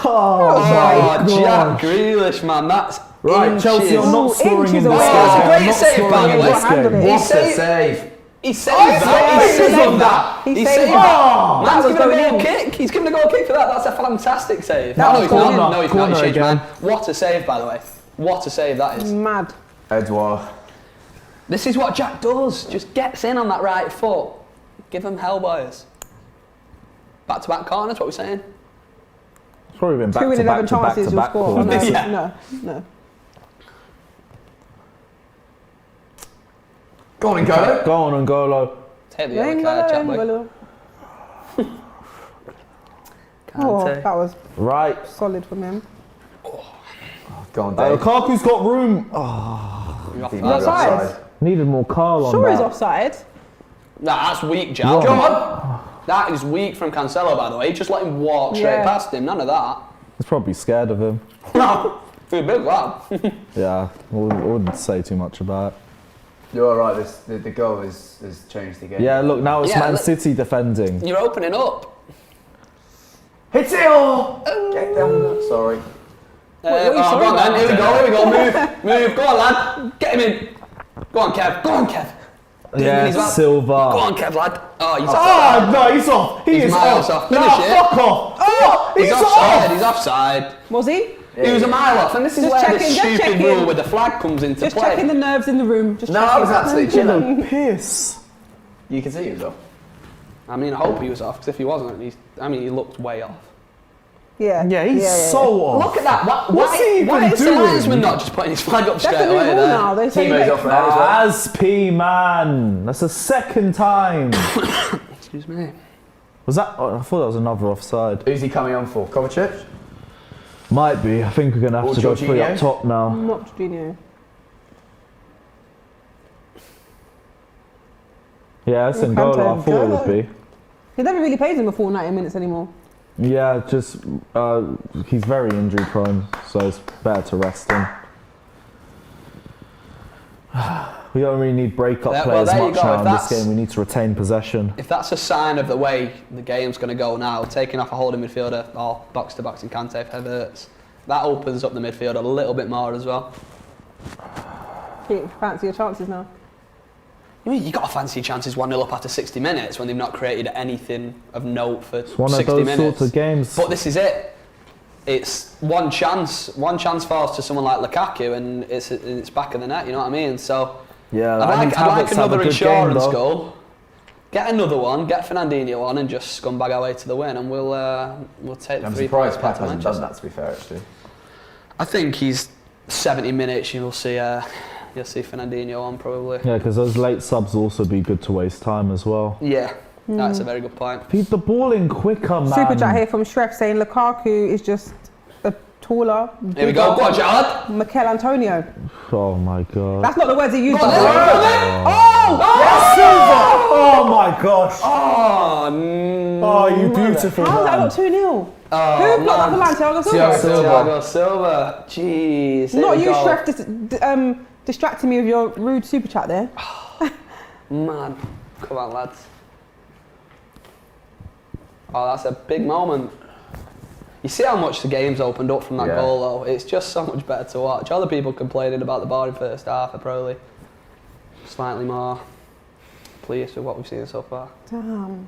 Oh, God. Jack Grealish, man. That's Right, inches. Chelsea are not Ooh, scoring in inches this away. game. Oh, great They're not save, by scoring the in way. this Handle game. it. What a saved- save. He saved that. He saved that. He He saved saved that. that. Man's was given a going goal in. kick. He's given a goal kick for that. That's a fantastic save. That No, was he's not. corner. No, he's not. He's Corner changed, again. man. What a save, by the way. What a save that is. Mad. Edouard. This is what Jack does. Just gets in on that right foot. Give him hell, boys. Back-to-back corners, what we're saying? It's probably been 2 in 11 back to back chances to you'll back score. No, corners. Yeah. no. Go on, N'Golo. Go on, N'Golo. Take the yellow card, Jack boy. Engolo. Can't Oh, take. that was Right. solid from him. Go on, Dave. Lukaku's got room. Oh, You're off He that. might be Offside. offside. needed more Carl on Sure that. he's offside. Nah, that's weak, Jack. Go Come on. on. That is weak from Cancelo, by the way. He just let him walk straight past him. None of that. He's probably scared of him. No, he's a big lad. Yeah, I wouldn't say too much about it. You're all right. The goal has changed the game. Yeah, look, now it's Yeah, Man look- City defending. You're opening up. Hit it all. Get down. Sorry. Go on then. Here we go. Move. Go on, lad. Get him in. Go on, Kev. Yeah, He's up. Silva. Go on, Kev, lad. Oh, he's Oh, offside. no, he's off. He He's is miles off. off. No, Finish it. fuck off. Oh, He's offside. off. He's offside. Was he? He was a mile off, and this is Just where checking, this just stupid checking. rule with the flag comes into Just play. checking the nerves in the room. Just No, I checking. was absolutely chilling. Piss. You can see he was off. I mean, I hope he was off, because if he wasn't, he looked way off. Yeah. Yeah, he's so off. Look at that. What's he even why is the doing? linesman not just putting his flag up That's straight the new away rule there? now. They say Timo's off for that as well. Asp, man. That's the second time. Excuse me. Was that? Oh, I thought that was another offside. Who's he coming on for? Kovacic? Might be. I think we're going to have Or to go three Jorginho? up top now. Not Jorginho. Yeah, that's in Kante. goal. I thought it would be. He never really plays in the full 90 minutes anymore. Yeah, just he's very injury prone, so it's better to rest him. We don't really need break-up Well, players there you much go, now if in this that's- game. We need to retain possession. If that's a sign of the way the game's going to go now, taking off a holding midfielder or box-to-box in Kante if Havertz, that opens up the midfield a little bit more as well. You fancy your chances now. I mean, you got to fancy your chances 1-0 up after 60 minutes when they've not created anything of note for It's one 60 of those minutes. sorts of games. But this is it. It's one chance falls to someone like Lukaku and it's back of the net, you know what I mean? So Yeah, I'd like another insurance goal. goal. Get another one, get Fernandinho on and just scumbag our way to the win and we'll take the I'm 3 surprised points back Pep to hasn't done Manchester. that, to be fair, actually. I think he's 70 minutes, you'll see Fernandinho on probably. Yeah, because those late subs will also be good to waste time as well. Yeah, that's a very good point. Feed the ball in quicker, man. Super chat here from Shref saying Lukaku is just a taller, Here we go, bigger go on, Charlotte. Mikel Antonio. Oh my god. That's not the words he used. Go on, Oh my gosh. Oh, no. Oh, you beautiful How's that man. not 2-0? Oh, Who got that for line? Thiago Silva? Thiago Silva. Jeez. here Not we you, go. Shref, distracting me with your rude super chat there. Man, come on, lads. Oh, that's a big moment. You see how much the game's opened up from that Yeah. goal, though. It's just so much better to watch. Other people complaining about the boring first half are probably slightly more pleased with what we've seen so far. Damn.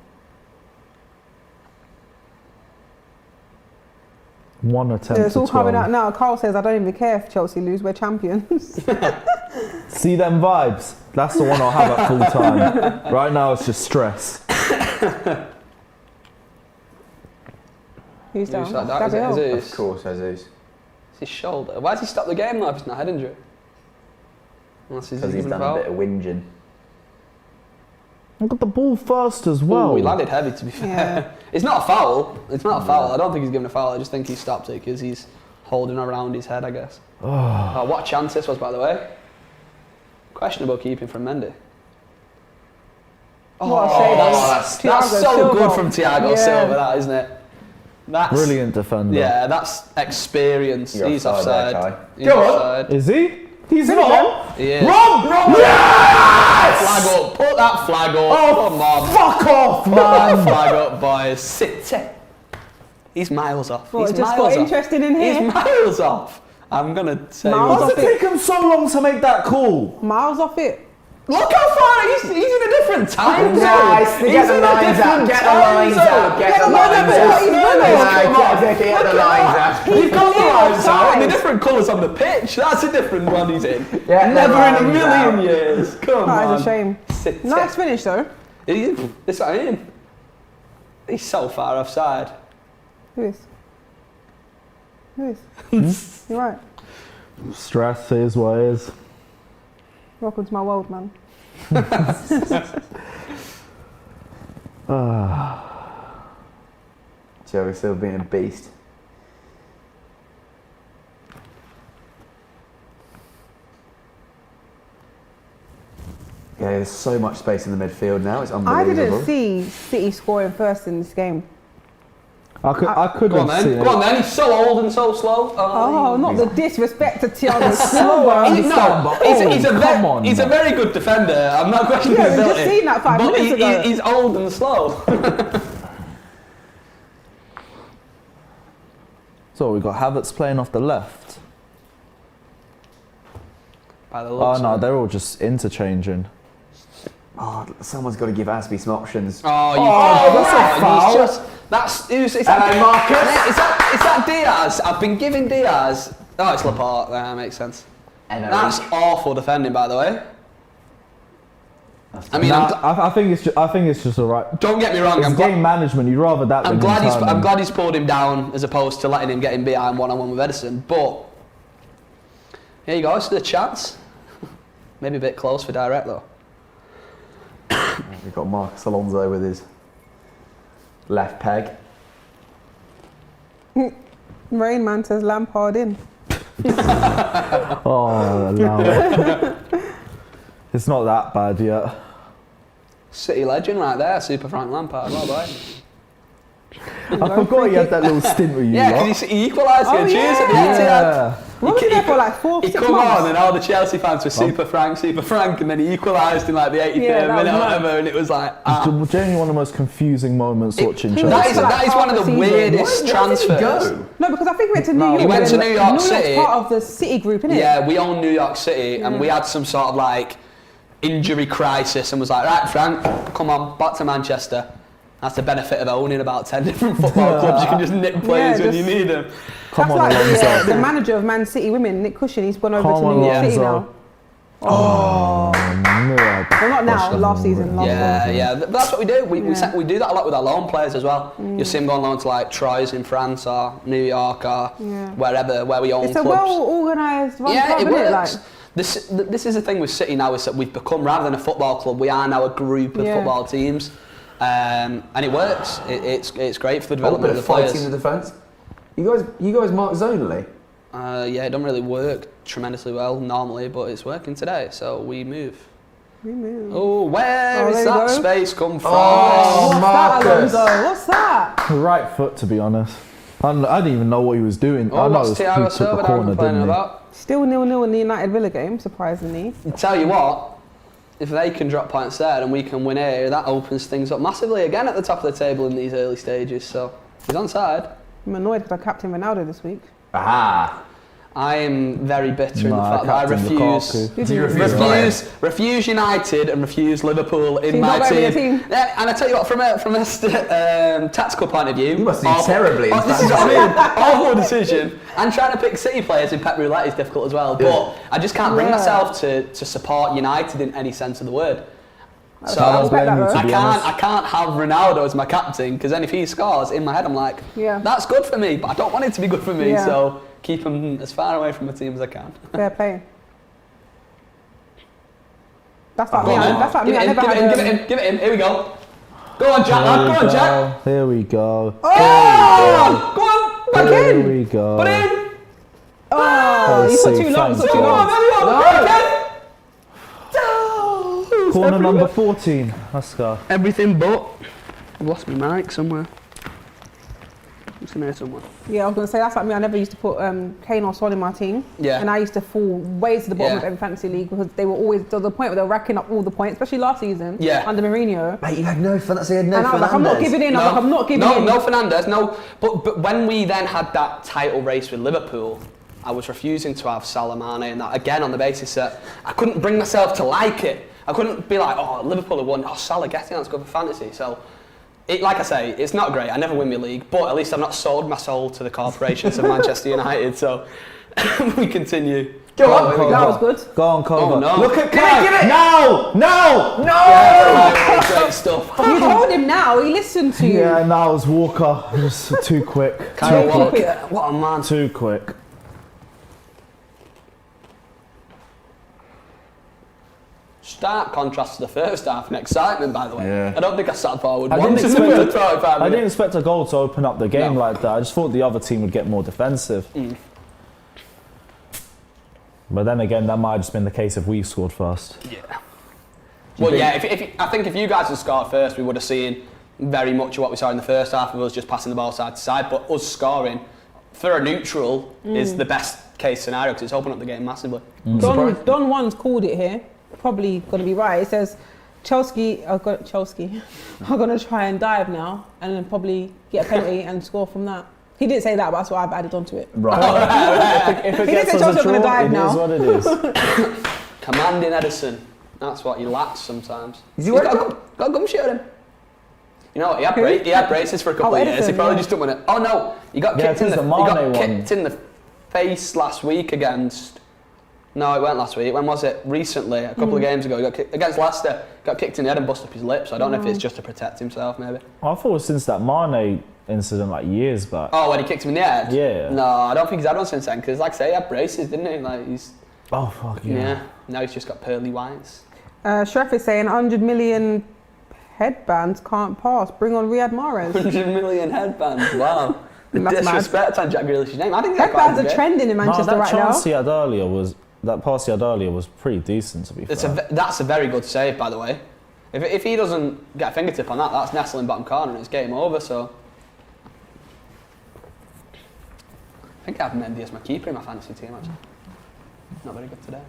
One attempt Yeah, it's all to coming 12. out now. Carl says, I don't even care if Chelsea lose, we're champions. See them vibes? That's the one I'll have at full time. Right now it's just stress. Who's down? Who's that? Is it Gabriel. Jesus? Of course, Jesus. It's his shoulder. Why does he stop the game though if it's not head injury? Unless he's Because he's given done a foul. bit of whinging. I got the ball first as well. Ooh, he landed heavy to be fair. Yeah. It's not a foul. It's not a foul. I don't think he's given a foul. I just think he stopped it because he's holding around his head, I guess. Oh, what a chance this was, by the way. Questionable keeping from Mendy. What a save. That's Thiago so Silva. good from Thiago Yeah. Silva, that, isn't it? That's, Brilliant defender. Yeah, that's experience. You're He's offside offside. there, Kai. He's Go on. offside. Is he? He's not. He is. Rob! Flag up. Put that flag up. Oh, Come on. fuck off, Put that man! flag up, boys. City. He's miles off. Well, He's it just miles got off. interesting in here. He's miles off. I'm gonna say. Miles Why's off it it. taken so long to make that call? Miles off it. Look how far he's in a different time zone. Nice, He's get the in a lines different out, get the time lines zone. out, get the No, lines but out. what he's done is, come on. Get the lines out. You've got the lines out and the Offside. different colours on the pitch. That's a different one he's in. Get the Never in a lines million out. years. Come That on. is a shame. City. Nice finish though. This what I mean. He's so far offside. Who is? Who is? You're right. Stress is what it is. Welcome to my world, man. Thiago Silva being a beast. Yeah, there's so much space in the midfield now. It's I unbelievable. didn't see City scoring first in this game. I couldn't Go on see then. it. Go on then. He's so old and so slow. Oh, not the disrespect to Thiago slow, I Silva. understand, but He's a very good defender. I'm not questioning Yeah, his we've just ability. seen that 5 but minutes ago. he's old and slow. So we got Havertz playing off the left. By the Oh looks no, of it. they're all just interchanging. Oh, someone's got to give Aspie some options. that's a foul. Is Hello, that Marcus. Is that Diaz? I've been giving Diaz. Oh, it's Laporte. That makes sense. That's awful defending, by the way. I mean, I think it's just alright. don't get me wrong. It's I'm game management. You'd rather that. I'm than him turning. glad he's pulled him down as opposed to letting him get him behind one-on-one with Edison. But here you go. It's the chance. Maybe a bit close for direct though. We've got Marcus Alonso with his left peg. Rain Man says Lampard in. Oh no. It's not that bad yet. City legend right there, Super Frank Lampard. Well done. I forgot he had that little stint with you. Yeah, lot. because he equalised Oh, against Chelsea at the yeah. Etihad. Yeah. We were there for like 4 He 6 come months. on and all the Chelsea fans were Super Frank, and then he equalised in like the 83rd Yeah, that minute or was mad. whatever, and it was like, It's genuinely one of the most confusing moments watching he Chelsea. that is like that is half one of the the season. weirdest Where did he transfers. go? No, because I think we went to New No, York. he went to New York New City. York's part of the City group, isn't it? Yeah, we own New York City, and we had some sort of like injury crisis, and was like, right, Frank, come on, back to Manchester. That's the benefit of owning about 10 different football clubs. You can just nick players when you just- need them. Come That's on, like Alonso. the manager of Man City women, Nick Cushion. He's gone over Come to on, New York City Alonso. now. Oh, Well, not now. Last season. Last Yeah, season. but that's what we do. We Yeah. we do that a lot with our loan players as well. You see them going loan to like Troyes in France or New York or wherever where we own It's a clubs. well organised club, Yeah, it isn't it? works. Like, This is the thing with City now, is that we've become, rather than a football club, we are now a group of Yeah. football teams, and it works. It's great for the A little development bit of of the players. fighting in the defence. You guys mark zonally. Yeah, it doesn't really work tremendously well normally, but it's working today, so we move. Oh, where Oh, is there you that go. space come from? Oh, what's Marcus. that, Alonso? What's that? right foot, to be honest. I didn't even know what he was doing. Oh, I know what's he Thiago took Silva the now corner, complaining didn't he? about? Still 0-0 in the United Villa game, surprisingly. Tell you what, if they can drop points there and we can win here, that opens things up massively again at the top of the table in these early stages. So he's onside. I'm annoyed because I captained Ronaldo this week. Aha. I am very bitter in the No, fact that I captain refuse. Lukaku. Do you refuse? Refuse United and refuse Liverpool in He's my not going to team. be a team. Yeah, and I tell you what, from a tactical point of view, You must do terribly in this is what I mean. Awful decision. And trying to pick City players in Pep Roulette is difficult as well. But I just can't bring Yeah. myself to support United in any sense of the word. So I don't blame that, you, though. to be honest. I can't have Ronaldo as my captain, because then if he scores, in my head I'm like, Yeah. that's good for me, but I don't want it to be good for me. Yeah. So keep him as far away from the team as I can. Fair play. That's like Go me. on, man. That's like me. I Give never it had. in. Give it in. Here we go. Go on, Jack. lad. Go on, Jack. Here we go. Oh! Go on. Back Here in. we go. Put in. Oh! You put too long. Thanks, Put too Go on, long. baby. On. Corner number 14. Let's go. Everything but. I've lost my mic somewhere. It's in there somewhere. Yeah, I was going to say that's like me. I never used to put Kane or Son in my team. Yeah. And I used to fall way to the bottom Yeah. of every fantasy league because they were always to the point where they were racking up all the points, especially last season. Yeah. Under Mourinho. Mate, you had no fun. That's no And I was like, I'm not giving in. I was like, I'm not giving in. No, Fernandes, no. But when we then had that title race with Liverpool, I was refusing to have Salah, Mane and that, again on the basis that I couldn't bring myself to like it. I couldn't be like, oh, Liverpool have won, oh, Salah getting that's good for fantasy. So, like I say, it's not great. I never win my league, but at least I've not sold my soul to the corporations of Manchester United. So, we continue. Go on, Cobra. That was good. Go on, Cobra. Oh, no. Look at Give it. No! No! Yeah, great stuff. You told him now. He listened to you. Yeah, no, it was Walker. It was too quick. Kyle Keep Walker. it. What a man. Too quick. Stark contrast to the first half and excitement, by the way. Yeah. I don't think I sat forward I once didn't in the expect first 25 I didn't minutes. expect a goal to open up the game No. like that. I just thought the other team would get more defensive. But then again, that might have just been the case if we scored first. Yeah. Well, yeah, I think if you guys had scored first, we would have seen very much of what we saw in the first half of us just passing the ball side to side. But us scoring for a neutral is the best case scenario because it's opened up the game massively. Don One's called it here. Probably going to be right. It says Chelsea are going to try and dive now and then probably get a penalty and score from that. He didn't say that, but that's what I've added onto it. Right. if it He gets didn't say us a Chelsea are going to draw, dive it now. is what it is. Commanding Edison. That's what he lacks sometimes. Is he He's working? got a gum shit on him. You know what? He had braces for a couple of years. Edison, He probably yeah. just didn't want it. Oh no, he got Yeah, kicked in it is the. the He got Mane one. kicked in the face last week against. No, it weren't last week. When was it? Recently, a couple of games ago, he got kicked against Leicester. Got kicked in the head and busted up his lips. I don't know if it's just to protect himself, maybe. I thought it was since that Mane incident like years back. Oh, when he kicked him in the head. Yeah. No, I don't think he's had one since then. Because, like I say, he had braces, didn't he? Like he's. Oh fuck Yeah. Now he's just got pearly whites. Shref is saying 100 million headbands can't pass. Bring on Riyad Mahrez. 100 million headbands. Wow. The That's mad. disrespect on Jack Grealish's name. I think they're quite Headbands are good. trending in No, Manchester that right chance now. he had earlier was that pass he had earlier was pretty decent to be fair. That's a very good save, by the way. If he doesn't get a fingertip on that, that's nestling bottom corner and it's game over. So I think I have Mendy as my keeper in my fantasy team. Actually, not very good today.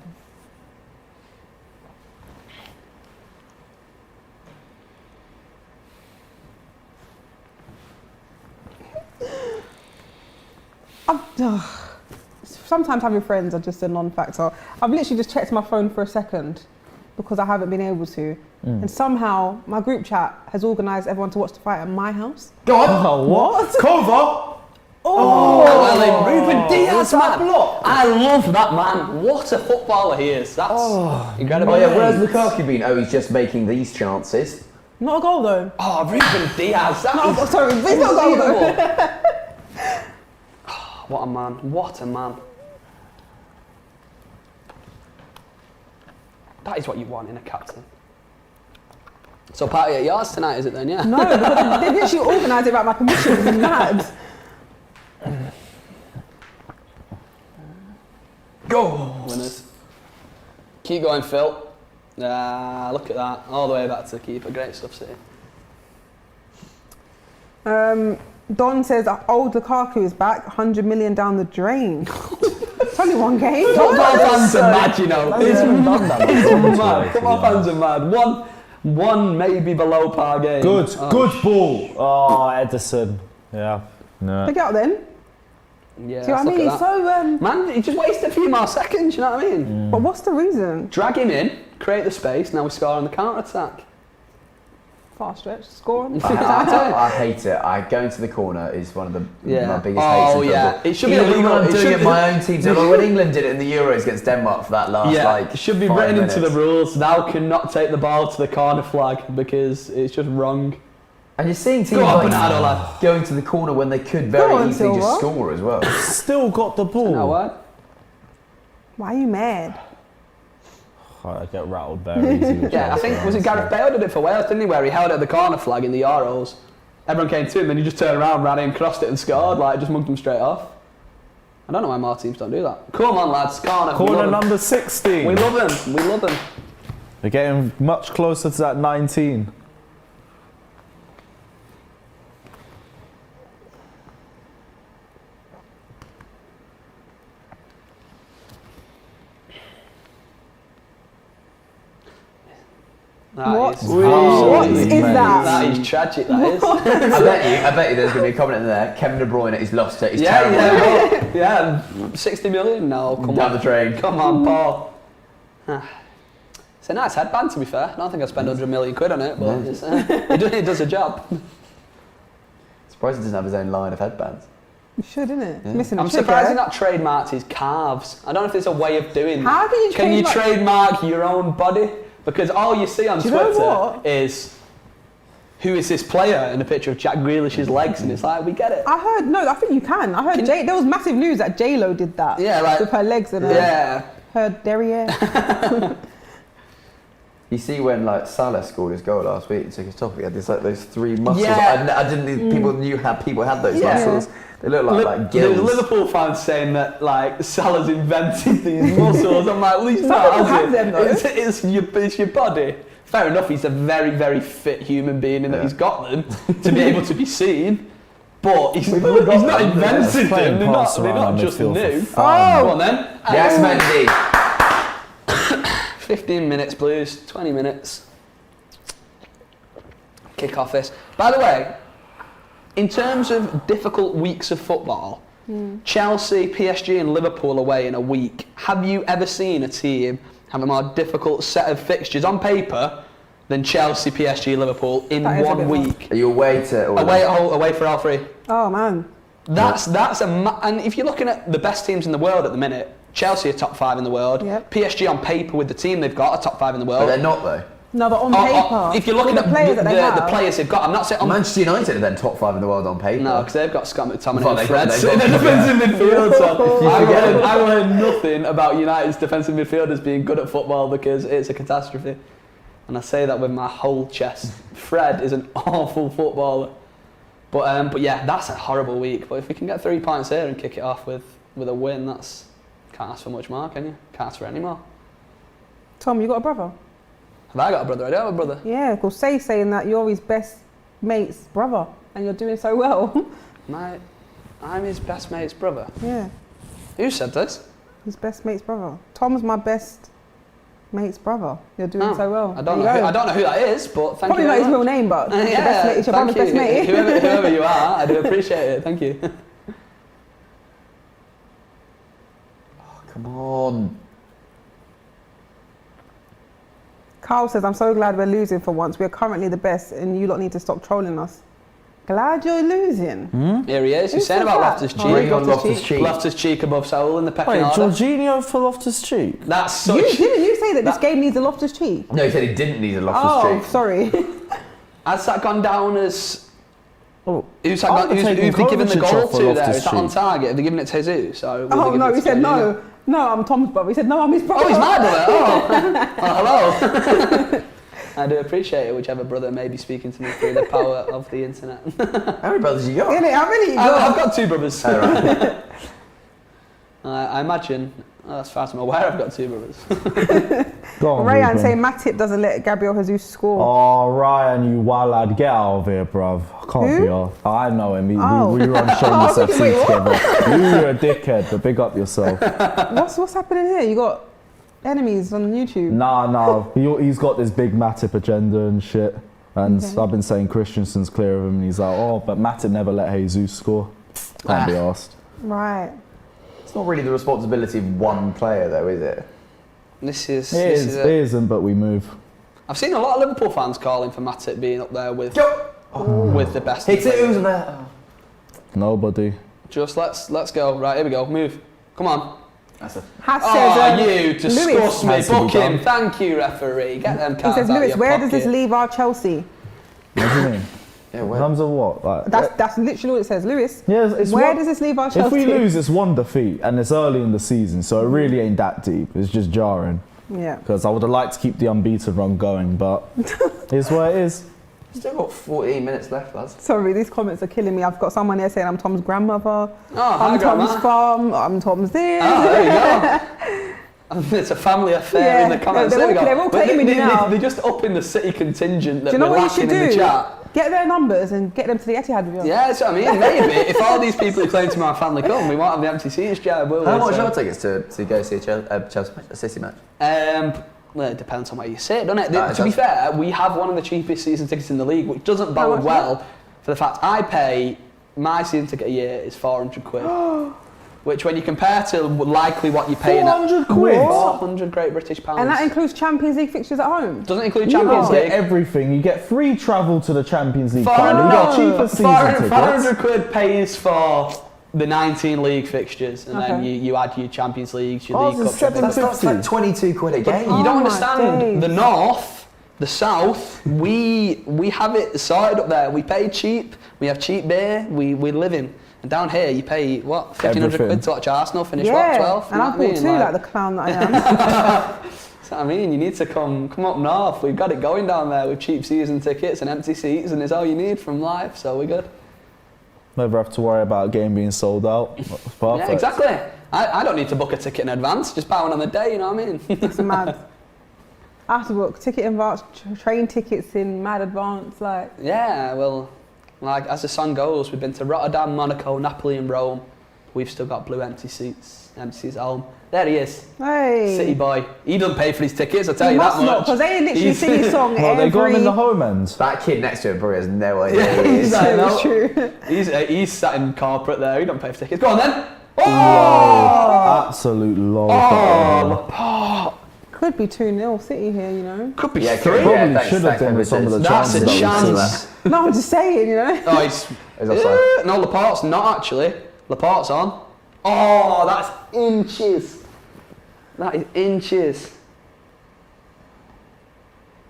Sometimes having friends are just a non-factor. I've literally just checked my phone for a second because I haven't been able to. And somehow my group chat has organised everyone to watch the fight at my house. Go on. Oh, what? Cover! Oh, Ruben Diaz, that man! block? I love that man. What a footballer he is. That's incredible. Oh yeah, where's Lukaku been? Oh, he's just making these chances. Not a goal though. Oh, Ruben Diaz. That No, is sorry, it's not a goal though. unbelievable. What a man. What a man. That is what you want in a captain. So party at yours tonight, is it then? Yeah. No, because they literally organised it about my permission. It's mad. Go winners. Keep going, Phil. Look at that. All the way back to the keeper. Great stuff, City. Don says old Lukaku is back, 100 million down the drain. It's only one game. Football fans are mad, you know. It's done that. It's mad. Football fans are mad. One maybe below par game. Good ball. Oh, Edison. Yeah. No. Pick it up then. Yeah. See what I mean? He's so. Man, he just wasted a few more seconds. You know what I mean? But what's the reason? Drag him in, create the space. Now we score on the counter attack. Fast stretch, score. I hate it. Going to the corner is one of my biggest hates. Oh in yeah. football. It should be Even illegal. when I'm It doing should it in my own team. So like when England did it in the Euros against Denmark for that last it should be 5 written into the minutes. rules. Thou cannot take the ball to the corner flag because it's just wrong. And you're seeing teams Go on, like Bernardo, lad. going to the corner when they could Go very on, easily just Silva. score as well. Still got the ball. Now what? Why are you mad? I get rattled very easy. with Yeah, I Chelsea, think was it honestly. Gareth Bale did it for Wales, didn't he? Where he held it at the corner flag in the Euros. Everyone came to him, then he just turned around, ran in, crossed it, and scored. Like just mugged them straight off. I don't know why more teams don't do that. Come on, lads, corner. Corner number 16. We love them. We love them. We're getting much closer to that 19. What is is that? That is tragic. That is. I bet you there's going to be a comment in there. Kevin De Bruyne, he's lost it. He's Yeah, terrible. yeah. 60 million? No, come Down on. the drain. Come on, Paul. It's a nice headband, to be fair. I don't think I'd spend 100 million quid on it, but it's, it does a job. Surprised he doesn't have his own line of headbands. You should, innit? It's missing a I'm trick, surprised yeah? he's not trademarked his calves. I don't know if there's a way of doing that. How can you Can you trademark- trademark your own body? Because all you see on Do you know Twitter what? is who is this player and a picture of Jack Grealish's legs, and it's like, we get it. I think you can. I heard there was massive news that J-Lo did that. Yeah, like- with her legs and Yeah. her derriere. You see when like Salah scored his goal last week, he took his top, he had this, like, those 3 muscles. Yeah. I didn't. People knew how people had those Yeah. muscles. They look like There was gills. Liverpool fans saying that like Salah's invented these muscles. I'm like, well, he's Some not. people has have he? them, though. It's your body. Fair enough, he's a very, very fit human being in that he's got them to be able to be seen. But he's not invented them. They're not just new. Go on then. Yes, Mendy. 15 minutes, Blues. 20 minutes. Kick off this. By the way, in terms of difficult weeks of football, Chelsea, PSG and Liverpool away in a week, have you ever seen a team have a more difficult set of fixtures on paper than Chelsea, PSG, Liverpool in 1 week? Are you away to... Away for all three. Oh, man. And if you're looking at the best teams in the world at the minute, Chelsea are top 5 in the world. Yep. PSG on paper with the team they've got are top 5 in the world. But they're not though. No, but on paper, if you're looking at the players they've got, I'm not saying... Manchester United are then top 5 in the world on paper. No, because they've got Scott McTominay Well, and Fred they've got- in the defensive midfield. So I forget. learned nothing about United's defensive midfielders being good at football because it's a catastrophe. And I say that with my whole chest. Fred is an awful footballer. But yeah, that's a horrible week. But if we can get 3 points here and kick it off with a win, that's... Can't ask for much more, can you? Can't ask for any more. Tom, you got a brother? Have I got a brother? I do have a brother. Yeah, because saying that you're his best mate's brother and you're doing so well. I'm his best mate's brother. Yeah, Who said this? his best mate's brother. Tom's my best mate's brother. You're doing Oh, so well. I don't know who that is, but thank Probably you not very his much. real name, but it's your best mate. It's your thank brother's best mate. Whoever you are, I do appreciate it. Thank you. Come on. Carl says, I'm so glad we're losing for once. We're currently the best and you lot need to stop trolling us. Glad you're losing. Here he is. He's Who saying said about that? Loftus-Cheek. Oh, Bring on Loftus-Cheek. Loftus-Cheek. Loftus-Cheek above Saul in the pecking Wait, order. Jorginho for Loftus-Cheek? That's such... Didn't you say that this game needs a Loftus Cheek? No, he said he didn't need a Oh, Loftus-Cheek. sorry. Has that gone down as... Oh, Who's I'd they have taken given the Kovacic goal off for to there? Is that on Loftus-Cheek. target? Have they given it to Jesus? Or will they Oh give no, it he to said Jorginho? no. No, I'm Tom's brother. He said no, I'm his brother. Oh, he's my brother. Oh, hello. I do appreciate it, whichever brother may be speaking to me through the power of the internet. How many brothers you got? Innit? How many? I've got 2 brothers. Oh, right. I imagine, as far as I'm aware, I've got 2 brothers. Go on, Rayan Ruben. saying Matip doesn't let Gabriel Jesus score. Oh, Ryan, you wild lad, get out of here, bruv. Can't Who? be off. I know him. Oh. We run Shameless Wait, FC what? together. You're a dickhead, but big up yourself. What's happening here? You got enemies on YouTube. Nah. He's got this big Matip agenda and shit. And Okay. I've been saying Christensen's clear of him, and he's like, oh, but Matip never let Jesus score. Can't be asked. Right. It's not really the responsibility of one player though, is it? It It isn't, but we move. I've seen a lot of Liverpool fans calling for Matip being up there with the best. Hit it, who's there? Nobody. Just let's go. Right, here we go. Move. Come on. That's a... Has Oh, says, you disgust me. Has to be Book him. done. Thank you, referee. Get them he cards says, out Lewis, of your where does this pocket. leave our Chelsea? What do you mean? Yeah, In where? terms of what? Like, That's literally what it says. Lewis, yeah, it's where what- does this leave our If Chelsea? we lose, it's 1 defeat, and it's early in the season, so it really ain't that deep. It's just jarring. Yeah. Because I would have liked to keep the unbeaten run going, but it's what it is. Still got 14 minutes left, lads. Sorry, these comments are killing me. I've got someone here saying I'm Tom's grandmother. Oh, hi, I'm Tom's Grandma. farm. I'm Tom's this. Oh, there you go. It's a family affair in the Yeah, comments. they're There we all- go. they're all But claiming you now. They're just up in the city contingent that Do you know we're what you lacking should in the do? chat. Get their numbers and get them to the Etihad with you. Yeah, that's what I mean. Maybe if all these people who claim to my family come, we won't have the empty seats, Jared, will we? How much So- are tickets to go see a Chelsea match, a City match? Well, it depends on where you sit, doesn't it? Right, To be that's- fair, we have one of the cheapest season tickets in the league, which doesn't How bode much is well for the fact I pay, my season ticket a year is 400 quid. Which when you compare to likely what you pay 400 quid? 400 Great British pounds. And that includes Champions League fixtures at home. doesn't include You Champions don't get League. everything. You get free travel to the Champions League 400 final. You get cheaper season 400 tickets. quid pays for the 19 league fixtures, and then Okay. you add your Champions Leagues, your Ours League is Cup. Champions League. That's like 22 quid a game. You Oh don't my understand. days. The North, the South, we have it sorted up there. We pay cheap. We have cheap beer. We live in. And down here, you pay what 1,500 Everything. quid to watch Arsenal finish Yeah, what 12. and I bought two like the clown that I am. That's what I mean. You need to come up north. We've got it going down there with cheap season tickets and empty seats, and it's all you need from life. So we're good. Never have to worry about a game being sold out. That's perfect. Yeah, exactly. I don't need to book a ticket in advance. Just buy one on the day. You know what I mean? It's mad. I have to book ticket in advance, train tickets in mad advance, like. Yeah, well, like as the song goes, we've been to Rotterdam, Monaco, Napoli and Rome. We've still got blue empty seats at home. There he is. Hey. City boy. He doesn't pay for his tickets, I'll tell He you must that not, much. because they literally sing his song Well, they got him in the every... home end. That kid next to him probably has no idea. Yeah, who he he's is. like, It's true. He's sat in corporate there, he don't pay for tickets. Go on then. Oh! Absolute lol. Oh, Laporte. Could be 2-0 City here, you know. Could be Yeah, three. Probably thanks, should have thanks, done with some of the That's a chances that we've chance. seen. No, I'm just saying, you know. Oh, he's... He's offside. No, Laporte's not actually. Laporte's on. Oh, that's inches. That is inches.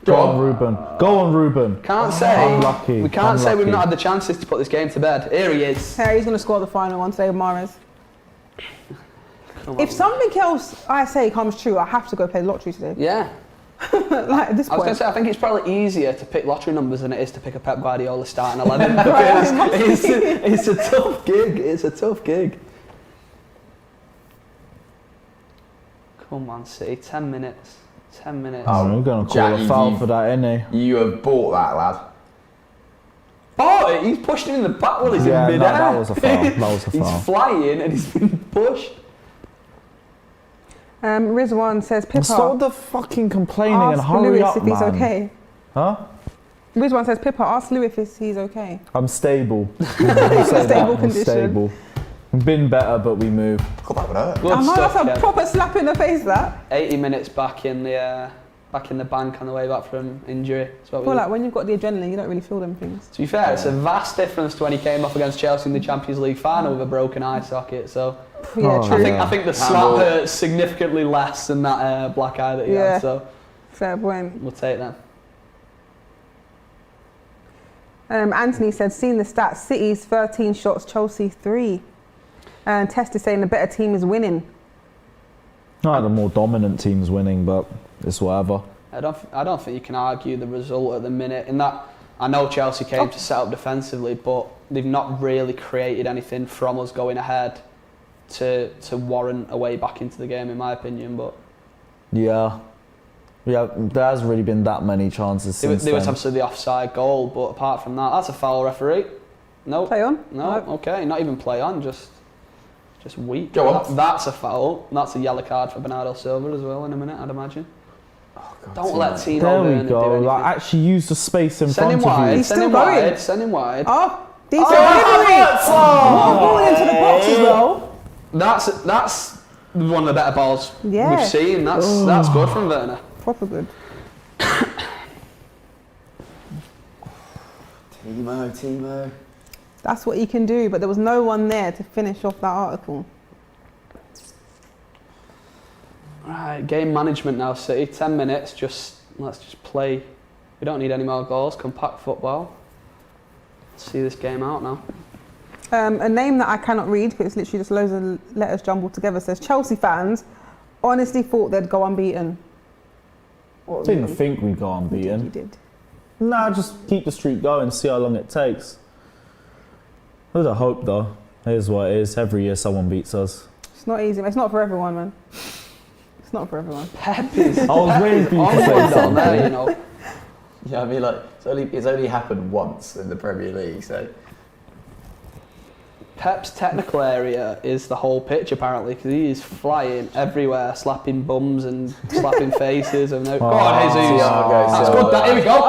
Go on, Ruben. Go on, Ruben. Can't say. Unlucky. We can't say we've Unlucky. not had the chances to put this game to bed. Here he is. Harry's going to score the final one today with Mahrez. Come on. If something else I say comes true, I have to go play the lottery today. Yeah. Like at this I was going point. to say, I think it's probably easier to pick lottery numbers than it is to pick a Pep Guardiola starting 11. Because it's a tough gig. It's a tough gig. Come on, City. 10 minutes. 10 minutes. Oh, we're going to call Jack, a foul you- for that, innit? You have bought that, lad. Oh, he's pushed him in the back while he's Yeah, in no, midair. that was a foul. That was a foul. He's flying and he's been pushed. Rizwan says Pippa. Stop the fucking complaining and Ask hurry Lewis up, if he's man. okay. Huh? Rizwan says Pippa. Ask Lewis if he's okay. I'm stable. I'm Stable condition. stable. Been better, but we move. God, that would hurt. Good I know stuff, that's a Kev. proper slap in the face. That. 80 minutes back in the bank on the way back from injury. That's what I we feel like when you've got the adrenaline, you don't really feel them things. To be fair, it's a vast difference to when he came off against Chelsea in the Champions League final with a broken eye socket. So Yeah, Oh, true. yeah. I think the slap Handball. hurt significantly less than that black eye that he Yeah. had. So Fair point. we'll take that. Anthony said, seen the stats, City's 13 shots, Chelsea 3. And Test is saying the better team is winning. No, the more dominant team's winning, but it's whatever. I don't think you can argue the result at the minute. In that, I know Chelsea came to set up defensively, but they've not really created anything from us going ahead to warrant a way back into the game, in my opinion. But Yeah, there hasn't really been that many chances there since was then. obviously the offside goal, but apart from that, that's a foul, referee. No, Play on? no, Nope. okay, not even play on, just weak. Go on. That's a foul. That's a yellow card for Bernardo Silva as well in a minute, I'd imagine. Don't let Tino There Werner we do go. anything. Like, actually use the space in Send him front of wide. you. He's Send still him going. wide. Send him wide. Oh, decent delivery. Oh, ball into the box as well. That's one of the better balls Yeah. we've seen. That's good from Werner. Proper good. Timo. That's what he can do, but there was no one there to finish off that article. Right, game management now, City. 10 minutes. Let's just play. We don't need any more goals. Compact football. Let's see this game out now. A name that I cannot read because it's literally just loads of letters jumbled together says Chelsea fans honestly thought they'd go unbeaten. What Didn't really? think we'd go You unbeaten. did. Nah, just keep the streak going, see how long it takes. There's a hope though. Here's what it is. Every year someone beats us. It's not easy. It's not for everyone, man. It's not for everyone. Pep is. I was waiting for you to say onward down there, something. you know. Yeah, I mean, like it's only happened once in the Premier League, so Pep's technical area is the whole pitch apparently, because he is flying everywhere, slapping bums and slapping faces. And go on, Jesus. see how it goes. That's So, good. Here we go.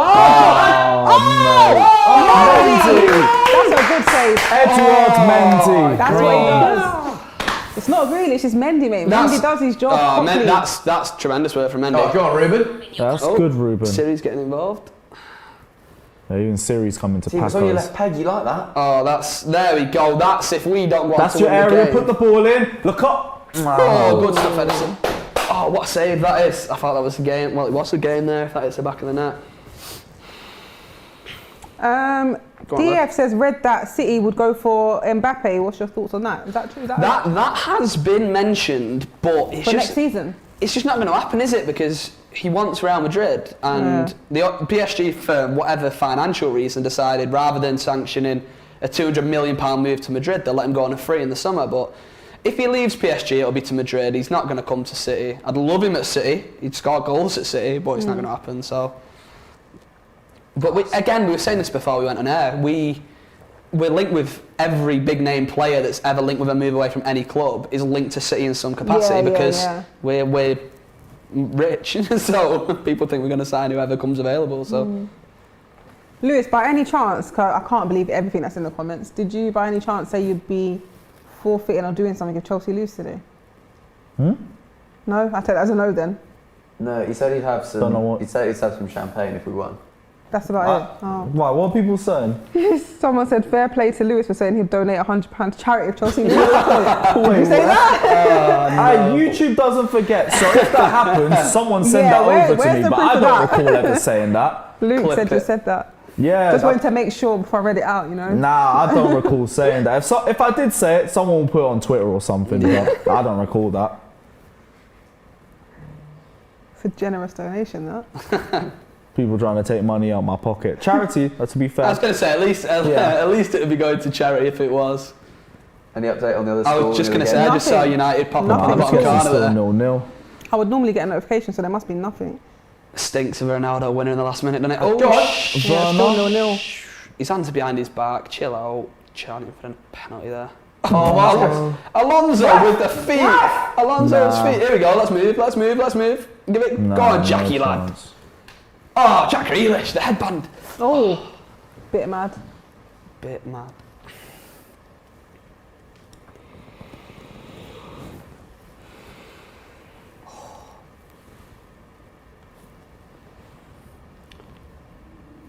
That's a good save. Edward Mendy. That's what he does. It's not really. It's just Mendy, mate. Mendy does his job properly. That's tremendous work from Mendy. Oh, go on, Ruben. That's Oh, good, Ruben. Siri's getting involved. Yeah, even Siri's coming to Team, pack it's on your us. left peg. You like that? Oh, there we go. That's if we don't want That's to your win the area. game. Put the ball in. Look up. Oh, good stuff, Edison. Oh, what a save that is. I thought that was a game. Well, it was a game there. If that hits the back of the net. Go on, DF says read that City would go for Mbappe. What's your thoughts on that? Is that true? Is that That has been mentioned, but it's for next just season? it's just not going to happen, is it? Because he wants Real Madrid, and the PSG, for whatever financial reason, decided rather than sanctioning a £200 million move to Madrid, they'll let him go on a free in the summer. But If he leaves PSG, it'll be to Madrid. He's not going to come to City. I'd love him at City. He'd score goals at City, but it's not going to happen. So, but we were saying this before we went on air. We're linked with every big name player that's ever linked with a move away from any club is linked to City in some capacity because we're rich. So people think we're going to sign whoever comes available. So. Lewis, by any chance, 'cause I can't believe everything that's in the comments, did you by any chance say you'd be forfeiting or doing something if Chelsea lose today? No? I take that as a no then. No, he said he'd have some. He said he'd have some champagne if we won. That's about it. Oh. Right, what are people saying? Someone said fair play to Lewis for saying he'd donate £100 to charity if Chelsea lose. Did you Wait, say that? No. YouTube doesn't forget. So if that happens, someone send that over to me. But I don't recall ever saying that. Luke said you said that. Yeah. Just wanted to make sure before I read it out, you know. Nah, I don't recall saying that. If I did say it, someone will put it on Twitter or something. But I don't recall that. It's a generous donation, that. People trying to take money out my pocket. Charity, to be fair. I was going to say, at least it would be going to charity if it was. Any update on the other score? I was just going to say, I just saw United pop up on the bottom corner there. 0-0. I would normally get a notification, so there must be nothing. Stinks of Ronaldo winner in the last minute, doesn't it? Oh, gosh. Yeah, still 0-0. His hands are behind his back. Chill out. Chanting for a penalty there. Oh, wow. Alonso with the feet. Alonso's feet. Here we go. Let's move. Give it. Go on, Jackie, lad. Oh, Jack Grealish, the headband. Oh, bit mad.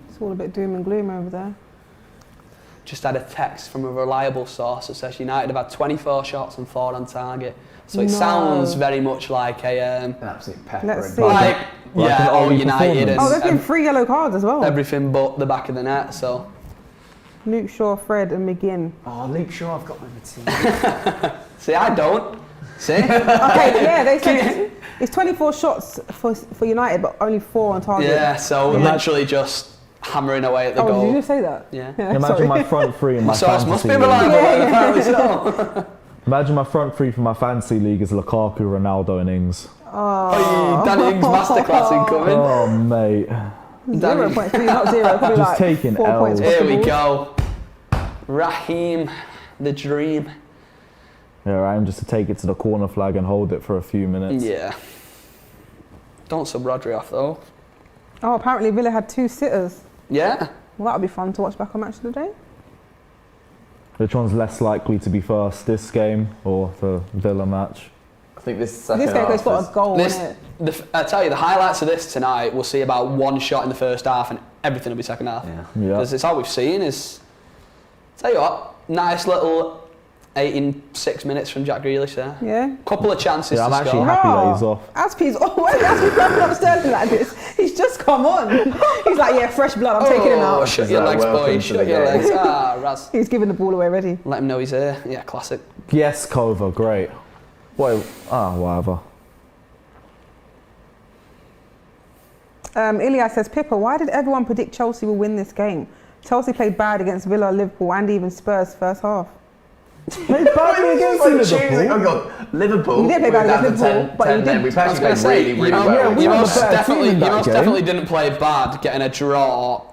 It's all a bit doom and gloom over there. Just had a text from a reliable source that says United have had 24 shots and 4 on target. So it sounds very much like an absolute pepper. Let's see. United. And, there's been 3 yellow cards as well. Everything but the back of the net. So Luke Shaw, Fred, and McGinn. Oh, Luke Shaw, I've got him in the team. See, I don't. See? Okay, yeah, they said it's 24 shots for United, but only 4 on target. Yeah, so literally just hammering away at the goal. Did you just say that? Yeah. Imagine my front three in my source fantasy must be league. reliable, apparently so. Imagine my front three for my fantasy league is Lukaku, Ronaldo and Ings. Oh, Danny Ings masterclass incoming. Oh, mate. 0.3, not 0. Probably Just like taking 4 points. L's. Here we go. Raheem, the dream. Yeah, right, just to take it to the corner flag and hold it for a few minutes. Yeah. Don't sub Rodri off though. Oh, apparently Villa had 2 sitters. Yeah. Well, that'll be fun to watch back on Match of the Day. Which one's less likely to be first, this game or the Villa match? I think this second This game half has got a goal in it. I tell you, the highlights of this tonight, we'll see about 1 shot in the first half and everything will be second half. Yeah. Because it's all we've seen is... Tell you what, nice little 6 minutes from Jack Grealish there. Yeah. Couple of chances to I'm actually score. happy that he's off. Aspie's grabbing up Sterling like this. He's just come on. He's like, yeah, fresh blood, I'm taking him out. Shut your legs, boy. Shut your legs. Raz. He's giving the ball away already. Let him know he's here. Yeah, classic. Yes, Kova, great. Wait, whatever. Ilya says, Pippa, why did everyone predict Chelsea will win this game? Chelsea played bad against Villa, Liverpool, and even Spurs first half. Played badly against Liverpool. Oh God, Liverpool. You did play bad against Liverpool, but you did. We actually played really well. You most better definitely didn't play bad getting a draw.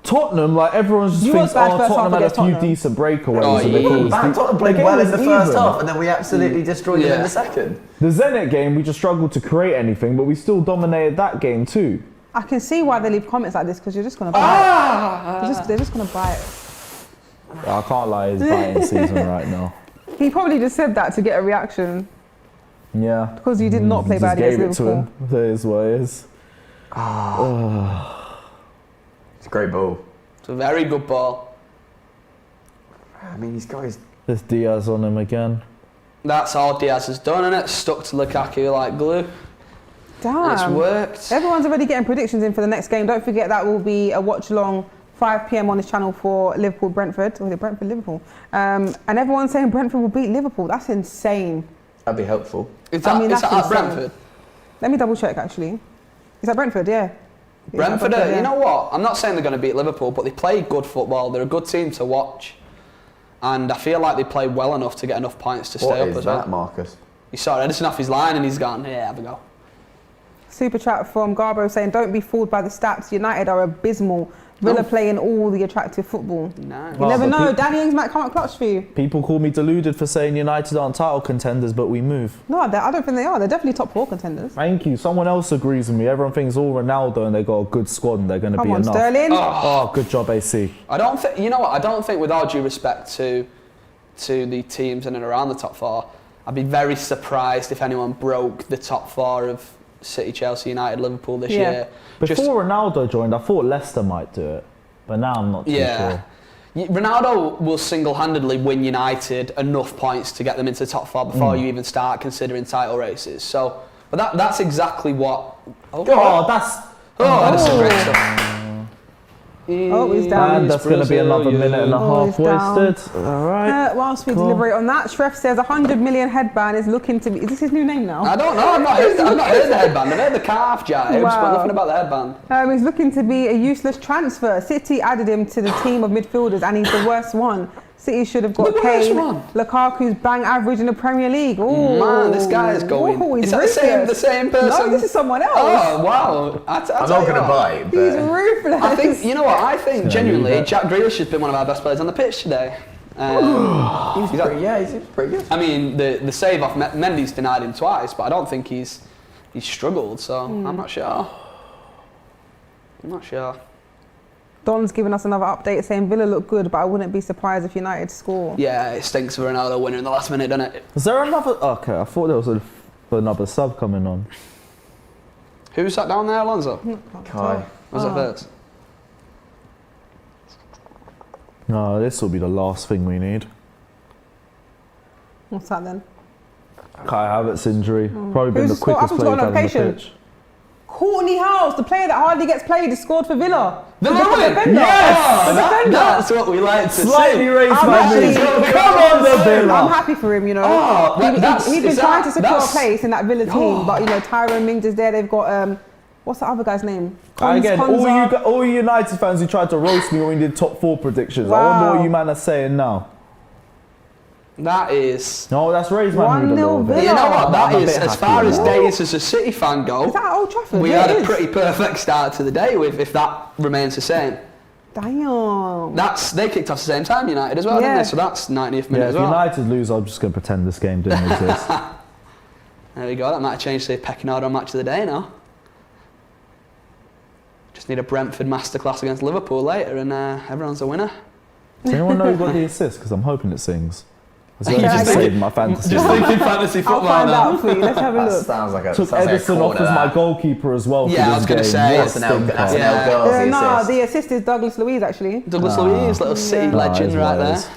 Tottenham, like everyone just You thinks, was bad first Tottenham half had a few against decent breakaways. Oh, and they yeah. caused Tottenham played the well game in the was first even. half, and then we absolutely destroyed them in the second. The Zenit game, we just struggled to create anything, but we still dominated that game too. I can see why they leave comments like this, because you're just going to buy it. They're just going to buy it. I can't lie, it's biting season right now. He probably just said that to get a reaction, Yeah. because you did not play Just bad gave against it Liverpool. to him. That is what it is. It's a great ball. It's a very good ball. I mean, these guys. There's Diaz on him again. That's all Diaz has done, and it stuck to Lukaku like glue. Damn. It's worked. Everyone's already getting predictions in for the next game. Don't forget that will be a watch along 5 p.m. on this channel for Liverpool-Brentford. Or is it Brentford-Liverpool? And everyone's saying Brentford will beat Liverpool. That's insane. That'd be helpful. Is that that's at insane. Brentford? Let me double check actually. Is that Brentford? Yeah. Brentford, Yeah. you know what? I'm not saying they're going to beat Liverpool, but they play good football. They're a good team to watch. and I feel like they played well enough to get enough points to stay up as well. Marcus? He saw Edison off his line and he's gone, yeah, have a go. Super chat from Garbo saying, don't be fooled by the stats. United are abysmal. Villa playing all the attractive football. No. You never know. Danny Ings might come out clutch for you. People call me deluded for saying United aren't title contenders, but we move. No, I don't think they are. They're definitely top 4 contenders. Thank you. Someone else agrees with me. Everyone thinks all Ronaldo and they got a good squad and they're going to be enough. Sterling. Oh, good job, AC. I don't think, you know what, I don't think, with all due respect to the teams in and around the top 4, I'd be very surprised if anyone broke the top 4 of City, Chelsea, United, Liverpool this year. Before Ronaldo joined, I thought Leicester might do it, but now I'm not too sure. Ronaldo will single-handedly win United enough points to get them into the top 4 before you even start considering title races. So, but that's exactly what. That's great stuff. He's down. And that's going to be another minute and a half wasted. All right. Whilst we deliberate on that, Shref says 100 million headband is looking to be. Is this his new name now? I don't know. I've not heard the headband. I've heard the calf jibes, but nothing about the headband. He's looking to be a useless transfer. City added him to the team of midfielders, and he's the worst one. City should have got Kane. Lukaku's bang average in the Premier League. Ooh. Man, this guy is going. Ooh, is that the same person? No, this is someone else. Oh, wow. I'm not going to buy it. He's ruthless. I think, you know what, I think genuinely Jack Grealish has been one of our best players on the pitch today. He's pretty good. I mean, the save off Mendy's denied him twice, but I don't think he's struggled, so I'm not sure. Don's giving us another update saying Villa look good, but I wouldn't be surprised if United score. Yeah, it stinks of Ronaldo winning in the last minute, doesn't it? Is there another? Okay, I thought there was another sub coming on. Who's that down there, Alonso? Kai. Was it first? No, this will be the last thing we need. What's that then? Kai Havertz injury. Probably been Who's the quickest scored? player I've on just the got a pitch. Courtney House, the player that hardly gets played, has scored for Villa. Yes! That's what we like to Slightly see. raised my knees. Come on, the Villa. I'm happy for him, you know. He's been trying to secure a place in that Villa team, but you know, Tyrone Mings is there. They've got what's the other guy's name? Again, all you United fans who tried to roast me when we did top 4 predictions. Wow. I wonder what you man are saying now. That is. No, that's raised my mood a 1-0 little bit. Villa. You know what? That I'm a is, bit as happy far with as that. days as a City fan go, Is that at Old Trafford? we Yeah, had it a is. pretty perfect start to the day if that remains the same. Damn. They kicked off the same time, United as well, didn't Yeah. they? So that's 90th minute Yeah, as if well. United lose, I'm just going to pretend this game didn't exist. There we go. That might have changed the pecking order on match of the day now. Just need a Brentford masterclass against Liverpool later, and everyone's a winner. Does anyone know who got the assist? Because I'm hoping it sings. As well Yeah, as I just think- saving my fantasy. Just thinking fantasy I'll football find now. out for you. Let's have a That look. sounds like a Took sounds like a Edison off corner, as my that. goalkeeper as well. Yeah, for I this was gonna game. say, What a it's That's an stinker. El Ghazi No, assist. the assist is Douglas Luiz actually. Douglas Luiz, little City Yeah. legend Nah, right it's what it there. is.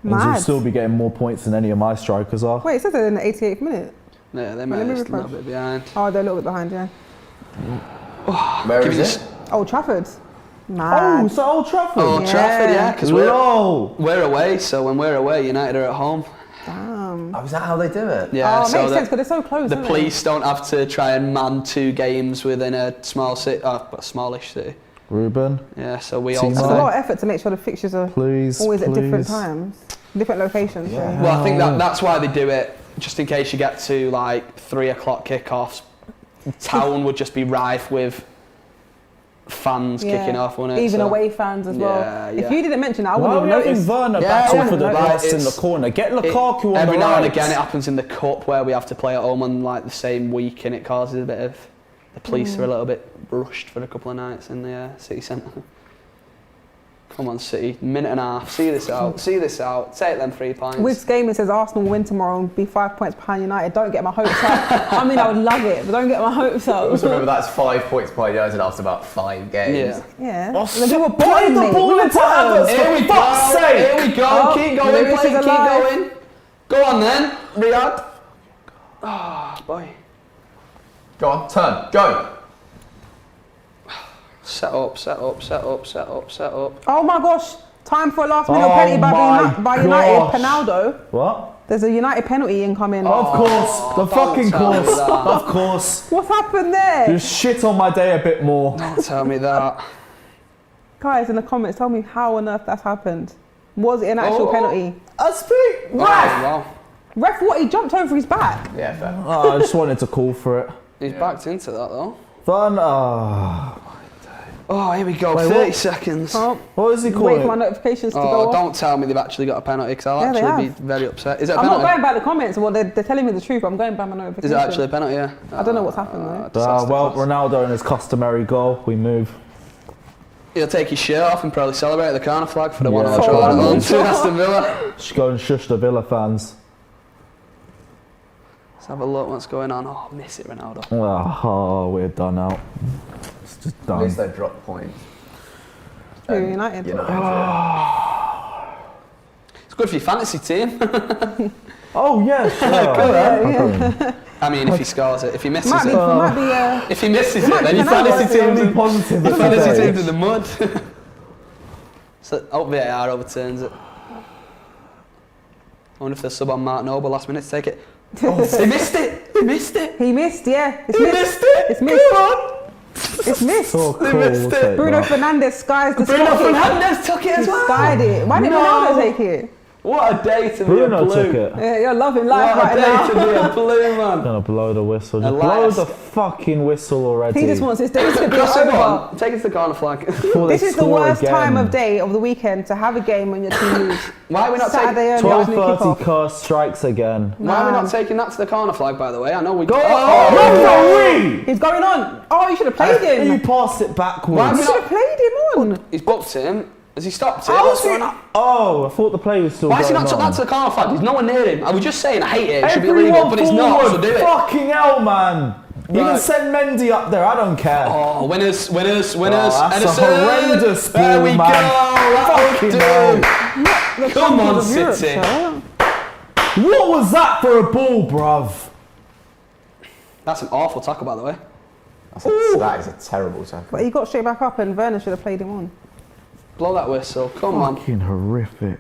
Means you'll Mad. still be getting more points than any of my strikers are. Wait, it says it in the 88th minute. Yeah, they Let might me be just a little refresh. bit behind. Oh, they're a little bit behind, yeah. Where Give is me it? Old Trafford. Oh, Mad. so Old Trafford. Old Yeah. Trafford, yeah, because Low. we're away, so when we're away, United are at home. Damn. Oh, is that how they do it? Yeah, Oh, it so makes sense because they're so close. the aren't police don't have to try and man 2 games within a small city, smallish city. Ruben, Yeah, so we Timo. all. they? It's a lot of effort to make sure the fixtures are please. always at different please. times, different locations. so, Yeah. Well, I think that's why they do it, just in case you get to like 3 o'clock kickoffs. Town would just be rife with fans Yeah. kicking off, wouldn't it? Even So- away fans as well. Yeah, If yeah. you didn't mention that, I Why wouldn't are we have having noticed. Werner Yeah, battle yeah, for the like, glass in the it's- corner? Get Lukaku on Every the now and right. again, it happens in the cup where we have to play at home on like the same week, and it causes a bit of. The police are a little bit rushed for a couple of nights in the city centre. Come on, City, minute and a half. See this out. See this out. Take them 3 points. Wigs Gaming says Arsenal will win tomorrow and be 5 points behind United. Don't get my hopes up. I mean, I would love it, but don't get my hopes up. Also remember that's 5 points by United after about 5 games. Yeah. Yeah. Oh, They were play bottom, the mate. ball We were into bottom. Havertz. Here we For fuck's go. sake. Here we go. Oh, Keep going. Lewis Play. is Keep alive. going. Go on then, Riyadh. Ah, boy. Go on, turn, go. Set up. Set up. Set up. Set up. Set up. Oh my gosh. Time for a last minute Oh penalty my by United. gosh. Penaldo. What? There's a United penalty incoming. Of course, the fucking tell me course. that. Of course. What's happened there? Just shit on my day a bit more. Don't tell me that. Guys in the comments, tell me how on earth that's happened. Was it an actual penalty? I speak. Oh, wow. Ref, what? He jumped over his back. Yeah, fair. I just wanted to call for it. He's backed into that though. Fun. Oh, here we go. Wait, 30 what? seconds. What is he Wait calling? for my notifications to go Oh, off. don't tell me they've actually got a penalty because I'll Yeah, they actually be have. very upset. Is it a I'm penalty? not going by the comments. Well, they're telling me the truth. I'm going by my notifications. Is it actually a penalty? Yeah. I don't know what's happened though. Disaster Well, pass. Ronaldo and his customary goal. We move. He'll take his shirt off and probably celebrate the corner flag for the one Yeah. I'll draw Oh, on to Aston Villa. Just go and shush the Villa fans. Let's have a look what's going on. Oh, miss it, Ronaldo. Oh, we're done out. It's just At done. least they dropped points. Who, United? It's good for your fantasy team. Oh yes. I mean, if he scores it, if he misses Might be, it, if he misses it, might then be your penalty. fantasy team's Only in, positive. your of fantasy today. team's in the mud. So, VAR overturns it. I wonder if there's sub on Mark Noble last minute to take it. He missed it. He missed it. He missed, yeah. It's He missed. missed it. It's missed. Come on. It's missed. So cool. missed we'll it. take Bruno that. Fernandes skies the Bruno spot kick. Fernandes took it He as well. skied it. Why didn't No. Ronaldo take it? What a day to be a Bruno blue. took it. Yeah, you're loving life What a right day now. to be a blue man. Gonna blow the whistle. Just The blow last- the fucking whistle already. He just wants his day to be Cross it over. on. Take it to the corner flag. Before they This is the score worst again. time of day of the weekend to have a game when your team lose. Why are we not Saturday taking? early afternoon 12:30 kickoff. curse strikes again. Why are we Man. not taking that to the corner flag? By the way, I know we. Go! Oh! Referee! He's going on. Oh, you should have played He him. passed it Why backwards. have You we should not? have played him on. He's booked him. Has he stopped it? I What's was going on? Oh, I thought the play was still Why has he going not took on. that to the corner flag? There's no one near him. I was just saying, I hate it. It should be Everyone illegal, but it's not. So forward. do it. Fucking hell, man. You can Right. send Mendy up there. I don't care. Oh, winners. Oh, that's a Edison. horrendous There we ball, go. man. That Fucking would hell. do. The Come on, champions of Europe, City. sir. What was that for a ball, bruv? That's an awful tackle, by the way. That is a terrible tackle. But he got straight back up and Werner should have played him on. Blow that whistle. Come on. Fucking horrific.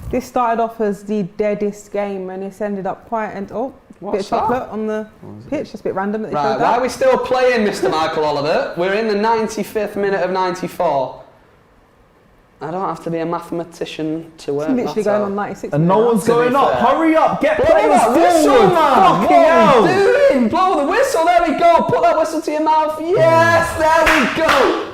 This started off as the deadest game and it's ended up quite bit of What's chocolate that? on the pitch. Just a bit random that they Right, showed why are that. we still playing, Mr. Michael Oliver? We're in the 95th minute of 94. I don't have to be a mathematician to work It's literally that going out. on 96 And no minutes. one's To be going up. fair. Hurry up. Get Blow players that whistle, forward. man! Fucking What are hell. we doing? Blow the whistle, there we go! Put that whistle to your mouth, yes! There we go!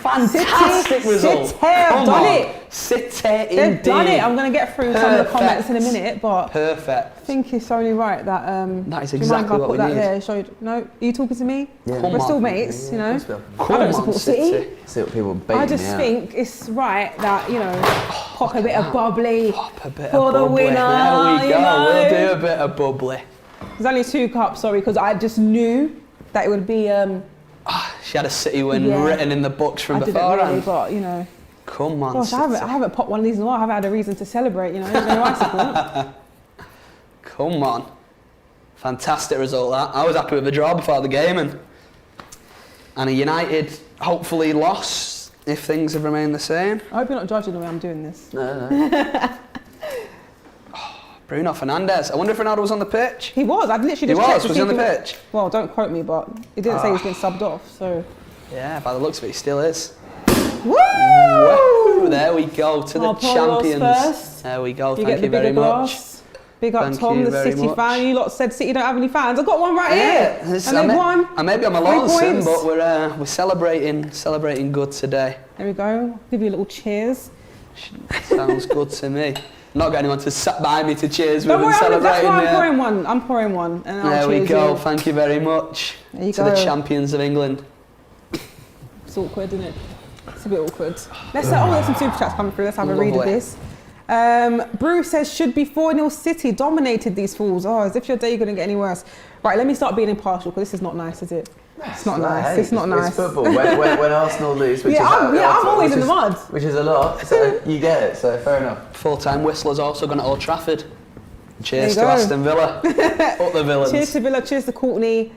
Fantastic City, result! City have done it. City They've indeed! done it. I'm going to get through some of the Perfect. comments in a minute, but I Perfect. think it's only right that. That is do you mind if exactly I what put we that need. there? Showed, no, are you talking to me? Yeah. Come We're still on. mates, you know. Come I don't on, support City. See what people baiting I just me out. think it's right that, you know, pop a bit of bubbly Pop a bit for of the bubbly. winner. There we you go, know. we'll do a bit of bubbly. There's only 2 cups, sorry, because I just knew that it would be. She had a City win Yeah. written in the books from I didn't really, beforehand. but you know. Come on, Gosh, City. I haven't popped one of these in a while. I haven't had a reason to celebrate, you know. Even though I support. Come on. Fantastic result that. I was happy with the draw before the game and a United hopefully loss if things have remained the same. I hope you're not judging the way I'm doing this. No. Bruno Fernandes. I wonder if Ronaldo was on the pitch. He was. I'd literally He just checked was. to Was see he on if the he was- pitch? Well, don't quote me, but it didn't say he's been subbed off. So. Yeah, by the looks of it, he still is. Woo! Woo! There we go to the I'll pour yours champions. first. There we go. You Thank get you the very bigger much. glass. Big up Thank Tom, you the very City much. fan. You lot said City don't have any fans. I've got one right here. And I they've won. I may be on my 3 lonesome, points. but we're celebrating good today. There we go. Give you a little cheers. Sounds good to me. Not got anyone to sat by me to cheers with Don't and worry, that's celebrating. why I'm yeah. pouring one. I'm pouring one. And I'll There we cheers go. you. Thank you very much There you to the go. champions of England. It's awkward, isn't it? It's a bit awkward. Let's there's some super chats coming through. Let's have a read of Lovely. this. Bruce says, should be 4-0 City, dominated these fools. Oh, as if your day couldn't get any worse. Right, let me start being impartial because this is not nice, is it? It's not nice. Hey, It's not nice. It's football. When Arsenal lose, which Yeah, is I'm always in the mud. which is a lot. So you get it. So fair enough. Full-time whistler's also going to Old Trafford. Cheers to There you go. Aston Villa. Up the villains. Cheers to Villa, cheers to Courtney.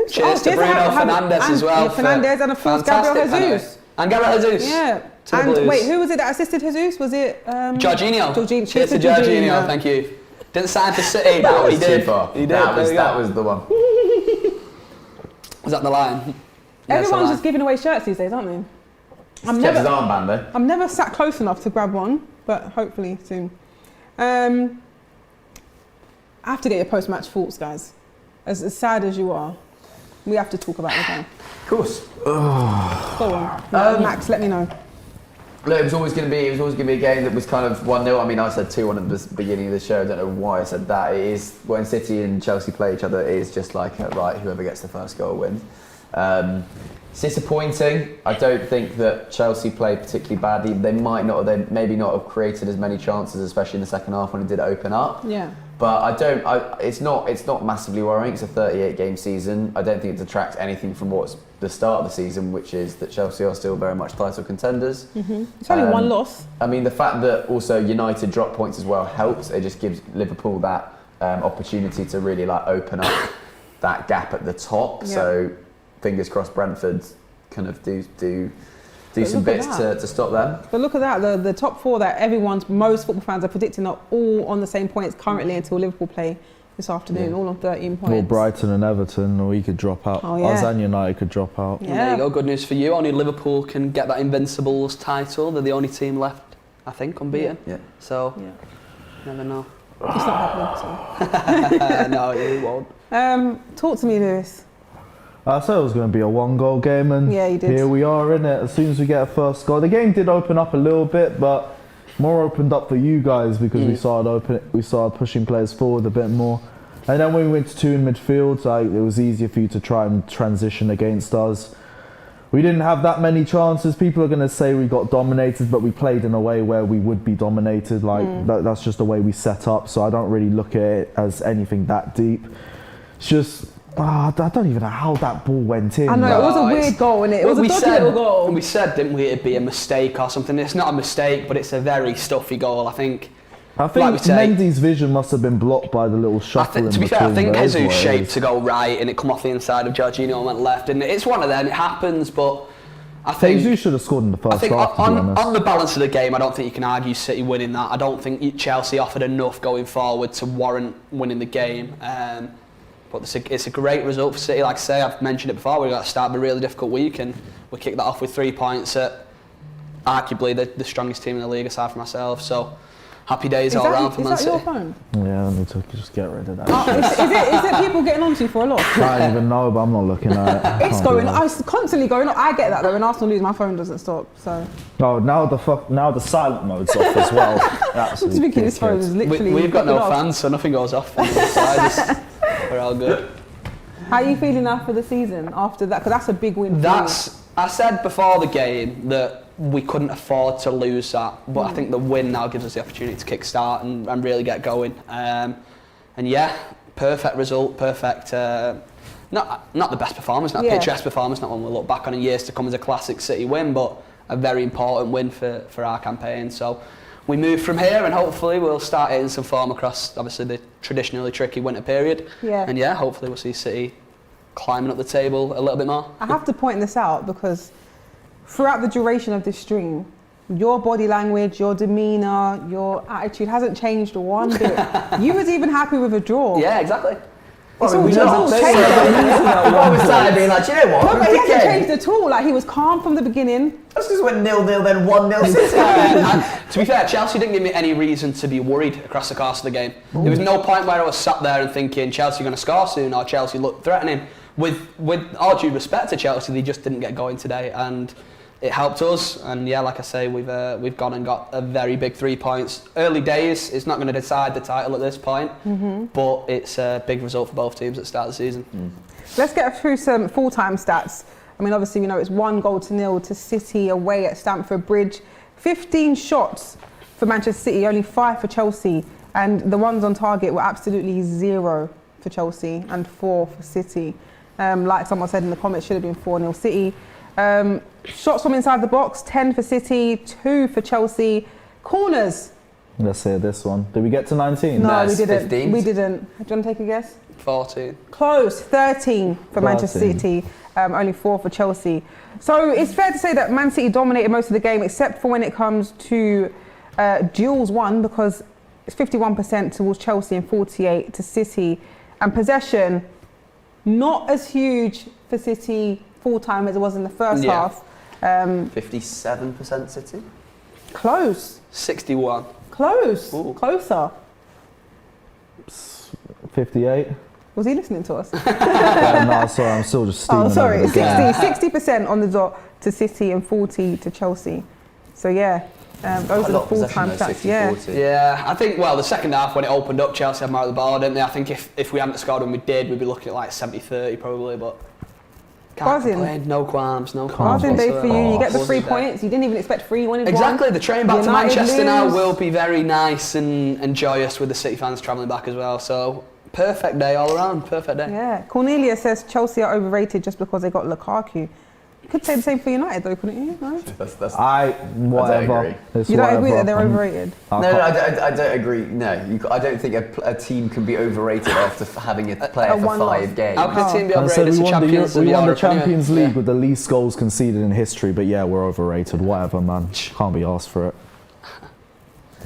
Cheers to Bruno Fernandes as well. Yeah, Fernandes and of course Gabriel fantastic penalty. Jesus. And Gabriel Jesus. Yeah. To the And Blues. wait, who was it that assisted Jesus? Was it Jorginho. Cheers to Jorginho. Thank you. Didn't sign for City, That but was he did. too far. He did. That There was we go. that was the one. Is that the line? Yeah, Everyone's just giving away shirts these days, aren't they? Kept his armband though. I'm never sat close enough to grab one, but hopefully soon. I have to get your post-match thoughts, guys. As sad as you are, we have to talk about the game. Of course. Go on, Max. Let me know. Look, it was always going to be a game that was kind of 1-0. I mean, I said 2-1 at the beginning of the show. I don't know why I said that. It is when City and Chelsea play each other. It is just like right, whoever gets the first goal wins. It's disappointing. I don't think that Chelsea played particularly badly. They maybe not have created as many chances, especially in the second half when it did open up. Yeah. But it's not massively worrying. It's a 38-game season. I don't think it detracts anything from what's the start of the season, which is that Chelsea are still very much title contenders. Mm-hmm. It's only one loss. I mean, the fact that also United dropped points as well helps. It just gives Liverpool that opportunity to really like open up that gap at the top. Yeah. So fingers crossed Brentford kind of do some bits to stop them. But look at that, the top four that most football fans are predicting are all on the same points currently until Liverpool play this afternoon, all on 13 points. Or Brighton and Everton, or he could drop out. Oh, yeah. Us and United could drop out. Yeah. There you go, good news for you. Only Liverpool can get that Invincibles title. They're the only team left, I think, unbeaten. Yeah. So, never know. It's not happening, so. No, you won't. Talk to me, Lewis. I said it was going to be a one-goal game, and Yeah, you did. here we are, innit? As soon as we get a first goal, the game did open up a little bit, but more opened up for you guys because we started pushing players forward a bit more. And then when we went to two in midfield, it was easier for you to try and transition against us. We didn't have that many chances. People are going to say we got dominated, but we played in a way where we would be dominated. That's just the way we set up. So I don't really look at it as anything that deep. It's just, I don't even know how that ball went in. I know, it was a weird goal, innit? It was a dodgy little goal. We said, didn't we, it'd be a mistake or something. It's not a mistake, but it's a very stuffy goal, I think. Mendy's vision must have been blocked by the little shuffle in to be between. fair, I think those Jesus ways. shaped to go right and it come off the inside of Jorginho and went left. And it's one of them, it happens, but I think... Jesus should have scored in the first half, to be honest. On the balance of the game, I don't think you can argue City winning that. I don't think Chelsea offered enough going forward to warrant winning the game. But it's a great result for City. Like I say, I've mentioned it before, we got to start a really difficult week and we kicked that off with 3 points at arguably the strongest team in the league aside from ourselves. So happy days all round for Man City. Is that your phone? Yeah, I need to just get rid of that. Is it people getting onto you for a lot? I don't even know, but I'm not looking at it. It's going on. It's constantly going on. I get that though. When Arsenal lose, my phone doesn't stop. So. Oh, now the silent mode's off as well. I'm speaking. This phone is literally. We've got no fans, so nothing goes off. We're all good. How are you feeling after the season? After that, because that's a big win. I said before the game that we couldn't afford to lose that, but I think the win now gives us the opportunity to kick-start and really get going. And yeah, perfect result, perfect. Not the best performance, not picturesque performance, not one we'll look back on in years to come as a classic City win, but a very important win for our campaign. So we move from here and hopefully we'll start hitting some form across obviously the traditionally tricky winter period. Yeah. And yeah, hopefully we'll see City climbing up the table a little bit more. I have to point this out because throughout the duration of this stream, your body language, your demeanour, your attitude hasn't changed one bit. You was even happy with a draw. Yeah, exactly. It's all changed. I was started being like, you know what? No, but he hasn't changed at all. Like he was calm from the beginning. That's because it went 0-0, then 1-0 City. To be fair, Chelsea didn't give me any reason to be worried across the course of the game. There was no point where I was sat there and thinking Chelsea are going to score soon or Chelsea looked threatening. With all due respect to Chelsea, they just didn't get going today, and it helped us. And yeah, like I say, we've gone and got a very big 3 points. Early days, it's not going to decide the title at this point, but it's a big result for both teams at the start of the season. Let's get through some full-time stats. I mean, obviously, we know it's 1-0 to City away at Stamford Bridge. 15 shots for Manchester City, only 5 for Chelsea, and the ones on target were absolutely 0 for Chelsea and 4 for City. Like someone said in the comments, should have been 4-0 City. Shots from inside the box, 10 for City, 2 for Chelsea. Corners. Let's say this one. Did we get to 19? No, we didn't. 15. We didn't. Do you want to take a guess? 14. Close, 13 for Manchester 13. City, only 4 for Chelsea. So it's fair to say that Man City dominated most of the game, except for when it comes to duels won, because it's 51% towards Chelsea and 48% to City. And possession, not as huge for City full time as it was in the first Yeah. half. 57% City. Close. 61. Close. Ooh. Closer. 58. Was he listening to us? Yeah, no, sorry, I'm still just steaming. Oh, sorry. over the game. 60% on the dot to City and 40 to Chelsea. So yeah, those are the full-time stats. Yeah. Yeah, I think, well, the second half when it opened up, Chelsea had more of the ball, didn't they? I think if we hadn't scored when we did, we'd be looking at like 70-30 probably, but can't Buzzing. complain. No qualms, no qualms. Buzzing day for whatsoever. you. You get the 3 Buzzing day. points. You didn't even expect 3. You wanted Exactly, 1. the train back to United Manchester now lose. will be very nice and joyous with the City fans travelling back as well. So, perfect day all around, perfect day. Yeah. Cornelia says Chelsea are overrated just because they got Lukaku. You could say the same for United though, couldn't you? No? That's Whatever. agree. It's You don't agree whatever. that they're overrated? No, I don't agree. No, I don't think a team can be overrated after having a player for one 5 loss. games. How can a team be And so overrated? It's we the won the, champions of we won the Europe anyway. Champions League Yeah. with the least goals conceded in history, but yeah, we're overrated. Whatever, man. Can't be asked for it.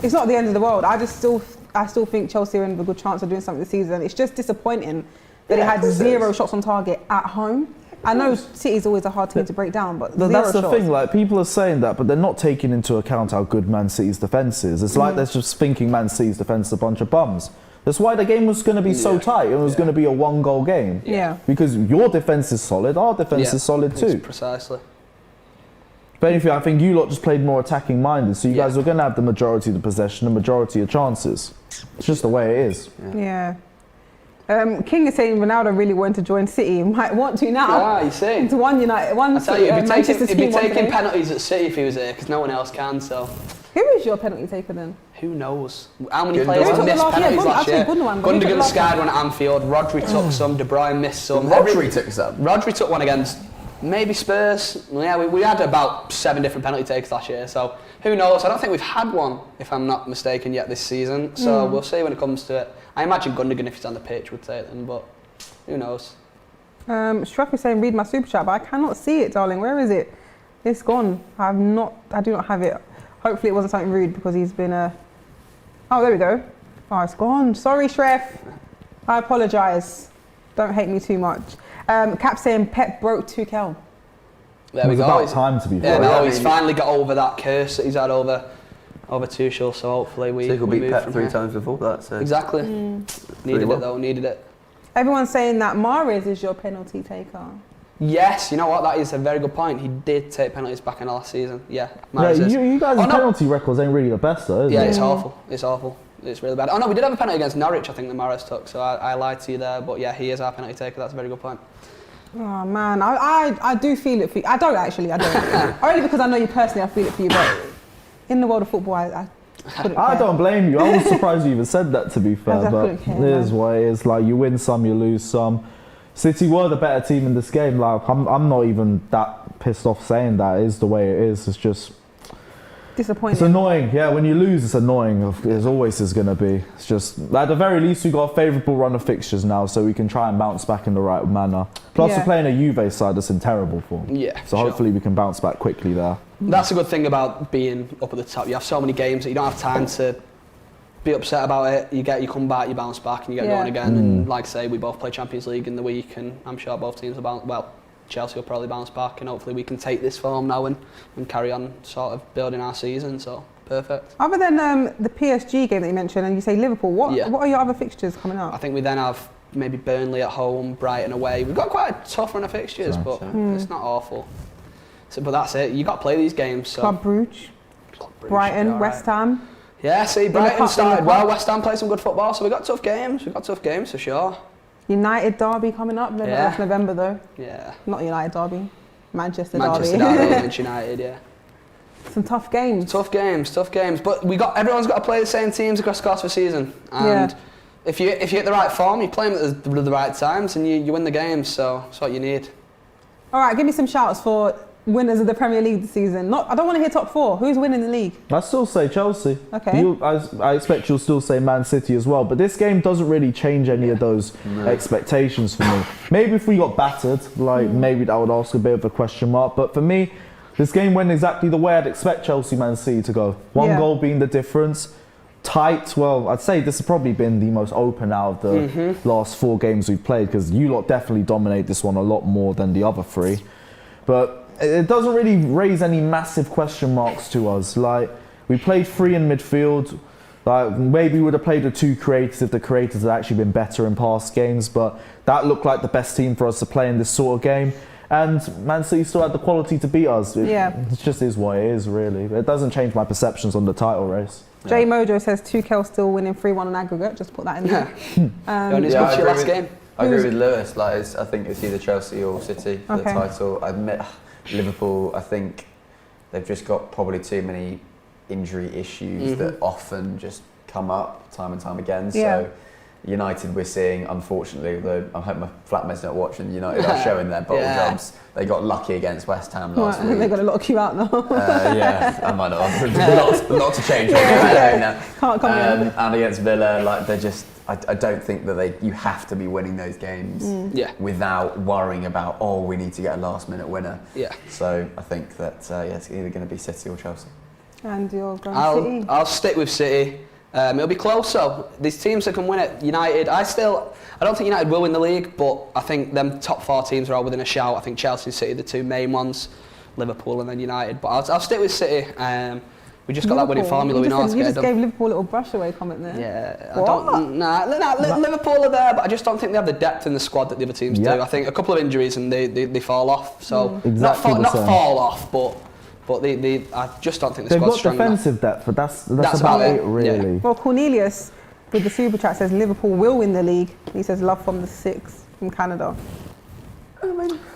It's not the end of the world. I still think Chelsea are in a good chance of doing something this season. It's just disappointing that Yeah, it had of course it 0 is. shots on target at home. I know City's always a hard team to break down, but But 0 that's the shots. thing, like, people are saying that, but they're not taking into account how good Man City's defence is. It's like they're just thinking Man City's defence is a bunch of bums. That's why the game was going to be so tight. It was going to be a 1-goal game. Yeah. Because your defence is solid, our defence Yeah, is solid it's too. Precisely. But anything, I think you lot just played more attacking minded, so you Yeah. guys were going to have the majority of the possession, the majority of chances. It's just the way it is. Yeah. King is saying Ronaldo really wanted to join City. Might want to now. Ah, you see. It's one United, one I tell you, Manchester he'd be City. one taking today. penalties at City if he was there, because no one else can, so Who is your penalty taker then? who knows? How many Gundogan. players Who have took the missed last- yeah, penalties last I'd say year? Gundogan, but who took the Gundogan last scored one at Anfield, Rodri took some, De Bruyne missed some. Rodri took some. Rodri took one against maybe Spurs. Yeah, we had about 7 different penalty takers last year, so who knows? I don't think we've had one, if I'm not mistaken, yet this season, so we'll see when it comes to it. I imagine Gundogan, if he's on the pitch, would take them, but who knows? Struck is saying read my super chat, but I cannot see it, darling. Where is it? It's gone. I do not have it. Hopefully it wasn't something rude because he's been Oh, there we go. Oh, it's gone. Sorry, Shref. I apologise. Don't hate me too much. Cap saying Pep broke Tuchel. There It we was go. about He's- time, to be Yeah, fair. no, I he's mean- finally got over that curse that he's had over Tuchel, so hopefully we Tuchel we beat move Pep from 3 here. times before that. So. Exactly. Needed well. it though, needed it. Everyone's saying that Mahrez is your penalty taker. Yes, you know what? That is a very good point. He did take penalties back in the last season. Yeah, Yeah, Mahrez is. you guys' Oh, no. penalty records ain't really the best, though, is Yeah, it? it's awful. It's awful. It's really bad. Oh no, we did have a penalty against Norwich, I think, that Mahrez took, so I lied to you there. But yeah, he is our penalty taker. That's a very good point. Oh man, I do feel it for you. I don't actually, I don't. Only because I know you personally, I feel it for you. But in the world of football, I couldn't I care. don't blame you. I was surprised you even said that, to be fair. I But couldn't care, it is man. what it is. Like, you win some, you lose some. City were the better team in this game. Like, I'm not even that pissed off saying that. It is the way it is. It's just, Disappointing. it's annoying. Yeah, when you lose, it's annoying. It always is going to be. It's just, at the very least, we got a favourable run of fixtures now, so we can try and bounce back in the right manner. Plus, Yeah. we're playing a Juve side that's in terrible form. Yeah, So sure. hopefully we can bounce back quickly there. That's a good thing about being up at the top. You have so many games that you don't have time to be upset about it. You come back, you bounce back, and you get Yeah. going again. And like I say, we both play Champions League in the week, and I'm sure both teams will bounce. Well, Chelsea will probably bounce back, and hopefully we can take this form now and carry on sort of building our season. So perfect. Other than the PSG game that you mentioned, and you say Liverpool, what Yeah. are your other fixtures coming I up? think we then have maybe Burnley at home, Brighton away. We've got quite a tough run of fixtures, but it's not awful. So, but that's it. You got to play these games. So. Club Brugge, Club Brugge should be Brighton, all right. West Ham. Yeah, see, the Brighton cup, started in the well. cup. West Ham played some good football, so we got tough games. We got tough games for sure. United derby coming up. Yeah. That's November though. Yeah. Not United derby. Manchester Manchester derby. Derby against United, yeah. Some tough games. Tough games. But everyone's got to play the same teams across the course of the season. And Yeah. if you hit the right form, you play them at the right times, and you win the games. So that's what you need. All right, give me some shouts for winners of the Premier League this season. I don't want to hear top 4. Who's winning the league? I still say Chelsea. Okay. I expect you'll still say Man City as well, but this game doesn't really change any of those expectations for me. Maybe if we got battered, maybe that would ask a bit of a question mark, but for me, this game went exactly the way I'd expect Chelsea Man City to go. One Yeah. goal being the difference. tight. Well, I'd say this has probably been the most open out of the last 4 games we've played, because you lot definitely dominate this one a lot more than the other 3. But it doesn't really raise any massive question marks to us. Like, we played 3 in midfield. Like, maybe we would have played with 2 creators if the creators had actually been better in past games, but that looked like the best team for us to play in this sort of game. And Man City still had the quality to beat us. It just is what it is, really. It doesn't change my perceptions on the title race. Jay Mojo says Tuchel still winning 3-1 on aggregate. Just put that in there. Only scored your last game. I agree with Lewis. Like, I think it's either Chelsea or City for the title. I admit, Liverpool, I think they've just got probably too many injury issues that often just come up time and time again. So United, we're seeing, unfortunately, though I hope my flatmate's not watching, United are showing their bottle jobs. They got lucky against West Ham last week. They've got to lock you out now. I might not. Not to change. Can't come in. And against Villa, like, they're just. I don't think that you have to be winning those games without worrying about, we need to get a last-minute winner. Yeah. So I think that it's either going to be City or Chelsea. And you're going City? I'll stick with City. It'll be close, though. These teams that can win it, United, I don't think United will win the league, but I think them top 4 teams are all within a shout. I think Chelsea and City are the 2 main ones, Liverpool and then United. But I'll stick with City. We just got that winning formula. We know how to get it done. You just gave Liverpool a little brush away comment there. Yeah, Liverpool are there, but I just don't think they have the depth in the squad that the other teams do. I think a couple of injuries and they fall off. So not fall off, but I just don't think the squad's strong enough. They've got defensive depth, but that's about it, really. Yeah. Well, Cornelius with the super chat says Liverpool will win the league. He says love from the 6 from Canada.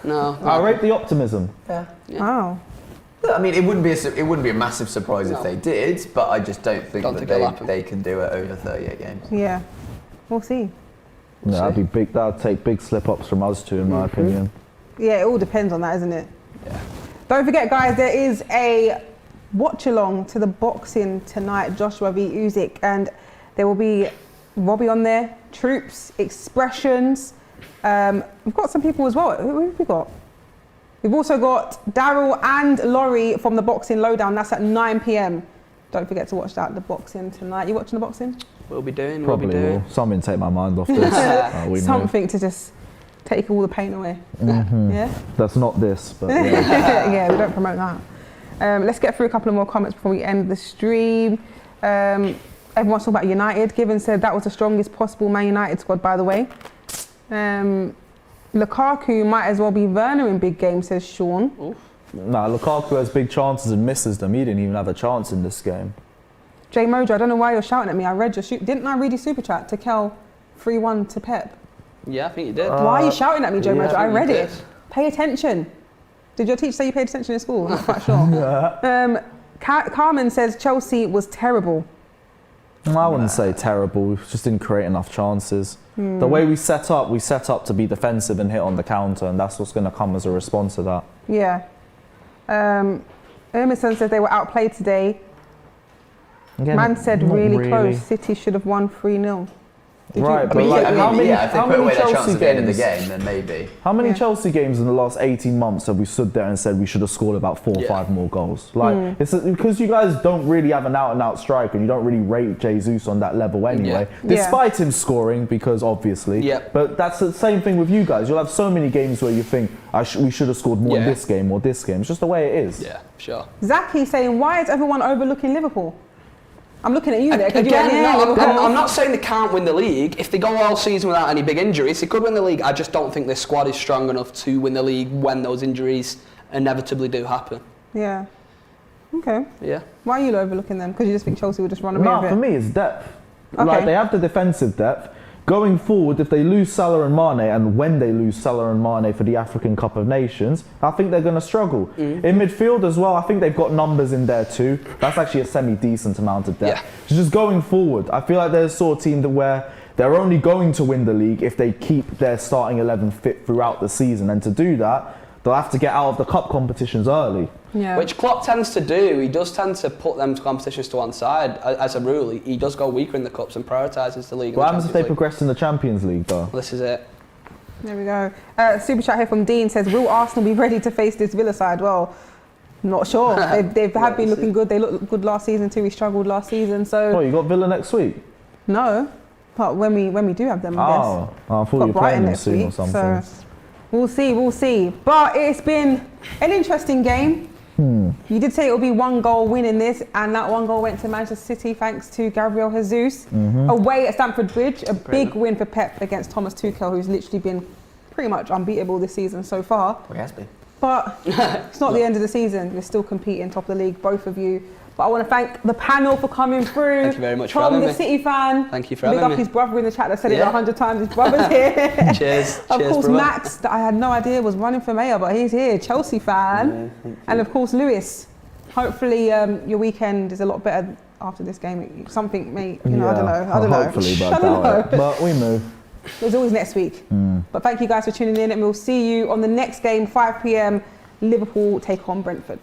No. I rate the optimism. Yeah. Wow. I mean, it wouldn't be a massive surprise if they did, but I just don't think they can do it over 38 games. Yeah, we'll see. That'd take big slip-ups from us too, in my opinion. Yeah, it all depends on that, isn't it? Yeah. Don't forget, guys, there is a watch-along to the boxing tonight, Joshua v Usyk, and there will be Robbie on there, Troops, Expressions. We've got some people as well. Who have we got? We've also got Daryl and Laurie from the Boxing Lowdown. That's at 9 p.m. Don't forget to watch that, the boxing tonight. You watching the boxing? We'll be doing. Will. Something to take my mind off this. Something to just take all the pain away. Yeah? That's not this, but yeah, we don't promote that. Let's get through a couple of more comments before we end the stream. Everyone's talking about United. Given said that was the strongest possible Man United squad, by the way. Lukaku might as well be Werner in big games, says Sean. Lukaku has big chances and misses them. He didn't even have a chance in this game. Jay Mojo, I don't know why you're shouting at me. I read your didn't I read your super chat to Kel 3-1 to Pep? Yeah, I think you did. Why are you shouting at me, Jay Mojo? I read it. Did. Pay attention. Did your teacher say you paid attention in school? I'm not quite sure. Carmen says Chelsea was terrible. I wouldn't say terrible. We just didn't create enough chances. The way we set up to be defensive and hit on the counter, and that's what's going to come as a response to that. Yeah. Emerson says they were outplayed today. Again, Man said really close. City should have won 3-0. Right, if they put away their chance at the end of the game, then maybe. How many Chelsea games in the last 18 months have we stood there and said we should have scored about 4 or 5 more goals? Like, it's because you guys don't really have an out-and-out striker, and you don't really rate Jesus on that level anyway, despite him scoring, because obviously. Yeah. But that's the same thing with you guys. You'll have so many games where you think we should have scored more in this game or this game. It's just the way it is. Yeah, sure. Zaki saying, why is everyone overlooking Liverpool? I'm looking at you there. I'm not saying they can't win the league. If they go all season without any big injuries, they could win the league. I just don't think this squad is strong enough to win the league when those injuries inevitably do happen. Yeah. Okay. Yeah. Why are you overlooking them? Because you just think Chelsea will just run away with it? For me, it's depth. Okay. Like, they have the defensive depth. Going forward, if they lose Salah and Mane, and when they lose Salah and Mane for the African Cup of Nations, I think they're going to struggle. In midfield as well, I think they've got numbers in there too. That's actually a semi-decent amount of depth. So just going forward, I feel like they're a sort of team where they're only going to win the league if they keep their starting 11 fit throughout the season. And to do that, they'll have to get out of the cup competitions early. Yeah. Which Klopp tends to do. He does tend to put them competitions to one side. As a rule, he does go weaker in the cups and prioritises the league. What happens if they progress in the Champions League, though? This is it. There we go. Super chat here from Dean says, will Arsenal be ready to face this Villa side? Well, Not sure. They have been looking good. They looked good last season too. We struggled last season, so Oh, you got Villa next week? no. But when we do have them, I guess. Oh, I thought you Got were Brighton playing them next soon or week, something. so we'll see. But it's been an interesting game. You did say it will be 1 goal win in this, and that 1 goal went to Manchester City thanks to Gabriel Jesus. Away at Stamford Bridge, a big win for Pep against Thomas Tuchel, who's literally been pretty much unbeatable this season so far. Well, he has been. But it's not the end of the season. You're still competing top of the league, both of you. But I want to thank the panel for coming through. Thank you very much for Tom, having the me. City fan. Thank you for Big having up me. his brother in the chat that said it Yeah. 100 times. His brother's here. Cheers. Of Cheers, course, brother. Max, that I had no idea was running for mayor, but he's here. Chelsea fan. And of course, Lewis. Hopefully, your weekend is a lot better after this game. Something may, I don't know. I don't know. Hopefully, but I I don't doubt know. it. But we move. There's always next week. But thank you guys for tuning in, and we'll see you on the next game, 5 p.m. Liverpool take on Brentford.